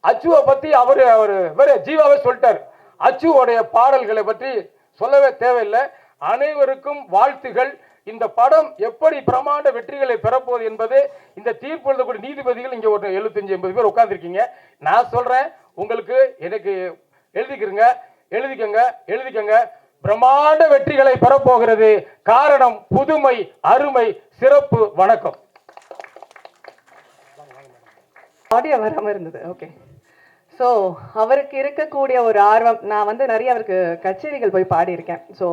அச்சுவை பத்தி அவரு வேற ஜீவாவே சொல்லிட்டார். அச்சுவோடைய பாடல்களை பற்றி சொல்லவே தேவையில்லை. அனைவருக்கும் வாழ்த்துகள். இந்த படம் எப்படி பிரமாண்ட வெற்றிகளை பெறப்போகுது என்பது இந்த தீர்ப்பு எழுதக்கூடிய நீதிபதிகள் இங்கே ஒரு 75-80 பேர் உட்கார்ந்துருக்கீங்க. நான் சொல்றேன் உங்களுக்கு, எனக்கு எழுதிக்கங்க. பிரம்மாண்ட வெற்றிகளை பெறப்போகிறது. காரணம் புதுமை, அருமை, சிறப்பு. வணக்கம். ஆடியோ வராமல் இருந்தது. ஓகே. ஸோ அவருக்கு இருக்கக்கூடிய ஒரு ஆர்வம், நான் வந்து நிறைய அவருக்கு கச்சேரிகள் போய் பாடியிருக்கேன். ஸோ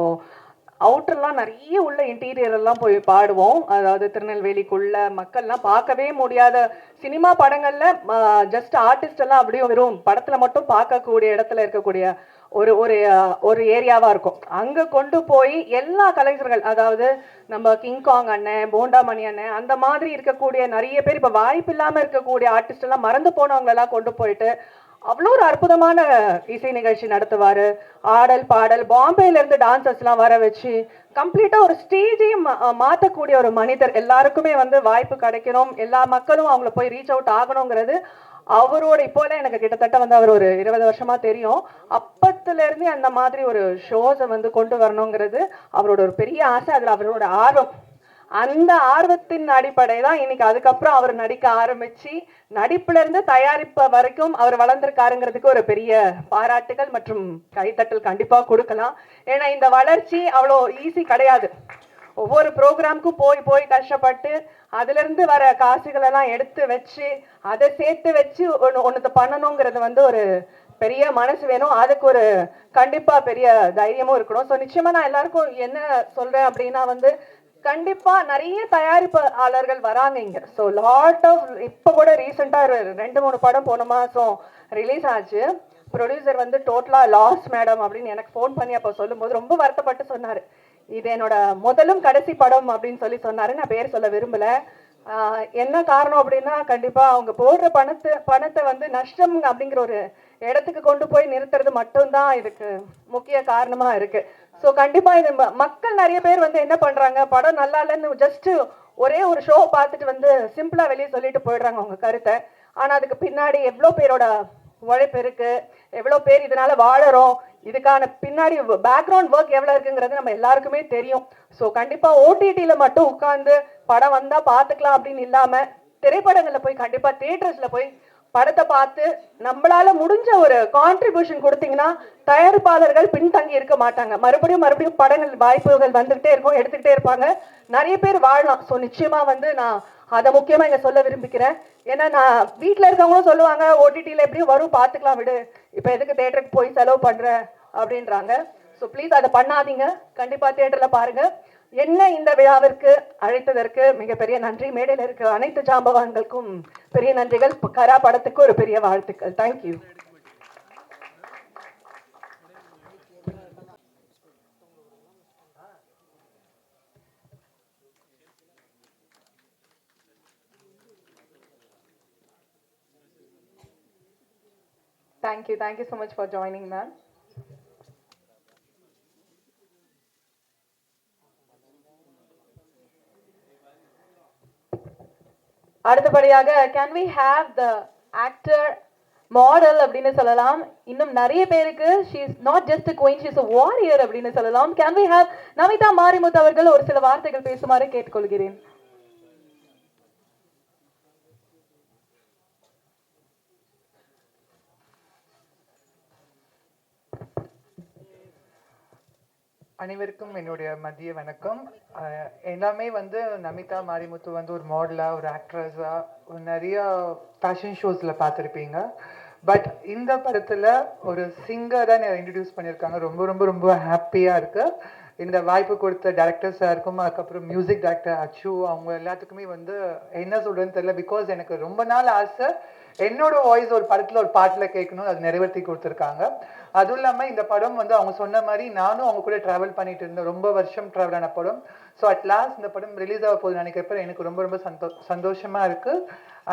அவுட்டர்லாம் நிறைய உள்ள இன்டீரியர் எல்லாம் போய் பாடுவோம். அதாவது திருநெல்வேலிக்குள்ள மக்கள்லாம் பார்க்கவே முடியாத சினிமா படங்களில் ஜஸ்ட் ஆர்டிஸ்ட் எல்லாம் அப்படியே வெறும் படத்தில் மட்டும் பார்க்கக்கூடிய இடத்துல இருக்கக்கூடிய ஒரு ஒரு ஒரு ஏரியாவாக இருக்கும். அங்கே கொண்டு போய் எல்லா கலைஞர்கள், அதாவது நம்ம கிங்காங் அண்ணன், போண்டாமணி அண்ணன், அந்த மாதிரி இருக்கக்கூடிய நிறைய பேர், இப்போ வாய்ப்பு இல்லாமல் இருக்கக்கூடிய ஆர்டிஸ்ட் எல்லாம் மறந்து போனவங்களெல்லாம் கொண்டு போயிட்டு அவ்வளோ ஒரு அற்புதமான இசை நிகழ்ச்சி நடத்துவார். ஆடல் பாடல், பாம்பேலேருந்து டான்சர்ஸ்லாம் வர வச்சு கம்ப்ளீட்டாக ஒரு ஸ்டேஜையும் மாற்றக்கூடிய ஒரு மனிதர். எல்லாருக்குமே வந்து வாய்ப்பு கிடைக்கணும், எல்லா மக்களும் அவங்கள போய் ரீச் அவுட் ஆகணுங்கிறது அவரோட. இப்போல எனக்கு கிட்டத்தட்ட வந்து அவர் ஒரு 20 வருஷமா தெரியும். அப்பத்துலேருந்தே அந்த மாதிரி ஒரு ஷோஸை வந்து கொண்டு வரணுங்கிறது அவரோட ஒரு பெரிய ஆசை. அதில் அவரோட ஆர்வம், அந்த ஆர்வத்தின் அடிப்படை தான் இன்னைக்கு அதுக்கப்புறம் அவர் நடிக்க ஆரம்பிச்சு நடிப்புல இருந்து தயாரிப்பு வரைக்கும் அவர் வளர்ந்திருக்காருங்கிறதுக்கு ஒரு பெரிய பாராட்டுகள் மற்றும் கைத்தட்டல் கண்டிப்பா கொடுக்கலாம். ஏன்னா இந்த வளர்ச்சி அவ்வளோ ஈஸி கிடையாது. ஒவ்வொரு ப்ரோக்ராமுக்கும் போய் கஷ்டப்பட்டு அதுல இருந்து வர காசுகள் எல்லாம் எடுத்து வச்சு அதை சேர்த்து வச்சு ஒன்று பண்ணணுங்கிறது வந்து ஒரு பெரிய மனசு வேணும். அதுக்கு ஒரு கண்டிப்பா பெரிய தைரியமும் இருக்கணும். ஸோ நிச்சயமா நான் எல்லாருக்கும் என்ன சொல்றேன் அப்படின்னா வந்து, கண்டிப்பா நிறைய தயாரிப்பாளர்கள் வராங்க இங்க. ஸோ லாட் ஆஃப், இப்போ கூட ரீசெண்டாக 2-3 படம் போன மாதம் ரிலீஸ் ஆச்சு. ப்ரொடியூசர் வந்து டோட்டலா லாஸ் மேடம் அப்படின்னு எனக்கு ஃபோன் பண்ணி அப்போ சொல்லும்போது ரொம்ப வருத்தப்பட்டு சொன்னார், இது என்னோட முதலும் கடைசி படம் அப்படின்னு சொன்னாரு. நான் பேர் சொல்ல விரும்பல. என்ன காரணம் அப்படின்னா, கண்டிப்பா அவங்க போடுற பணத்தை வந்து நஷ்டம் அப்படிங்கிற ஒரு இடத்துக்கு கொண்டு போய் நிறுத்துறது மட்டும்தான் இதுக்கு முக்கிய காரணமா இருக்கு. ஸோ கண்டிப்பா இது மக்கள் நிறைய பேர் வந்து என்ன பண்றாங்க, படம் நல்லா இல்லைன்னு ஜஸ்ட் ஒரே ஒரு ஷோ பார்த்துட்டு வந்து சிம்பிளா வெளியே சொல்லிட்டு போயிடுறாங்க அவங்க கருத்தை. ஆனா அதுக்கு பின்னாடி எவ்வளோ பேரோட உழைப்பு இருக்கு, எவ்வளோ பேர் இதனால வாழறோம், இதுக்கான பின்னாடி பேக்ரவுண்ட் ஒர்க் எவ்வளோ இருக்குங்கிறது நம்ம எல்லாருக்குமே தெரியும். ஸோ கண்டிப்பாக ஓடிடியில் மட்டும் உட்காந்து படம் வந்தால் பார்த்துக்கலாம் அப்படின்னு இல்லாமல் திரைப்படங்களில் போய் கண்டிப்பாக தியேட்டர்ஸில் போய் படத்தை பார்த்து நம்மளால முடிஞ்ச ஒரு கான்ட்ரிபியூஷன் கொடுத்தீங்கன்னா தயாரிப்பாளர்கள் பின்தங்கி இருக்க மாட்டாங்க. மறுபடியும் படங்கள் வாய்ப்புகள் வந்துகிட்டே இருக்கும், எடுத்துக்கிட்டே இருப்பாங்க, நிறைய பேர் வாழலாம். ஸோ நிச்சயமா வந்து நான் அதை முக்கியமாக இங்கே சொல்ல விரும்பிக்கிறேன். ஏன்னா நான் வீட்டில் இருக்கவங்களும் சொல்லுவாங்க, ஓடிடியில் எப்படியும் வரும் பார்த்துக்கலாம் விடு, இப்போ எதுக்கு தேட்டருக்கு போய் செலவு பண்ணுற அப்படின்றாங்க. ஸோ ப்ளீஸ் அதை பண்ணாதீங்க, கண்டிப்பாக தேட்டரில் பாருங்கள். என்ன இந்த விழாவிற்கு அழைத்ததற்கு மிகப்பெரிய நன்றி. மேடையில் இருக்க அனைத்து ஜாம்பவான்களுக்கும் பெரிய நன்றிகள். கரா படத்துக்கு ஒரு பெரிய வாழ்த்துக்கள். Thank you. Thank you so much for joining, ma'am. அடுத்தபடியாக can we have the actor model அப்படின்னு சொல்லலாம். இன்னும் நிறைய பேருக்கு she is not just a queen, she is a warrior அப்படின்னு சொல்லலாம். can we have Namitha Marimuthu அவர்கள் ஒரு சில வார்த்தைகள் பேசுமாறு கேட்டுக்கொள்கிறேன். அனைவருக்கும் என்னுடைய மதிய வணக்கம். எல்லாமே வந்து நமிதா மாரிமுத்து வந்து ஒரு மாடலாக, ஒரு ஆக்ட்ரஸாக, ஒரு நிறைய ஃபேஷன் ஷோஸில் பார்த்துருப்பீங்க. பட் இந்த படத்தில் ஒரு சிங்கராக இன்ட்ரடியூஸ் பண்ணியிருக்காங்க. ரொம்ப ரொம்ப ரொம்ப ஹாப்பியாக இருக்குது. இந்த வாய்ப்பு கொடுத்த டேரக்டர் சாருக்கும், அதுக்கப்புறம் மியூசிக் டைரக்டர் அச்சு, அவங்க எல்லாத்துக்குமே வந்து என்ன சொல்கிறதுன்னு தெரியல. பிகாஸ் எனக்கு ரொம்ப நாள் ஆசை என்னோட வாய்ஸ் ஒரு படத்தில் ஒரு பாட்டில் கேட்கணும். அது நிறைவேற்றி கொடுத்துருக்காங்க. அதுவும் இல்லாமல் இந்த படம் வந்து அவங்க சொன்ன மாதிரி நானும் அவங்க கூட ட்ராவல் பண்ணிட்டு இருந்தேன். ரொம்ப வருஷம் ட்ராவல் ஆன படம். ஸோ அட் லாஸ்ட் இந்த படம் ரிலீஸ் ஆக போகுது நினைக்கிறப்ப எனக்கு ரொம்ப ரொம்ப சந்தோஷமாக இருக்குது.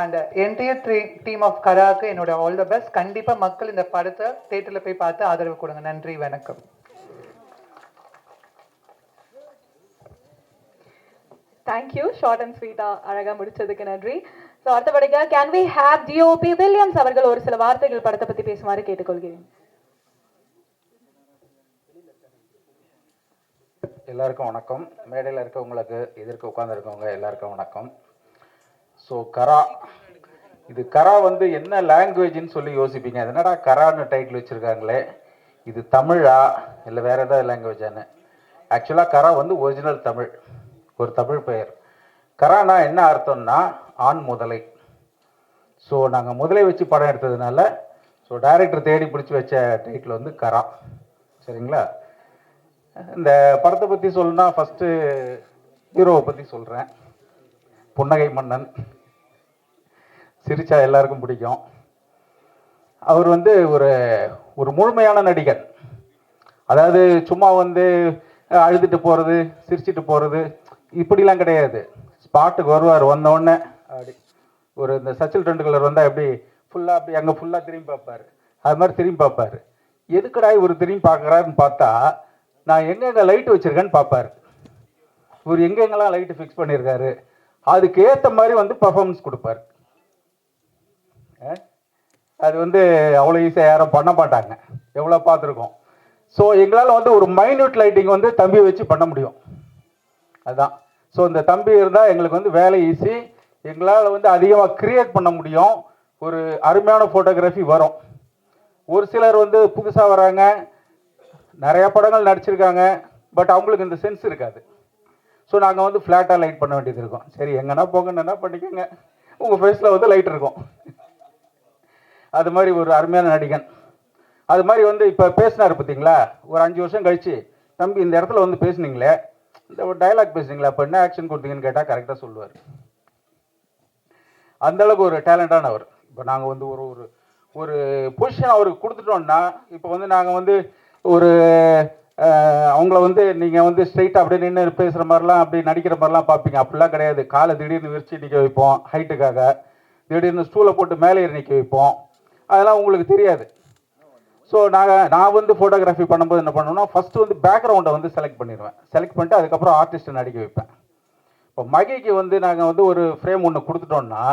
அண்ட் என்டையர் டீம் ஆஃப் கராக்கு என்னோட ஆல் த பெஸ்ட். கண்டிப்பாக மக்கள் இந்த படத்தை தேட்டரில் போய் பார்த்து ஆதரவு கொடுங்க. நன்றி, வணக்கம். தேங்க்யூ. ஷார்ட் அண்ட் ஸ்வீட்டாக அழகாக முடிச்சதுக்கு நன்றி. ஸோ அடுத்தபடியாக can we have DOP Williams அவர்கள் ஒரு சில வார்த்தைகள் படத்தை பற்றி பேசுமாறு கேட்டுக்கொள்கிறேன். எல்லாருக்கும் வணக்கம். மேடையில் இருக்கவங்களுக்கு, எதிர்க்க உட்காந்துருக்கவங்க எல்லாருக்கும் வணக்கம். ஸோ கரா, இது கரா வந்து என்ன லாங்குவேஜ்னு சொல்லி யோசிப்பீங்க. அது என்னடா கரான்னு டைட்டில் வச்சுருக்காங்களே, இது தமிழா இல்லை வேறு ஏதாவது லாங்குவேஜான்னு. ஆக்சுவலாக கரா வந்து ஒரிஜினல் தமிழ், ஒரு தமிழ் பெயர். கரானா என்ன அர்த்தம்னா ஆண் முதலை. ஸோ நாங்கள் முதலை வச்சு படம் எடுத்ததுனால ஸோ டைரக்டர் தேடி பிடிச்சி வச்ச டைட்டில் வந்து கரா. சரிங்களா? இந்த படத்தை பற்றி சொல்லணும்னா ஃபஸ்ட்டு ஹீரோவை பற்றி சொல்கிறேன். புன்னகை மன்னன். சிரிச்சா எல்லாருக்கும் பிடிக்கும். அவர் வந்து ஒரு ஒரு முழுமையான நடிகர். அதாவது சும்மா வந்து அழுதுட்டு போகிறது, சிரிச்சிட்டு போகிறது இப்படிலாம் கிடையாது. ஸ்பாட்டுக்கு வருவார், வந்தோடனே அப்படி ஒரு இந்த சச்சின் டெண்டுல்கர் வந்தால் எப்படி ஃபுல்லாக அப்படி அங்கே ஃபுல்லாக திரும்பி பார்ப்பார். அது மாதிரி திரும்பி பார்ப்பார். எதுக்கடா இவர் திரும்பி பார்க்குறாருன்னு பார்த்தா நான் எங்கெங்கே லைட்டு வச்சுருக்கேன்னு பார்ப்பார். இவர் எங்கெங்கெல்லாம் லைட்டு ஃபிக்ஸ் பண்ணியிருக்காரு அதுக்கு ஏற்ற மாதிரி வந்து பர்ஃபார்மன்ஸ் கொடுப்பார். அது வந்து அவ்வளோ ஈஸியாக யாரும் பண்ண மாட்டாங்க, எவ்வளோ பார்த்துருக்கோம். ஸோ எங்களால் வந்து ஒரு மைன்யூட் லைட்டிங் வந்து தம்பி வச்சு பண்ண முடியும். அதுதான். ஸோ இந்த தம்பி இருந்தால் எங்களுக்கு வந்து வேலை ஈஸி. எங்களால் வந்து அதிகமாக க்ரியேட் பண்ண முடியும். ஒரு அருமையான ஃபோட்டோகிராஃபி வரும். ஒரு சிலர் வந்து புதுசாக வராங்க, நிறையா படங்கள் நடிச்சிருக்காங்க, பட் அவங்களுக்கு இந்த சென்ஸ் இருக்காது. ஸோ நாங்கள் வந்து ஃப்ளாட்டாக லைட் பண்ண வேண்டியது இருக்கும். சரி எங்கன்னா போங்கன்னு என்ன பண்ணிக்கோங்க, உங்கள் ஃபேஸில் வந்து லைட் இருக்கும். அது மாதிரி ஒரு அருமையான நடிகன். அது மாதிரி வந்து இப்போ பேசினார் பார்த்தீங்களா, ஒரு 5 வருஷம் கழிச்சு தம்பி இந்த இடத்துல வந்து பேசுனீங்களே, இந்த ஒரு டைலாக் பேசுனீங்களா, அப்போ என்ன ஆக்ஷன் கொடுத்தீங்கன்னு கேட்டால் கரெக்டாக சொல்லுவார். அந்தளவுக்கு ஒரு டேலண்டானவர். இப்போ நாங்கள் வந்து ஒரு ஒரு ஒரு பொசிஷன் அவருக்கு கொடுத்துட்டோம்னா, இப்போ வந்து நாங்கள் வந்து ஒரு அவங்கள வந்து நீங்கள் வந்து ஸ்ட்ரைட்டாக அப்படியே நின்று பேசுகிற மாதிரிலாம் அப்படி நடிக்கிற மாதிரிலாம் பார்ப்பீங்க. அப்படிலாம் கிடையாது. காலை திடீர்னு விரிச்சு நிற்க வைப்போம் ஹைட்டுக்காக, திடீர்னு ஸ்டூலை போட்டு மேலே ஏறி நிற்க வைப்போம். அதெல்லாம் உங்களுக்கு தெரியாது. ஸோ நான் வந்து ஃபோட்டோகிராஃபி பண்ணும்போது என்ன பண்ணுவேன்னா, ஃபஸ்ட்டு வந்து பேக்ரவுண்டை வந்து செலக்ட் பண்ணிடுவேன். செலக்ட் பண்ணிட்டு அதுக்கப்புறம் ஆர்டிஸ்ட்டை நடிக்க வைப்பேன். இப்போ மகிக்கு வந்து நாங்கள் வந்து ஒரு ஃப்ரேம் ஒன்று கொடுத்துட்டோம்னா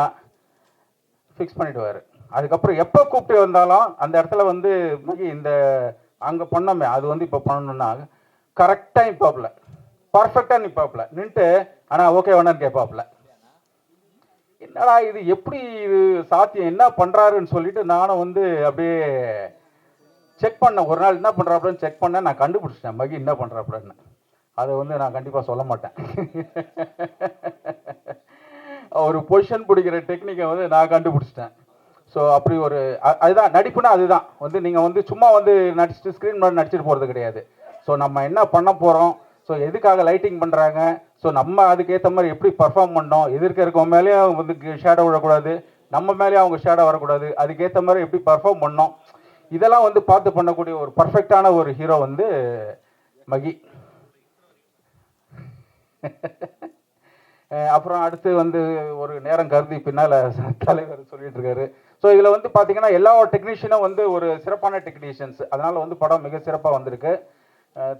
ஃபிக்ஸ் பண்ணிவிடுவார். அதுக்கப்புறம் எப்போ கூப்பிட்டு வந்தாலும் அந்த இடத்துல வந்து மகி இந்த அங்கே பண்ணோமே அது வந்து இப்போ பண்ணணுன்னா கரெக்டாக நிற்பாப்புல, பர்ஃபெக்டாக நிற்பாப்புல, நின்றுட்டு ஆனால் ஓகே வேணான்னு கேட்பாப்புல. என்னடா இது எப்படி இது சாத்தியம், என்ன பண்ணுறாருன்னு சொல்லிட்டு நானும் வந்து அப்படியே செக் பண்ணேன். ஒரு நாள் என்ன பண்ணுறாப்புலன்னு செக் பண்ணேன். நான் கண்டுபிடிச்சிட்டேன் மகி என்ன பண்ணுறாப்புலன்னு. அதை வந்து நான் கண்டிப்பாக சொல்ல மாட்டேன். ஒரு பொசிஷன் பிடிக்கிற டெக்னிக்கை வந்து நான் கண்டுபிடிச்சிட்டேன். ஸோ அப்படி ஒரு அதுதான் நடிப்புனா. அதுதான் வந்து நீங்கள் வந்து சும்மா வந்து நடிச்சுட்டு ஸ்க்ரீன் முன்னாடி நடிச்சிட்டு போகிறது கிடையாது. ஸோ நம்ம என்ன பண்ண போகிறோம், ஸோ எதுக்காக லைட்டிங் பண்ணுறாங்க, ஸோ நம்ம அதுக்கேற்ற மாதிரி எப்படி பர்ஃபார்ம் பண்ணோம், எதிர்க்க இருக்கவங்க மேலேயும் வந்து ஷேடோ விடக்கூடாது, நம்ம மேலேயும் அவங்க ஷேடோ வரக்கூடாது, அதுக்கேற்ற மாதிரி எப்படி பர்ஃபார்ம் பண்ணோம், இதெல்லாம் வந்து பார்த்து பண்ணக்கூடிய ஒரு பர்ஃபெக்டான ஒரு ஹீரோ வந்து மகி. அப்புறம் அடுத்து வந்து ஒரு நேரம் கருதி பின்னால் தலைவர் சொல்லிட்டு இருக்காரு. ஸோ இதில் வந்து பார்த்தீங்கன்னா எல்லா டெக்னீஷியனும் வந்து ஒரு சிறப்பான டெக்னீஷியன்ஸ். அதனால் வந்து படம் மிக சிறப்பாக வந்திருக்கு.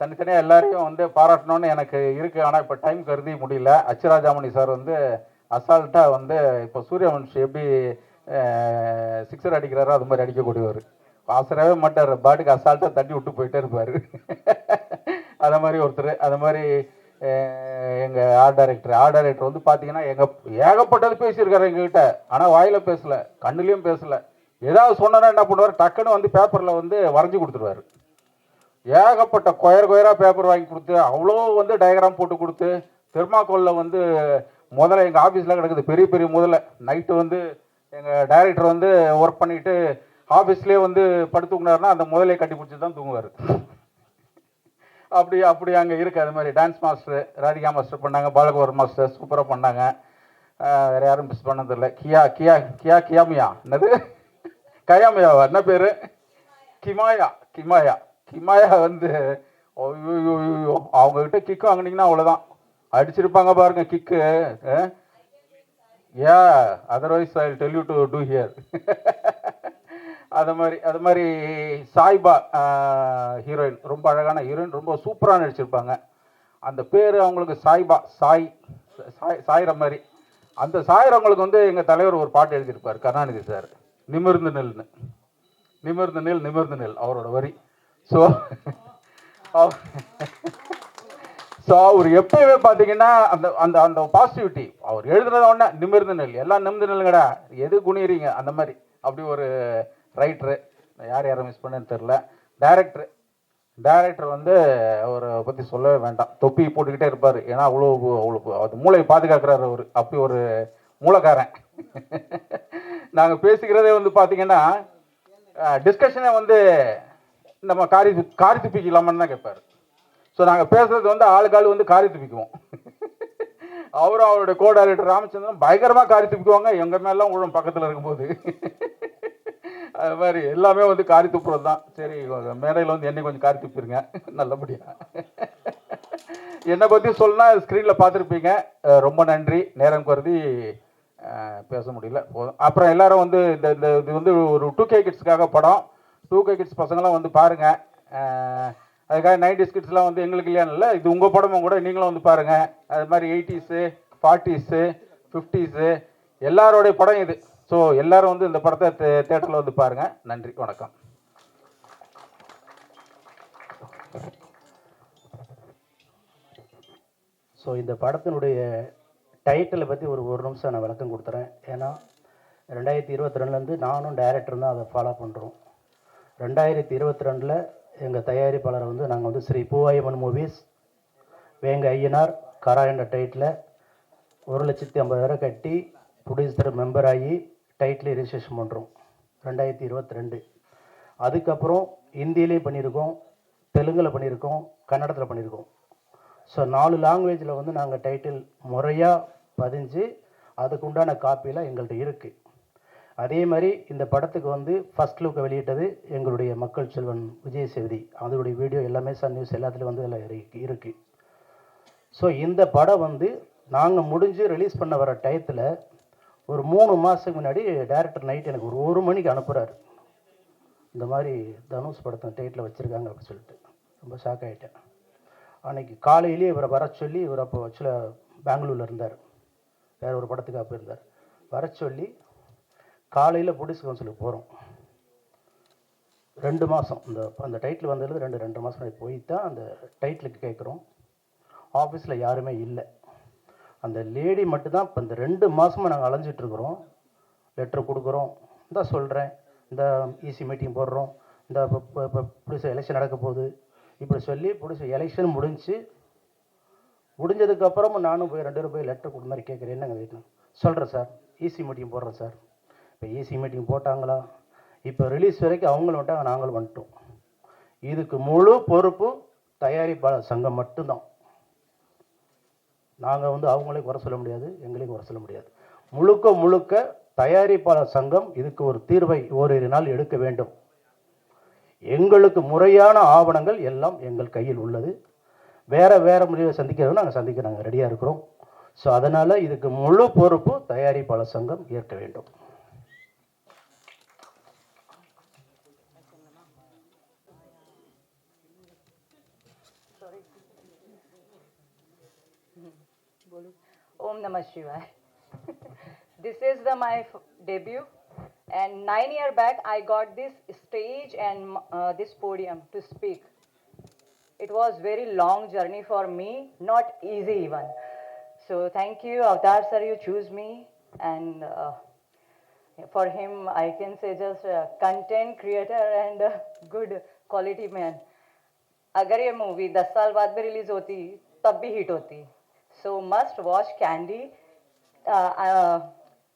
தனித்தனியாக எல்லாரையும் வந்து பாராட்டணும்னு எனக்கு இருக்குது. ஆனால் இப்போ டைம் கருதி முடியல. அச்சுராஜாமணி சார் வந்து அசால்ட்டாக வந்து இப்போ சூரியவன்ஷி எப்படி சிக்ஸர் அடிக்கிறாரோ அது மாதிரி அடிக்கக்கூடியவர். அவசரவே மாட்டார், பாட்டுக்கு அசால்ட்டாக தட்டி விட்டு போயிட்டே இருப்பார். அதை மாதிரி ஒருத்தர். அது மாதிரி எங்கள் ஆர்ட் டைரக்டர் வந்து பார்த்தீங்கன்னா ஏகப்பட்டது பேசியிருக்காரு எங்ககிட்ட. ஆனால் வாயில் பேசலை, கண்ணுலேயும் பேசலை. ஏதாவது சொன்னா என்ன பண்ணுவார், டக்குன்னு வந்து பேப்பரில் வந்து வரைஞ்சி கொடுத்துருவார். ஏகப்பட்ட கொயராக பேப்பர் வாங்கி கொடுத்து அவ்வளோ வந்து டயக்ராம் போட்டு கொடுத்து தெர்மாக்கோலில் வந்து முதல்ல எங்கள் ஆஃபீஸில் கிடக்குது பெரிய பெரிய முதல்ல நைட்டு வந்து எங்கள் டைரக்டர் வந்து ஒர்க் பண்ணிவிட்டு ஆஃபீஸ்லேயே வந்து படுத்து தூங்கினாருன்னா அந்த முதலே கட்டி பிடிச்சி தான் தூங்குவார். அப்படி அங்கே இருக்குது. அது மாதிரி டான்ஸ் மாஸ்டர் ராதிகா மாஸ்டர் பண்ணாங்க, பாலகுமார் மாஸ்டர் சூப்பராக பண்ணாங்க. வேறு யாரும் மிஸ் பண்ணதில்லை. கியாமியா என்னது கயாமியாவா என்ன பேர் கிமாயா வந்து ஐயோ அவங்கக்கிட்ட கிக்கு வாங்கினீங்கன்னா அவ்வளோதான் அடிச்சிருப்பாங்க பாருங்க kick. Otherwise I tell you to do here. அது மாதிரி சாய்பா ஹீரோயின், ரொம்ப அழகான ஹீரோயின், ரொம்ப சூப்பராக நடிச்சிருப்பாங்க. அந்த பேர் அவங்களுக்கு சாய்பா, சாயிற மாதிரி. அந்த சாயிறவங்களுக்கு வந்து எங்கள் தலைவர் ஒரு பாட்டு எழுதியிருப்பார் கருணாநிதி சார், நிமிர்ந்து நெல் அவரோட வரி. ஸோ அவர் எப்பயுமே பார்த்தீங்கன்னா அந்த அந்த அந்த பாசிட்டிவிட்டி, அவர் எழுதுனத ஒன்று நிமிர்ந்து நெல், எல்லாம் நிமிர்ந்து நெல்லுங்கடா, எது குனிறீங்க அந்த மாதிரி. அப்படி ஒரு ரைட்டரு. யாரை மிஸ் பண்ணேன்னு தெரில. டைரக்டர் வந்து அவரை பற்றி சொல்லவே வேண்டாம், தொப்பி போட்டுக்கிட்டே இருப்பார். ஏன்னா அவ்வளோ அது மூளையை பாதுகாக்கிறார் அவர். அப்படி ஒரு மூளைக்காரன். நாங்கள் பேசிக்கிறதே வந்து பார்த்தீங்கன்னா டிஸ்கஷனே வந்து நம்ம காரி துப்பிக்கலாமான்னு தான் கேட்பார். ஸோ நாங்கள் பேசுறது வந்து ஆளுக்காள் வந்து காரி துப்பிக்குவோம். அவருடைய கோ டைரக்டர் ராமச்சந்திரன் பயங்கரமாக காரி துப்பிக்குவாங்க, எங்கள் மேலாம் உழும் பக்கத்தில் இருக்கும்போது. அது மாதிரி எல்லாமே வந்து காரி துப்புறது தான். சரி மேடையில் வந்து என்னை கொஞ்சம் காரி துப்பிடுங்க நல்லபடியாக. என்னை பற்றி சொல்லணும்னா ஸ்க்ரீனில் பார்த்துருப்பீங்க. ரொம்ப நன்றி. நேரம் கருதி பேச முடியல போதும். அப்புறம் எல்லாரும் வந்து இந்த இது வந்து ஒரு 2K கிட்ஸ்க்காக படம். 2K கிட்ஸ் பசங்களாம் வந்து பாருங்கள். அதுக்காக 90s கிட்ஸ்லாம் வந்து எங்களுக்கு இல்லையான்னு இல்லை, இது உங்கள் படமும் கூட, நீங்களும் வந்து பாருங்கள். அது மாதிரி 80s 40s 50s எல்லாரோடைய படம் இது. ஸோ எல்லாரும் வந்து இந்த படத்தை தேட்டரில் வந்து பாருங்கள். நன்றி, வணக்கம். ஸோ இந்த படத்தினுடைய டைட்டிலை பற்றி ஒரு நிமிஷம் நான் விளக்கம் கொடுத்துறேன். ஏன்னா 2022 நானும் டைரக்டரும் தான் அதை ஃபாலோ பண்ணுறோம். 2022 எங்கள் தயாரிப்பாளரை வந்து நாங்கள் வந்து ஸ்ரீ பூவாயம்மன் மூவிஸ் வேங்க ஐயனார் கரா என்ற டைட்டில் 1,50,000 கட்டி ப்ரொடியூசர் மெம்பர் ஆகி டைட்டில் ரிஜிஸ்ட்ரேஷன் பண்ணுறோம் 2022. அதுக்கப்புறம் ஹிந்திலேயும் பண்ணியிருக்கோம், தெலுங்கில் பண்ணியிருக்கோம், கன்னடத்தில் பண்ணியிருக்கோம். ஸோ 4 லாங்குவேஜில் வந்து நாங்கள் டைட்டில் முறையாக பதிஞ்சு அதுக்குண்டான காப்பியில் எங்கள்கிட்ட இருக்குது. அதே மாதிரி இந்த படத்துக்கு வந்து ஃபஸ்ட் லுக்கை வெளியிட்டது எங்களுடைய மக்கள் செல்வன் விஜய் சேதுபதி. அதோடைய வீடியோ எல்லாமே சன் நியூஸ் எல்லாத்துலேயும் வந்து எல்லாம் இருக்குது. ஸோ இந்த படம் வந்து நாங்கள் முடிஞ்சு ரிலீஸ் பண்ண வர டயத்தில் ஒரு 3 மாதத்துக்கு முன்னாடி டைரக்டர் நைட் எனக்கு ஒரு 1 மணிக்கு அனுப்புகிறார். இந்த மாதிரி தனுஷ் படத்தை டைட்டில் வச்சுருக்காங்க அப்படின்னு சொல்லிட்டு ரொம்ப ஷாக் ஆகிட்டேன். அன்றைக்கி காலையிலேயே இவரை வர சொல்லி, இவர் அப்போ ஆக்சுவலாக பெங்களூரில் இருந்தார், வேறு ஒரு படத்துக்கு அப்போ இருந்தார். வர சொல்லி காலையில் ப்ரொடியூசர் கவுன்சிலுக்கு போகிறோம். 2 மாதம் அந்த டைட்டில் வந்ததுலேருந்து 2 மாதம் போய் தான் அந்த டைட்டிலுக்கு கேட்குறோம். ஆஃபீஸில் யாருமே இல்லை, அந்த லேடி மட்டும்தான். இப்போ இந்த 2 மாதமாக நாங்கள் அலைஞ்சிட்ருக்குறோம். லெட்ரு கொடுக்குறோம், இந்த சொல்கிறேன், இந்த ஈசி மீட்டிங் போடுறோம், இந்த இப்போ ப்ரொடியூசர் எலெக்ஷன் நடக்க போகுது இப்படி சொல்லி ப்ரொடியூசர் எலெக்ஷன் முடிஞ்சதுக்கப்புறமும் நானும் போய் 2 பேரும் போய் லெட்டர் கொடுத்த மாதிரி கேட்குறேன். என்னங்க வீட்டில் சொல்கிறேன் சார், ஈசி மீட்டிங் போடுறேன் சார். இப்போ ஈசி மீட்டிங் போட்டாங்களா, இப்போ ரிலீஸ் வரைக்கும் அவங்களும் வந்துட்டாங்க, நாங்களும் வந்துட்டோம். இதுக்கு முழு பொறுப்பு தயாரிப்பாளர் சங்கம் மட்டும்தான். நாங்கள் வந்து அவங்களையும் குறை சொல்ல முடியாது, எங்களையும் குறை சொல்ல முடியாது. முழுக்க தயாரிப்பாளர் சங்கம் இதுக்கு ஒரு தீர்வை ஓரிரு நாள் எடுக்க வேண்டும். எங்களுக்கு முறையான ஆவணங்கள் எல்லாம் எங்கள் கையில் உள்ளது. வேறு முறையை சந்திக்கிறதும் நாங்கள் ரெடியாக இருக்கிறோம். ஸோ அதனால் இதுக்கு முழு பொறுப்பு தயாரிப்பாளர் சங்கம் ஏற்க வேண்டும். Om Namah Shivaya. This is my debut, and 9 years back I got this stage and this podium to speak. It was very long journey for me, not easy even. So thank you, Avtar sir, you choose me, and for him I can say just content creator and good quality man. अगर ये movie 10 साल बाद भी release होती तब भी hit होती. So must watch Candy.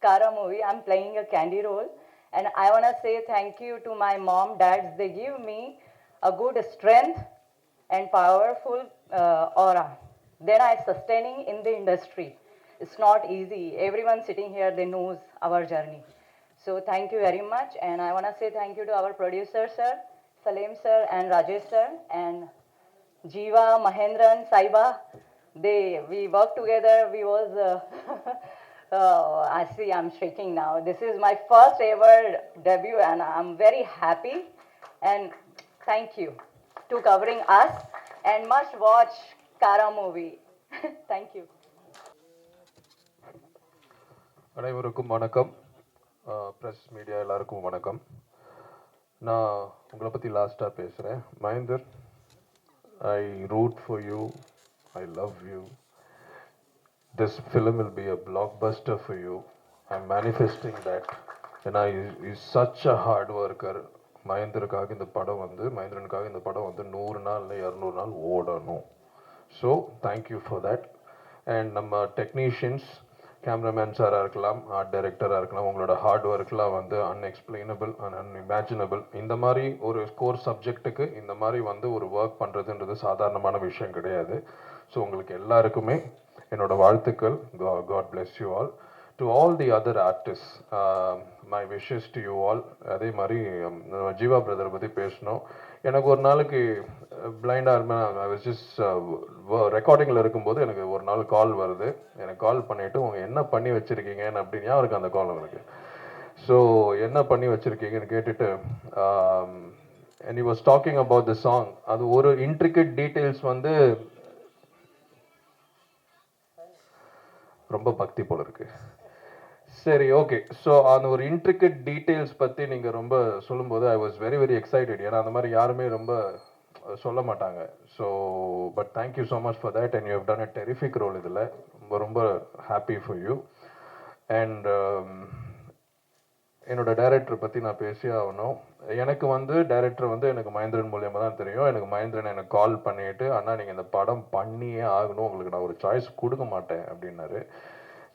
Kara movie. I'm playing a Candy role, and I wanna say thank you to my mom, dads. They give me a good strength and powerful aura. Then I sustaining in the industry. It's not easy. Everyone sitting here, they knows our journey. So thank you very much, and I wanna say thank you to our producer sir, Salim sir, and Rajesh sir, and Jiva, Mahendran, Saiba. We worked together. We was. I see. I'm shaking now. This is my first ever debut, and I'm very happy. And thank you to covering us. And must watch Kara movie. Thank you. அனைவருக்கும் வணக்கம். Press media எல்லாருக்கும் வணக்கம். நான் உங்களை பற்றி லாஸ்ட்டாக பேசுகிறேன். Mahendar, I root for you, I love you. This film will be a blockbuster for you. I am manifesting that. ஏன்னா is such a hard worker. மகேந்தருக்காக இந்த படம் வந்து, மகேந்திரனுக்காக இந்த படம் வந்து 100 நாள் இல்லை 200 நாள் ஓடணும். So thank you for that. And நம்ம டெக்னீஷியன்ஸ், கேமராமேன் சாராக இருக்கலாம், ஆர்ட் டைரக்டராக இருக்கலாம், உங்களோட ஹார்ட் ஒர்க்லாம் வந்து அன்எக்ஸ்பிளைனபிள் அண்ட் அன்இமேஜினபிள். இந்த மாதிரி ஒரு கோர் சப்ஜெக்ட்டுக்கு இந்த மாதிரி வந்து ஒரு ஒர்க் பண்ணுறதுன்றது சாதாரணமான விஷயம் கிடையாது. ஸோ உங்களுக்கு எல்லாருக்குமே என்னோட வாழ்த்துக்கள். God bless you all. To all the other artist, my wishes to you all. அதே மாதிரி ஜீவா பிரதரை பற்றி பேசணும். எனக்கு ஒரு நாளைக்கு பிளைண்டாக இருப்பேன். ஐ வாஸ் ஜஸ்ட் ரெக்கார்டிங்கில் இருக்கும்போது எனக்கு ஒரு நாள் கால் வருது. எனக்கு கால் பண்ணிவிட்டு உங்கள் என்ன பண்ணி வச்சுருக்கீங்கன்னு அப்படின்னு அவருக்கு அந்த கால் அவருக்கு. ஸோ என்ன பண்ணி வச்சுருக்கீங்கன்னு கேட்டுட்டு and he was talking about the song. அது ஒரு இன்ட்ரிகேட் டீட்டெயில்ஸ் வந்து ரொம்ப பக்தி போல இருக்கு. சரி, ஓகே. ஸோ அந்த ஒரு இன்ட்ரிகேட் டீட்டெயில்ஸ் பற்றி நீங்கள் ரொம்ப சொல்லும்போது I was very very excited. ஏன்னா அந்த மாதிரி யாருமே ரொம்ப சொல்ல மாட்டாங்க. So but thank you so much for that. And you have done a terrific role. இதில் ரொம்ப ரொம்ப ஹாப்பி ஃபார் யூ. அண்ட் என்னோட டைரக்டரை பற்றி நான் பேசியே ஆகணும். எனக்கு வந்து டைரக்டர் வந்து எனக்கு மகேந்திரன் மூலியமாக தான் தெரியும். எனக்கு மகேந்திரன் எனக்கு கால் பண்ணிட்டு, அண்ணா நீங்கள் இந்த படம் பண்ணியே ஆகணும், உங்களுக்கு நான் ஒரு சாய்ஸ் கொடுக்க மாட்டேன் அப்படின்னாரு.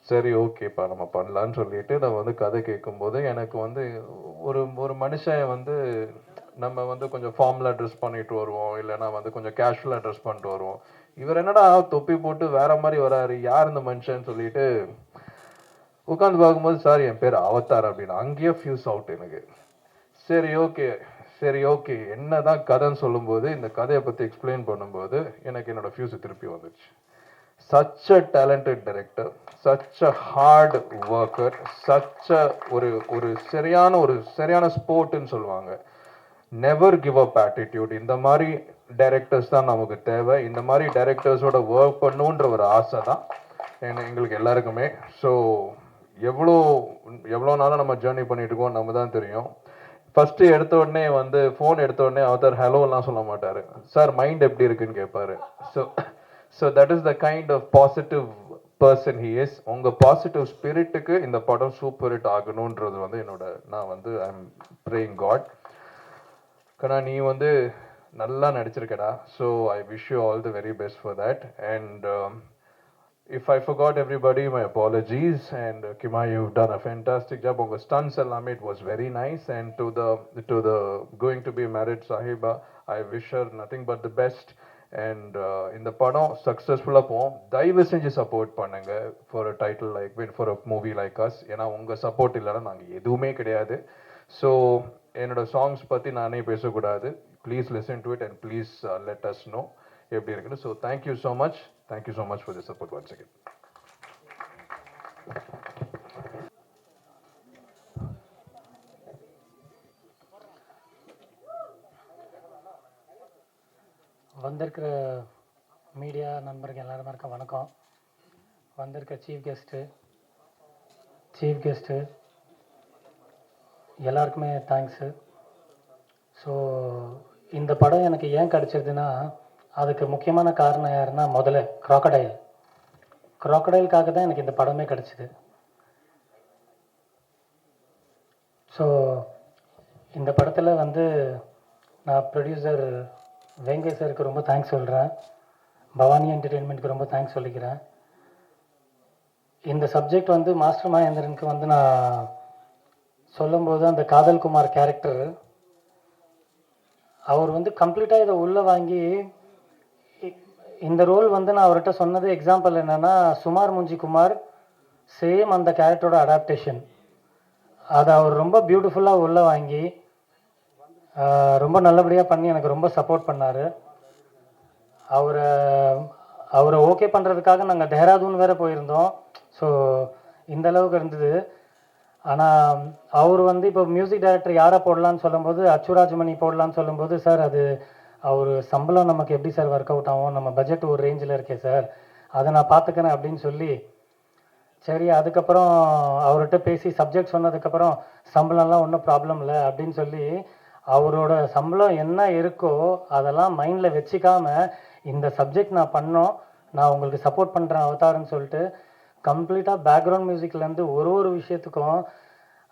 சரி, ஓகேப்பா நம்ம பண்ணலான்னு சொல்லிட்டு நம்ம வந்து கதை கேட்கும்போது எனக்கு வந்து ஒரு மனுஷன் வந்து நம்ம வந்து கொஞ்சம் ஃபார்மலாக ட்ரெஸ் பண்ணிட்டு வருவோம், இல்லைன்னா வந்து கொஞ்சம் கேஷுவலாக ட்ரெஸ் பண்ணிட்டு வருவோம். இவர் என்னடா தொப்பி போட்டு வேற மாதிரி வராரு, யார் இந்த மனுஷன் சொல்லிட்டு உட்காந்து பார்க்கும்போது, சார் என் பேர் அவதார் அப்படின்னு அங்கேயே ஃபியூஸ் அவுட் எனக்கு. சரி ஓகே என்ன தான் கதைன்னு சொல்லும்போது, இந்த கதையை பற்றி எக்ஸ்பிளைன் பண்ணும்போது எனக்கு என்னோட ஃபியூஸ் திருப்பி வந்துச்சு. such a talented director, such a hard worker, such a ஒரு சரியான ஸ்போர்ட்னு சொல்லுவாங்க. Never give up attitude. இந்த மாதிரி டைரக்டர்ஸ் தான் நமக்கு தேவை. இந்த மாதிரி டைரக்டர்ஸோட ஒர்க் பண்ணுன்ற ஒரு ஆசை தான் எங்களுக்கு எல்லாருக்குமே. ஸோ எவ்வளோ நாளும் நம்ம ஜேர்னி பண்ணிட்டு இருக்கோம் நம்ம தான் தெரியும். ஃபஸ்ட்டு எடுத்த உடனே வந்து ஃபோன் எடுத்த உடனே அவதார் ஹலோலாம் சொல்ல மாட்டார். சார் மைண்ட் எப்படி இருக்குன்னு கேட்பாரு. So that is the kind of positive person he is. உங்கள் பாசிட்டிவ் ஸ்பிரிட்டுக்கு இந்த படம் சூப்பர் ஹிட் ஆகணுன்றது வந்து நான் வந்து ஐ எம் ப்ரேயிங் காட். கண்ணா நீ வந்து நல்லா நடிச்சிருக்கடா. So I wish you all the very best for that. And if I forgot everybody, my apologies. And Kima, you've done a fantastic job. Unga stunts ellame, it was very nice. And to the going to be married Sahiba, I wish her nothing but the best. And in the padam successful pom daivu senji support pannunga for a title like for a movie like us. ஏனா உங்க support இல்லனா நாங்க எதுவுமே கிடையாது. So என்னோட songs பத்தி நானே பேசக்கூடாது. Please listen to it and please let us know எப்படி இருக்குன்னு. So thank you so much. Thank you so much for the support once again. வந்திருக்கிற மீடியா நண்பர்கள் எல்லாருக்கும் வணக்கம். வந்திருக்க சீஃப் கெஸ்ட்டு எல்லாருக்குமே தேங்க்ஸு. ஸோ இந்த படம் எனக்கு ஏன் கிடச்சிதுன்னா, அதுக்கு முக்கியமான காரணம் யாருன்னா, முதல்ல க்ராக்கடைலுக்காக தான் எனக்கு இந்த படமே கிடச்சிது. ஸோ இந்த படத்தில் வந்து நான் ப்ரொடியூசர் வேங்கை சாருக்கு ரொம்ப தேங்க்ஸ் சொல்கிறேன். பவானி என்டர்டெயின்மெண்ட்டுக்கு ரொம்ப தேங்க்ஸ் சொல்லிக்கிறேன். இந்த சப்ஜெக்ட் வந்து மாஸ்டர் மகேந்திரனுக்கு வந்து நான் சொல்லும்போது அந்த காதல் குமார் கேரக்டர் அவர் வந்து கம்ப்ளீட்டாக இதை உள்ளே வாங்கி இந்த ரோல் வந்து நான் அவர்கிட்ட சொன்னது எக்ஸாம்பிள் என்னென்னா சுமார் முஞ்சி குமார் சேம் அந்த கேரக்டரோட அடாப்டேஷன் அதை அவர் ரொம்ப பியூட்டிஃபுல்லாக உள்ளே வாங்கி ரொம்ப நல்லபடியாக பண்ணி எனக்கு ரொம்ப சப்போர்ட் பண்ணார். அவரை ஓகே பண்ணுறதுக்காக நாங்கள் தேராதூன் வேறு போயிருந்தோம். ஸோ இந்த அளவுக்கு இருந்தது. ஆனால் அவர் வந்து இப்போ மியூசிக் டைரக்டர் யாரை போடலான்னு சொல்லும்போது அச்சுராஜ்மணி போடலான்னு சொல்லும்போது சார் அது அவர் சம்பளம் நமக்கு எப்படி சார் ஒர்க் அவுட் ஆகும், நம்ம பட்ஜெட் ஒரு ரேஞ்சில் இருக்கே சார், அதை நான் பார்த்துக்கிறேன் அப்படின்னு சொல்லி சரி அதுக்கப்புறம் அவர்கிட்ட பேசி சப்ஜெக்ட் சொன்னதுக்கப்புறம் சம்பளம்லாம் ஒன்றும் ப்ராப்ளம் இல்லை அப்படின்னு சொல்லி அவரோட சம்பளம் என்ன இருக்கோ அதெல்லாம் மைண்டில் வச்சுக்காம இந்த சப்ஜெக்ட் நான் பண்ணோம், நான் உங்களுக்கு சப்போர்ட் பண்ணுறேன் அவதாருன்னு சொல்லிட்டு கம்ப்ளீட்டாக பேக்ரவுண்ட் மியூசிக்லேருந்து ஒரு விஷயத்துக்கும்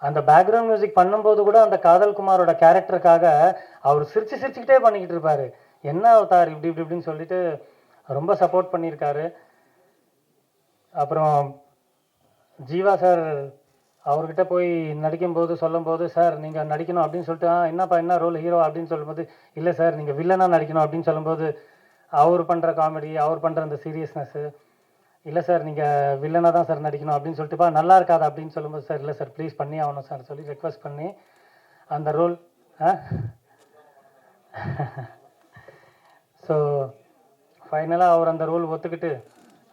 அந்த பேக்ரவுண்ட் மியூசிக் பண்ணும்போது கூட அந்த காதல் குமாரோட கேரக்டருக்காக அவர் சிரிச்சுக்கிட்டே பண்ணிக்கிட்டு இருப்பார். என்ன அவதார் இப்படி இப்படின்னு சொல்லிட்டு ரொம்ப சப்போர்ட் பண்ணியிருக்காரு. அப்புறம் ஜீவா சார் அவர்கிட்ட போய் நடிக்கும்போது சொல்லும்போது சார் நீங்கள் நடிக்கணும் அப்படின்னு சொல்லிட்டு என்னப்பா என்ன ரோல் ஹீரோ அப்படின்னு சொல்லும்போது இல்லை சார் நீங்கள் வில்லனாக நடிக்கணும் அப்படின்னு சொல்லும்போது அவர் பண்ணுற காமெடி அவர் பண்ணுற அந்த சீரியஸ்னஸ்ஸு இல்லை சார் நீங்கள் வில்லனாக தான் சார் நடிக்கணும் அப்படின்னு சொல்லிட்டுப்பா நல்லா இருக்காது அப்படின்னு சொல்லும்போது சார் இல்லை சார் ப்ளீஸ் பண்ணி ஆகணும் சார் சொல்லி ரெக்வஸ்ட் பண்ணி அந்த ரோல் ஸோ ஃபைனலாக அவர் அந்த ரோல் ஒத்துக்கிட்டு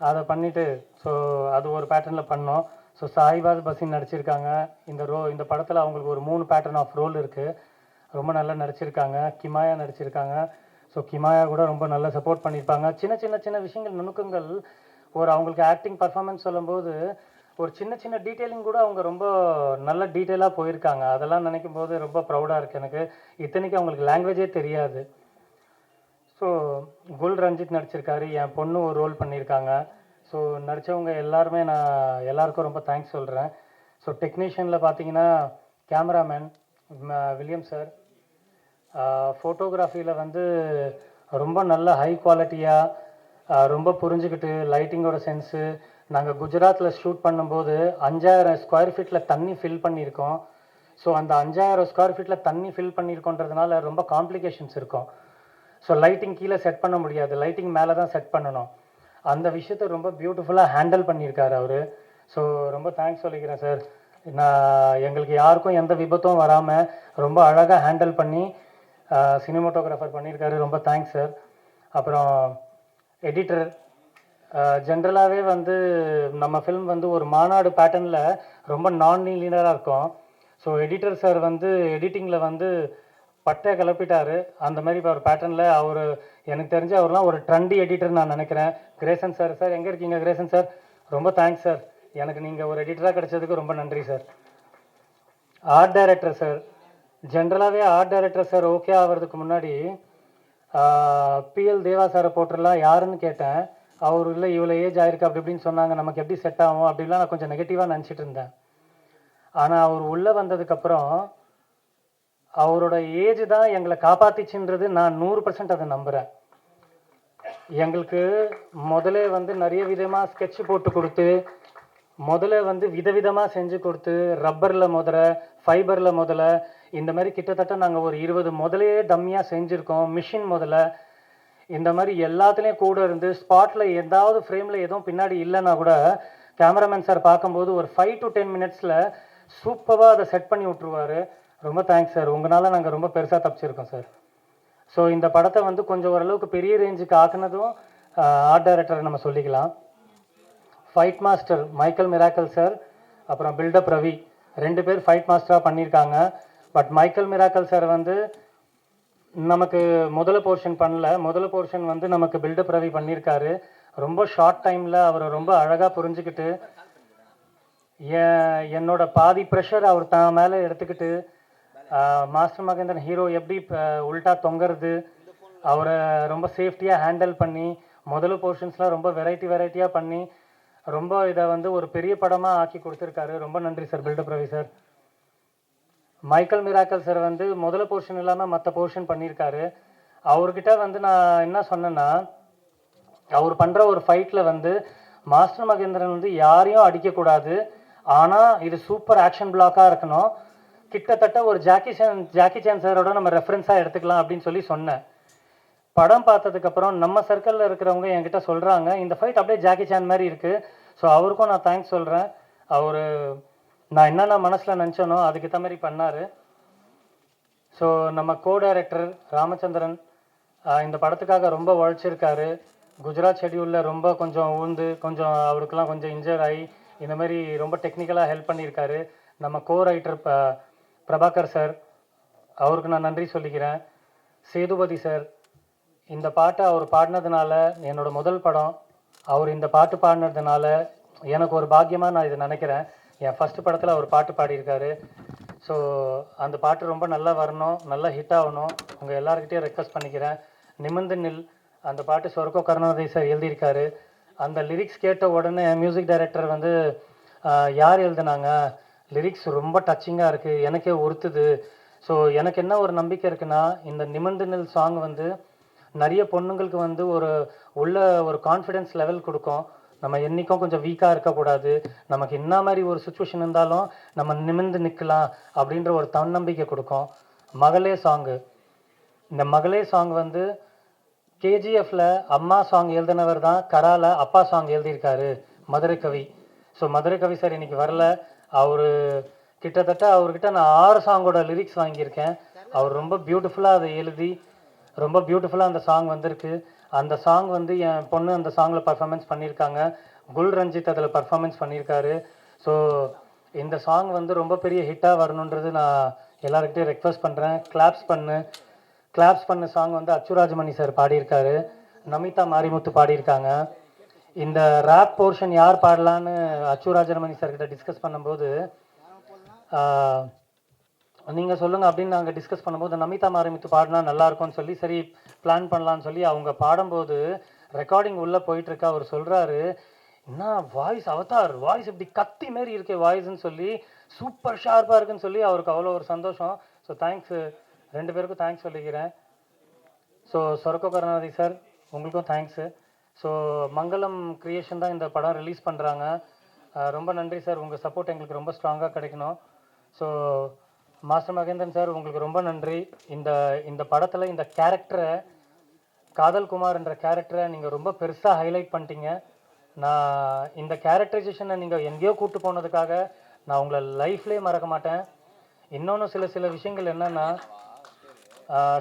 அதை பண்ணிவிட்டு ஸோ அது ஒரு பேட்டர்னில் பண்ணோம். ஸோ சாய்பாஸ் பசின் நடிச்சிருக்காங்க இந்த படத்தில் அவங்களுக்கு ஒரு 3 பேட்டர்ன் ஆஃப் ரோல் இருக்குது. ரொம்ப நல்லா நடிச்சிருக்காங்க. கிமாயா நடிச்சிருக்காங்க. ஸோ கிமாயா கூட ரொம்ப நல்லா சப்போர்ட் பண்ணியிருப்பாங்க. சின்ன விஷயங்கள் நுணுக்கங்கள் ஒரு அவங்களுக்கு ஆக்டிங் பர்ஃபார்மன்ஸ் சொல்லும்போது ஒரு சின்ன டீட்டெயிலிங் கூட அவங்க ரொம்ப நல்ல டீட்டெயிலாக போயிருக்காங்க. அதெல்லாம் நினைக்கும் போது ரொம்ப ப்ரௌடாக இருக்குது எனக்கு. இத்தனைக்கும் அவங்களுக்கு லாங்குவேஜே தெரியாது. ஸோ குல் ரஞ்சித் நடிச்சிருக்காரு, என் பொண்ணு ஒரு ரோல் பண்ணியிருக்காங்க. ஸோ நடித்தவங்க எல்லாருமே நான் எல்லாருக்கும் ரொம்ப தேங்க்ஸ் சொல்கிறேன். ஸோ டெக்னீஷியனில் பார்த்தீங்கன்னா கேமராமேன் வில்லியம் சார், ஃபோட்டோகிராஃபியில் வந்து ரொம்ப நல்ல ஹை குவாலிட்டியாக ரொம்ப புரிஞ்சுக்கிட்டு லைட்டிங்கோட சென்ஸு. நாங்கள் குஜராத்தில் ஷூட் பண்ணும்போது 5000 ஸ்கொயர் ஃபீட்டில் தண்ணி ஃபில் பண்ணியிருக்கோம். ஸோ அந்த 5000 ஸ்கொயர் ஃபீட்டில் தண்ணி ஃபில் பண்ணியிருக்கோன்றதுனால ரொம்ப காம்ப்ளிகேஷன்ஸ் இருக்கும். ஸோ லைட்டிங் கீழே செட் பண்ண முடியாது, லைட்டிங் மேலே தான் செட் பண்ணணும். அந்த விஷயத்தை ரொம்ப பியூட்டிஃபுல்லாக ஹேண்டில் பண்ணியிருக்காரு அவர். ஸோ ரொம்ப தேங்க்ஸ் சொல்லிக்கிறேன் சார். எங்களுக்கு யாருக்கும் எந்த விபத்தும் வராமல் ரொம்ப அழகாக ஹேண்டில் பண்ணி சினிமாட்டோகிராஃபர் பண்ணியிருக்காரு. ரொம்ப தேங்க்ஸ் சார். அப்புறம் எடிட்டர் ஜென்ரலாகவே வந்து நம்ம ஃபில்ம் வந்து ஒரு மாநாடு பேட்டர்னில் ரொம்ப நான் லீனியராக இருக்கும். ஸோ எடிட்டர் சார் வந்து எடிட்டிங்கில் வந்து பட்டை கிளப்பிட்டார். அந்த மாதிரி இப்போ ஒரு பேட்டர்னில் அவர் எனக்கு தெரிஞ்சு அவர்லாம் ஒரு ட்ரெண்டி எடிட்டர் நான் நினைக்கிறேன். கிரேசன் சார் சார் எங்கே இருக்கீங்க கிரேசன் சார்? ரொம்ப தேங்க்ஸ் சார், எனக்கு நீங்கள் ஒரு எடிட்டராக கிடைச்சதுக்கு ரொம்ப நன்றி சார். ஆர்ட் டைரக்டர் சார், ஜென்ரலாகவே ஆர்ட் டைரக்டர் சார் ஓகே ஆகிறதுக்கு முன்னாடி பிஎல் தேவா சாரை போட்டுடலாம் யாருன்னு கேட்டேன். அவர் இல்லை இவ்வளோ ஏஜ் ஆயிருக்கு அப்படி இப்படின்னு சொன்னாங்க, நமக்கு எப்படி செட் ஆகும் அப்படின்லாம் நான் கொஞ்சம் நெகட்டிவாக நினச்சிட்டு இருந்தேன். ஆனால் அவர் உள்ளே வந்ததுக்கப்புறம் அவரோட ஏஜ் தான் எங்களை காப்பாற்றிச்சுன்றது நான் 100% அதை நம்புகிறேன். எங்களுக்கு முதல்ல வந்து நிறைய விதமாக ஸ்கெட்ச் போட்டு கொடுத்து முதல்ல வந்து விதவிதமாக செஞ்சு கொடுத்து ரப்பரில் ஃபைபரில் இந்த மாதிரி கிட்டத்தட்ட நாங்கள் ஒரு 20 முதலையே டம்மியாக செஞ்சுருக்கோம். மிஷின் இந்த மாதிரி எல்லாத்துலேயும் கூட இருந்து ஸ்பாட்டில் ஏதாவது ஃப்ரேமில் எதுவும் பின்னாடி இல்லைன்னா கூட கேமராமேன் சார் பார்க்கும்போது ஒரு 5 to 10 மினிட்ஸில் சூப்பராக அதை செட் பண்ணி விட்ருவார். ரொம்ப தேங்க்ஸ் சார், உங்களால் நாங்கள் ரொம்ப பெருசாக தப்பிச்சிருக்கோம் சார். ஸோ இந்த படத்தை வந்து கொஞ்சம் ஓரளவுக்கு பெரிய ரேஞ்சுக்கு ஆக்குனதும் ஆர்ட் டைரக்டரை நம்ம சொல்லிக்கலாம். Fight master Michael miracle sir, அப்புறம் பில்டப் ரவி 2 பேர் ஃபைட் மாஸ்டராக பண்ணியிருக்காங்க. பட் மைக்கேல் மிராக்கல் சார் வந்து நமக்கு முதல்ல போர்ஷன் பண்ணல, முதல்ல போர்ஷன் வந்து நமக்கு பில்டப் ரவி பண்ணியிருக்காரு. ரொம்ப ஷார்ட் டைமில் அவரை ரொம்ப அழகாக புரிஞ்சுக்கிட்டு என்னோட பாதி ப்ரெஷர் அவர் தான் மேலே எடுத்துக்கிட்டு மாஸ்டர் மகேந்திரன் ஹீரோ எப்படி உல்ட்டா தொங்குறது அவரை ரொம்ப சேஃப்டியாக ஹேண்டில் பண்ணி முதல்ல போர்ஷன்ஸ்லாம் ரொம்ப வெரைட்டியாக பண்ணி ரொம்ப இதை வந்து ஒரு பெரிய படமாக ஆக்கி கொடுத்துருக்காரு. ரொம்ப நன்றி sir buildup Ravi sir. Michael miracle sir வந்து முதல்ல போர்ஷன் இல்லாமல் மற்ற போர்ஷன் பண்ணியிருக்காரு. அவர்கிட்ட வந்து நான் என்ன சொன்னேன்னா, அவர் பண்ணுற ஒரு ஃபைட்டில் வந்து மாஸ்டர் மகேந்திரன் வந்து யாரையும் அடிக்கக்கூடாது, ஆனால் இது சூப்பர் ஆக்ஷன் பிளாக்காக இருக்கணும், கிட்டத்தட்ட ஒரு ஜாக்கி சான் சாரோட நம்ம ரெஃபரன்ஸாக எடுத்துக்கலாம் அப்படின்னு சொல்லி சொன்னேன். படம் பார்த்ததுக்கப்புறம் நம்ம சர்க்கிளில் இருக்கிறவங்க என்கிட்ட சொல்கிறாங்க, இந்த ஃபைட் அப்படியே ஜாக்கி சான் மாதிரி இருக்குது. ஸோ அவருக்கும் நான் தேங்க்ஸ் சொல்கிறேன். அவர் நான் என்னென்ன மனசில் நினச்சேனோ அதுக்கேற்ற மாதிரி பண்ணார். ஸோ நம்ம கோ-டைரக்டர் ராமச்சந்திரன் இந்த படத்துக்காக ரொம்ப உழைச்சிருக்காரு. குஜராத் ஷெட்யூலில் ரொம்ப கொஞ்சம் ஊந்து கொஞ்சம் அவருக்கெல்லாம் கொஞ்சம் இன்ஜர் ஆகி இந்த மாதிரி ரொம்ப டெக்னிக்கலாக ஹெல்ப் பண்ணியிருக்காரு. நம்ம கோ-ரைட்டர் பிரபாகர் சார், அவருக்கு நான் நன்றி சொல்லிக்கிறேன். சேதுபதி சார், இந்த பாட்டை அவர் பாடினதுனால என்னோட முதல் படம், அவர் இந்த பாட்டு பாடினதுனால எனக்கு ஒரு பாக்கியமாக நான் இதை நினைக்கிறேன். என் ஃபஸ்ட்டு படத்தில் அவர் பாட்டு பாடியிருக்காரு. ஸோ அந்த பாட்டு ரொம்ப நல்லா வரணும், நல்லா ஹிட் ஆகணும். உங்கள் எல்லாருக்கிட்டையும் ரெக்வஸ்ட் பண்ணிக்கிறேன். நிமிர்ந்து நில் அந்த பாட்டு சொர்க்கோ கருணாநிதி சார் எழுதியிருக்காரு. அந்த லிரிக்ஸ் கேட்ட உடனே மியூசிக் டைரக்டர் வந்து யார் எழுதுனாங்க, லிரிக்ஸ் ரொம்ப டச்சிங்காக இருக்குது, எனக்கே உறுத்துது. ஸோ எனக்கு என்ன ஒரு நம்பிக்கை இருக்குன்னா, இந்த நிமிர்ந்து நில் சாங் வந்து நிறைய பொண்ணுங்களுக்கு வந்து உள்ள ஒரு கான்ஃபிடென்ஸ் லெவல் கொடுக்கும். நம்ம என்றைக்கும் கொஞ்சம் வீக்காக இருக்கக்கூடாது, நமக்கு என்ன மாதிரி ஒரு சுச்சுவேஷன் இருந்தாலும் நம்ம நிமிர்ந்து நிற்கலாம் அப்படின்ற ஒரு தன்னம்பிக்கை கொடுக்கும். மகளே சாங்கு, இந்த மகளே சாங் வந்து கேஜிஎஃப்பில் அம்மா சாங் எழுதினவர் தான் கரால அப்பா சாங் எழுதியிருக்காரு, மதுரை கவி. ஸோ மதுரை கவி சார் இன்னைக்கு வரல. அவர் கிட்டத்தட்ட அவர்கிட்ட நான் 6 சாங்கோட லிரிக்ஸ் வாங்கியிருக்கேன். அவர் ரொம்ப பியூட்டிஃபுல்லாக அதை எழுதி ரொம்ப பியூட்டிஃபுல்லாக அந்த சாங் வந்திருக்கு. அந்த சாங் வந்து என் பொண்ணு அந்த சாங்கில் பர்ஃபார்மன்ஸ் பண்ணியிருக்காங்க. குல் ரஞ்சித் அதில் பர்ஃபார்மன்ஸ் பண்ணியிருக்காரு. ஸோ இந்த சாங் வந்து ரொம்ப பெரிய ஹிட்டாக வரணுன்றது நான் எல்லாருக்கிட்டையும் ரெக்வஸ்ட் பண்ணுறேன். கிளாப்ஸ் பண்ண சாங் வந்து அச்சுராஜமணி சார் பாடியிருக்காரு, நமிதா மாரிமுத்து பாடியிருக்காங்க. இந்த ரேப் போர்ஷன் யார் பாடலான்னு அச்சுராஜமணி சார்கிட்ட டிஸ்கஸ் பண்ணும்போது நீங்கள் சொல்லுங்கள் அப்படின்னு நாங்கள் டிஸ்கஸ் பண்ணும்போது நமிதா மாரிமுத்து பாடினா நல்லாயிருக்கும்னு சொல்லி சரி பிளான் பண்ணலான்னு சொல்லி அவங்க பாடும்போது ரெக்கார்டிங் உள்ளே போயிட்டுருக்கா. அவர் சொல்கிறாரு, என்ன வாய்ஸ் அவதார் வாய்ஸ் இப்படி கத்தி மாரி இருக்கே வாய்ஸ்ன்னு சொல்லி, சூப்பர் ஷார்ப்பாக இருக்குன்னு சொல்லி அவருக்கு அவ்வளோ ஒரு சந்தோஷம். ஸோ தேங்க்ஸ், 2 பேருக்கும் தேங்க்ஸ் சொல்லிக்கிறேன். ஸோ சொர்க்கோ கருணாநிதி சார் உங்களுக்கும் தேங்க்ஸு. ஸோ மங்களம் கிரியேஷன் தான் இந்த படம் ரிலீஸ் பண்ணுறாங்க. ரொம்ப நன்றி சார், உங்கள் சப்போர்ட் எங்களுக்கு ரொம்ப ஸ்ட்ராங்காக கிடைக்கணும். ஸோ மாஸ்டர் மகேந்திரன் சார் உங்களுக்கு ரொம்ப நன்றி. இந்த படத்தில் இந்த கேரக்டரை, காதல் குமார் என்ற கேரக்டரை நீங்கள் ரொம்ப பெருசாக ஹைலைட் பண்ணிட்டீங்க. நான் இந்த கேரக்டரைசேஷனை நீங்கள் எங்கேயோ கூப்பிட்டு போனதுக்காக நான் உங்களை லைஃப்லேயே மறக்க மாட்டேன். இன்னொன்று சில விஷயங்கள் என்னென்னா,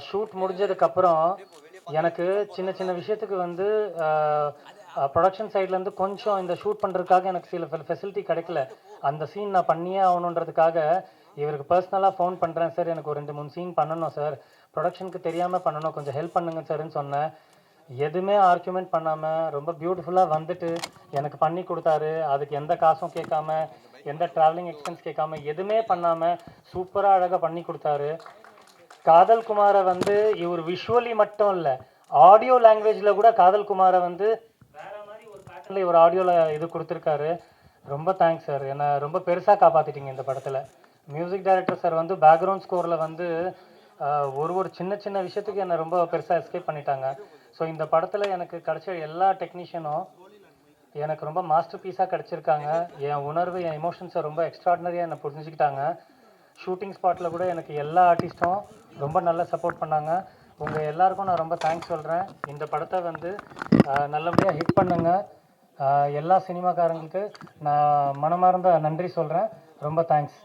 ஷூட் முடிஞ்சதுக்கப்புறம் எனக்கு சின்ன விஷயத்துக்கு வந்து ப்ரொடக்ஷன் சைட்லேருந்து கொஞ்சம் இந்த ஷூட் பண்ணுறதுக்காக எனக்கு சில ஃபெசிலிட்டி கிடைக்கல. அந்த சீன் நான் பண்ணியே ஆகணுன்றதுக்காக இவருக்கு பர்சனலாக ஃபோன் பண்ணுறேன், சார் எனக்கு ஒரு 2-3 சீன் பண்ணணும் சார், ப்ரொடக்ஷனுக்கு தெரியாமல் பண்ணணும், கொஞ்சம் ஹெல்ப் பண்ணுங்க சார்ன்னு சொன்னேன். எதுவுமே ஆர்கியூமெண்ட் பண்ணாமல் ரொம்ப பியூட்டிஃபுல்லாக வந்துட்டு எனக்கு பண்ணி கொடுத்தாரு. அதுக்கு எந்த காசும் கேட்காம, எந்த ட்ராவலிங் எக்ஸ்பென்ஸ் கேட்காம, எதுவுமே பண்ணாமல் சூப்பராக அழகாக பண்ணி கொடுத்தாரு. காதல் குமாரை வந்து இவர் விஷுவலி மட்டும் இல்லை, ஆடியோ லாங்குவேஜில் கூட காதல் குமாரை வந்து வேற மாதிரி ஒரு பேட்டர்னில் இவர் ஆடியோவில் இது கொடுத்துருக்காரு. ரொம்ப தேங்க்ஸ் சார், என்னை ரொம்ப பெருசாக காப்பாற்றிட்டீங்க இந்த படத்தில். மியூசிக் டைரக்டர் சார் வந்து பேக்ரவுண்ட் ஸ்கோரில் வந்து ஒரு சின்ன விஷயத்துக்கு என்னை ரொம்ப பெருசாக எஸ்கேப் பண்ணிட்டாங்க. ஸோ இந்த படத்தில் எனக்கு கிடைச்ச எல்லா டெக்னீஷியனும் எனக்கு ரொம்ப மாஸ்டர் பீஸாக கிடச்சிருக்காங்க. என் உணர்வு, என் எமோஷன்ஸை ரொம்ப எக்ஸ்ட்ராடினரியாக என்னை புரிஞ்சுக்கிட்டாங்க. ஷூட்டிங் ஸ்பாட்டில் கூட எனக்கு எல்லா ஆர்டிஸ்ட்டும் ரொம்ப நல்லா சப்போர்ட் பண்ணாங்க. உங்கள் எல்லாருக்கும் நான் ரொம்ப தேங்க்ஸ் சொல்கிறேன். இந்த படத்தை வந்து நல்லபடியாக ஹிட் பண்ணுங்கள். எல்லா சினிமாக்காரங்களுக்கு நான் மனமார்ந்த நன்றி சொல்கிறேன். ரொம்ப தேங்க்ஸ்.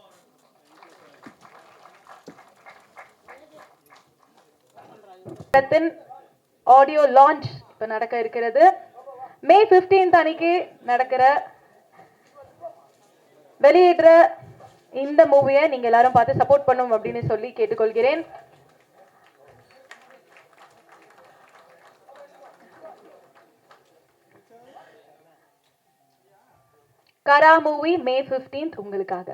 ஆடியோ லான்ச் இப்போ நடக்க இருக்கிறது. மே 15 அன்னைக்கு நடக்கிற வெளியிடுற இந்த மூவியை நீங்க எல்லாரும் பார்த்து சப்போர்ட் பண்ணும் அப்படின்னு சொல்லி கேட்டுக்கொள்கிறேன். கரா மூவி மே 15 உங்களுக்காக.